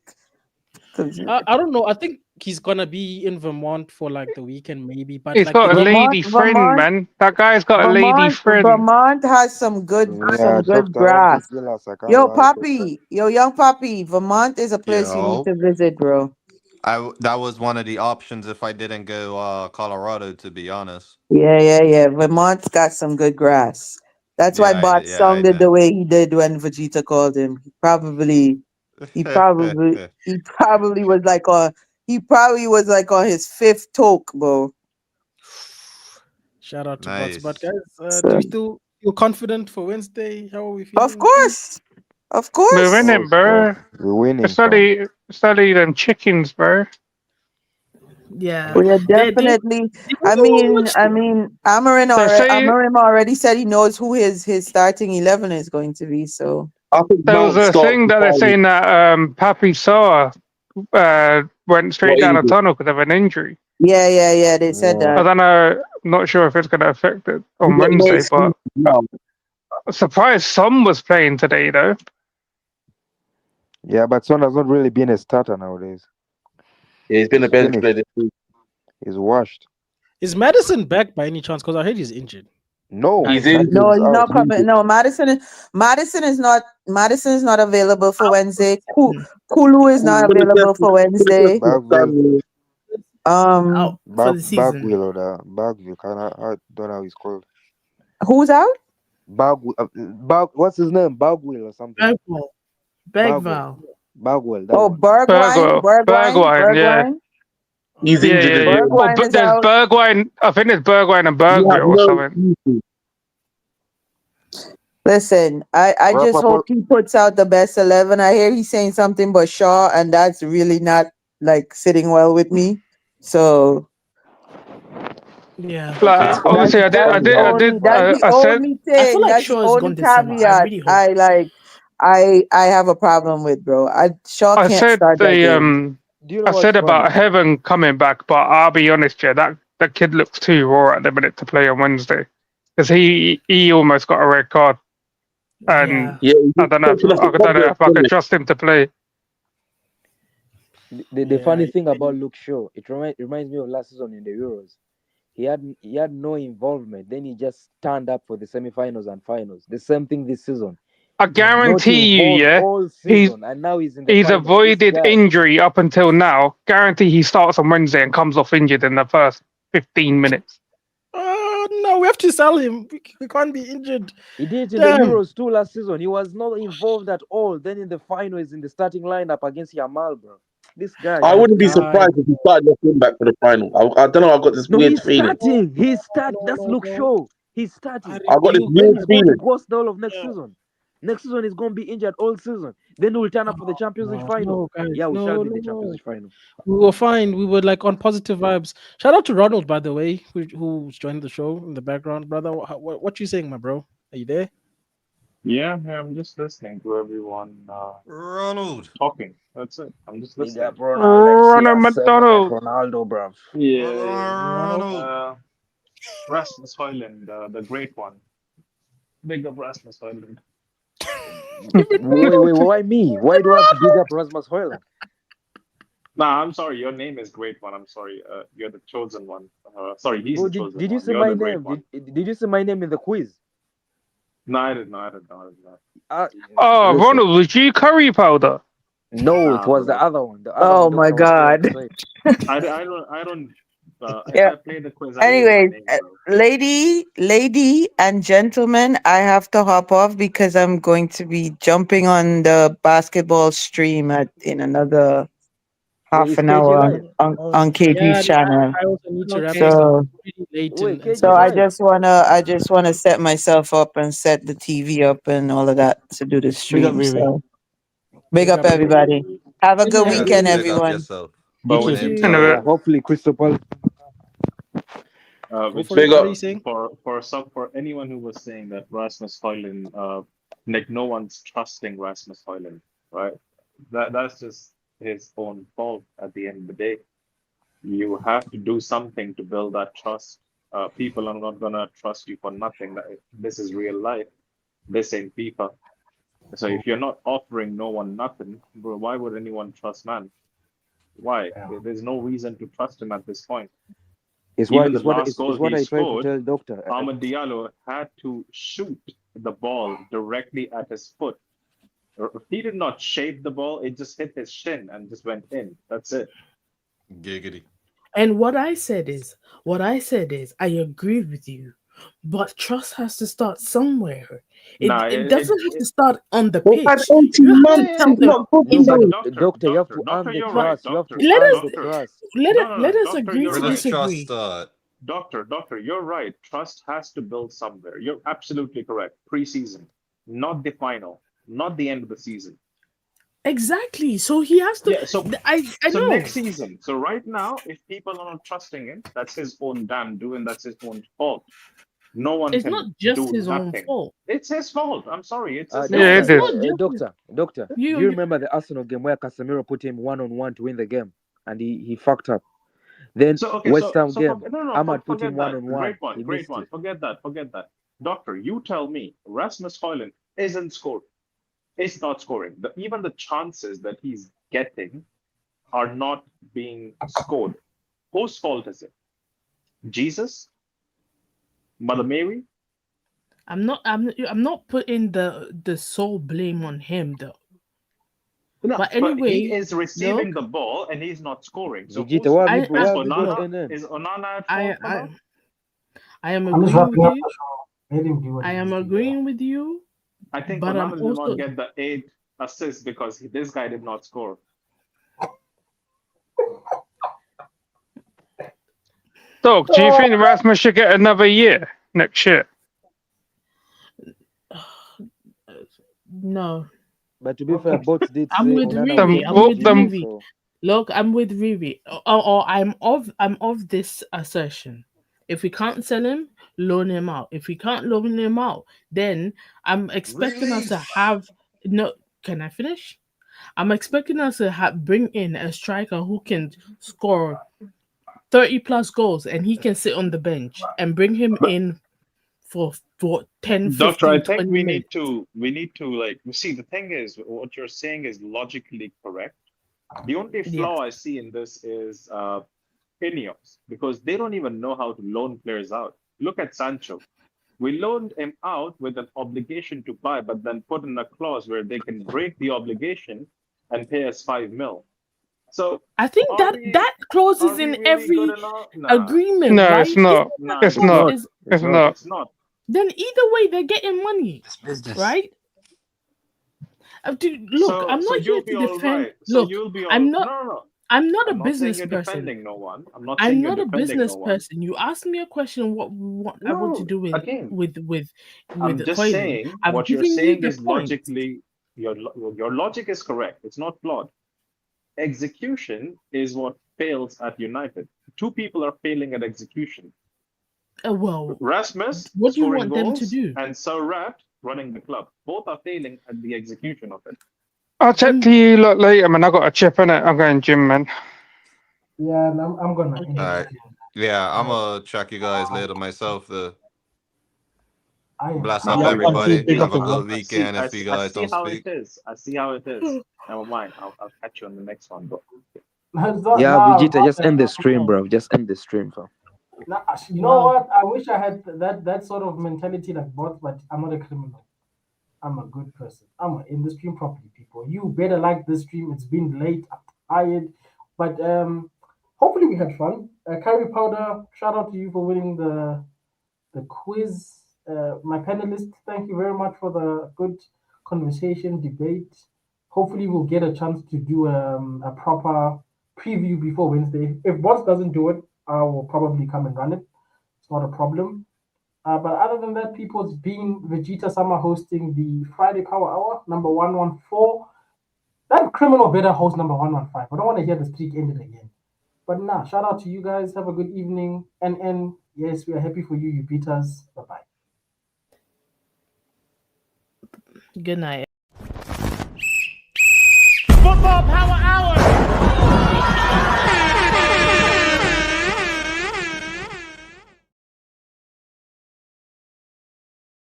I don't know. I think he's gonna be in Vermont for like the weekend, maybe. But He's like got a lady friend, man. That guy's got a lady friend. Vermont has some good grass. Yo, Poppy, young Poppy, Vermont is a place you need Yo, to visit, bro. that was one of the options if I didn't go Colorado, to be honest. Yeah. Vermont's got some good grass. That's why Bot I sounded did. the way he did when Vegeta called him. He probably was like on his 5th toke, bro. Shout out to Bots. But Nice. guys, do you still feel confident for Wednesday? How are we feeling? Of course. We're winning, bro. We're winning. Study them chickens, bro. Yeah, We are definitely. I mean, Amarin already said he knows who his starting 11 is going to be. So I think There was Mount a starts thing that they're saying that Papi Saw went straight down a tunnel because of an injury. yeah. They said I that. don't know. Not sure if it's going to affect it on Wednesday, but surprised Son was playing today though. Yeah, but Son has not really been a starter nowadays. Yeah, he's been a bench player this week. He's washed. Is Madison back by any chance? Because I heard he's injured. No, he's in. No, he's not coming. No, Madison is not available for Wednesday. Kulu is not available for Wednesday. Bagwell. For the season. Bagwell or the Bagwell. I don't know how he's called. Who's out? Bagwell. What's his name? Bagwell or something. Bagwell. Bagwell. Bergwijn. Yeah. He's injured. There's Bergwijn. I think there's Bergwijn and Bergwell or something. Listen, I Wrap just up. hope he puts out the best 11. I hear he's saying something but Shaw, and that's really not like sitting well with me. So Yeah. Like, Okay. obviously, that's the I said, only I feel thing. like That's the Shaw is only gone this summer. I caveat really hope. I have a problem with, bro. Shaw I can't said start that game. Do you know I what's said funny? about Heaven coming back, but I'll be honest, yeah, that kid looks too raw at the minute to play on Wednesday, because he almost got a red card, and Yeah. Yeah, I he's don't know taking off the I don't know cobwebs, if I isn't could he? trust him to play. The Yeah. funny thing about Luke Shaw, it reminds me of last season in the Euros. He had no involvement. Then he just turned up for the semi-finals and finals. The same thing this season. I Not guarantee you, involved yeah, all he's season, and now he's in the he's final. This avoided guy. injury up until now. Guarantee he starts on Wednesday and comes off injured in the first 15 minutes. Oh no, we have to sell him. We can't be injured. He did it in the Damn. Euros too last season. He was not involved at all. Then in the final, he's in the starting lineup against Yamal, bro. This guy, I man. wouldn't be surprised if he started left wing back for the final. I don't know. I've got this No, weird he's feeling. starting. He's start. No, That's no, Luke no. Shaw. He's I starting. I've got this refuse. Then weird he's going to feeling. ghost all of next Yeah. season. Next season he's going to be injured all season. Then we'll turn up for the Champions League final. No, guys. Yeah, we shall No, be in the no, Champions no. League final. We were fine. We were like on positive vibes. Shout out to Ronald, by the way, who's joined the show in the background, brother. What you saying, my bro? Are you there? Yeah, I'm just listening to everyone Ronald. talking. That's it. I'm just Big listening. up Ronaldo Ronald CR7 like McDonald. Ronaldo, bruv. Yeah, Ronald. Rasmus Højlund, the great one. Big up Rasmus Højlund. Wait, why me? Why do I have to big up Rasmus Højlund? Nah, I'm sorry. Your name is great one. I'm sorry. You're the chosen one. Sorry, he's Bro, the chosen did you one. say You're my the great name? one. Did you say my name in the quiz? No, I didn't know. I didn't know. Oh, Listen. Ronald, was you curry powder? No, it Nah, was the bro. other one. The other Oh one my Doctor was trying to God. say. I don't. If Yeah. I play the quiz, I use my Anyways, name, bro. lady and gentlemen, I have to hop off because I'm going to be jumping on the basketball stream in another half Wait, is an KG hour live? on KP's Yeah, channel. I also need to wrap Okay. this up. So It's pretty late Wait, and KG so stuff. I just wanna set myself up and set the TV up and all of that to do the Big up, stream. Vivi. So big Big up up, baby. everybody. Have a Good good night, Yeah, weekend, baby. big up everyone. yourself. But You with too. You In a too. bit. Hopefully Crystal Palace. Go Which for it. Big What up. are you saying? for anyone who was saying that Rasmus Højlund, like no one's trusting Rasmus Højlund, right? That's just his own fault at the end of the day. You have to do something to build that trust. People are not gonna trust you for nothing. This is real life. This ain't FIFA. So if you're not offering no one nothing, bro, why would anyone trust man? Why? There's no reason to trust him at this point. Even the last goal what he I tried to scored, tell Doctor. Amad Diallo had to shoot the ball directly at his foot. He did not shave the ball, it just hit his shin and just went in. That's it. Giggity. And what I said is, I agree with you, but trust has to start somewhere. It doesn't have to start on the We've had pitch. 18 You have to months tell since them not in football. the. Doctor, you have to earn Doctor, the you're right. trust. You have to Let earn us the trust. let us Doctor, agree you're to Where does right. trust disagree. start? Doctor, you're right. Trust has to build somewhere. You're absolutely correct. Preseason, not the final, not the end of the season. Exactly. So he has to. Yeah, so I so know. next season. So right now, if people are not trusting him, that's his own damn doing. That's his own fault. No one It's can not just do his own nothing. fault. It's his fault. I'm sorry. It's his No, Yeah, fault. it it's is. not just Doctor, do you. you remember the Arsenal game where Casemiro put him 1-on-1 to win the game and he fucked up? Then So okay, West Ham so game, no, Ahmad put him forget that. 1-on-1. He Great missed one. it. Forget that. Doctor, you tell me, Rasmus Højlund isn't scored. Is not scoring. Even the chances that he's getting are not being scored. Whose fault is it? Jesus? Mother Mary? I'm not putting the sole blame on him though. No, But but anyway, he is receiving look, the ball and he's not scoring. So Vegeta, who's why fault? have you got look, NN? Is Onana at fault for that? I am I'm just agreeing with wrapping up you. the show. Let him do what I he am needs to do. agreeing with you, I think but I'm Onana did not also get the 8 assists because this guy did not score. Doc, do you think Rasmus should get another year next year? No. But to be fair, bots did I'm say with Onana Riri. I'm was with injured, Riri. so Look, I'm with Riri. Or I'm of this assertion. If we can't sell him, loan him out. If we can't loan him out, then I'm expecting us to have no. Can I finish? I'm expecting us to bring in a striker who can score 30 plus goals and he can sit on the bench and bring him in for 10, Doctor, 15, I think 20 we minutes. need to like see, the thing is what you're saying is logically correct. The only flaw I see in this is Ineos, because they don't even know how to loan players out. Look at Sancho. We loaned him out with an obligation to buy, but then put in a clause where they can break the obligation and pay us 5 mil. So I think that clause is in really good every enough? Nah. agreement, No, right? it's not. Nah, It's it's not. not. It's not. It's not. Then either way, they're getting money, right? Dude, look, I'm So not here you'll be to all defend. right. So Look, you'll be all I'm not. no. I'm not a I'm not saying business you're person. defending no one. I'm not I'm saying you're not a defending business no one. person. You asked me a question. What I want to No, do again, with I'm just Hoyland. saying I've what you're given you saying the is point. logically your logic is correct. It's not flawed. Execution is what fails at United. Two people are failing at execution. Well, Rasmus what do you scoring want them to goals do? and Sir Rat running the club. Both are failing at the execution of it. I'll chat to you lot later, man. I got a chip in it. I'm going gym, man. Yeah, and I'm gonna end All it right. here. Yeah, I'm gonna check you guys later myself. Bless I up, No, everybody. see, Have a good weekend I if see, you I guys see don't how speak. it is. I see how it is. Never mind. I'll catch you on the next one, bro. yeah, Vegeta, just end the stream, bro. Just end the stream, fam. Nah, you know what? I wish I had that sort of mentality like bots, but I'm not a criminal. I'm a good person. I'm in the stream properly, people. You better like this stream. It's been late. I'm tired, but hopefully we had fun. Kyrie Powder, shout out to you for winning the quiz. My panelists, thank you very much for the good conversation, debate. Hopefully we'll get a chance to do a proper preview before Wednesday. If bots doesn't do it, I will probably come and run it. It's not a problem. But other than that, people, it's been Vegeta Summer hosting the Friday Power Hour, number 114. That criminal better host number 115. I don't want to hear the streak ended again. But nah, shout out to you guys. Have a good evening. And yes, we are happy for you. You beat us. Bye-bye. Good night. Football power.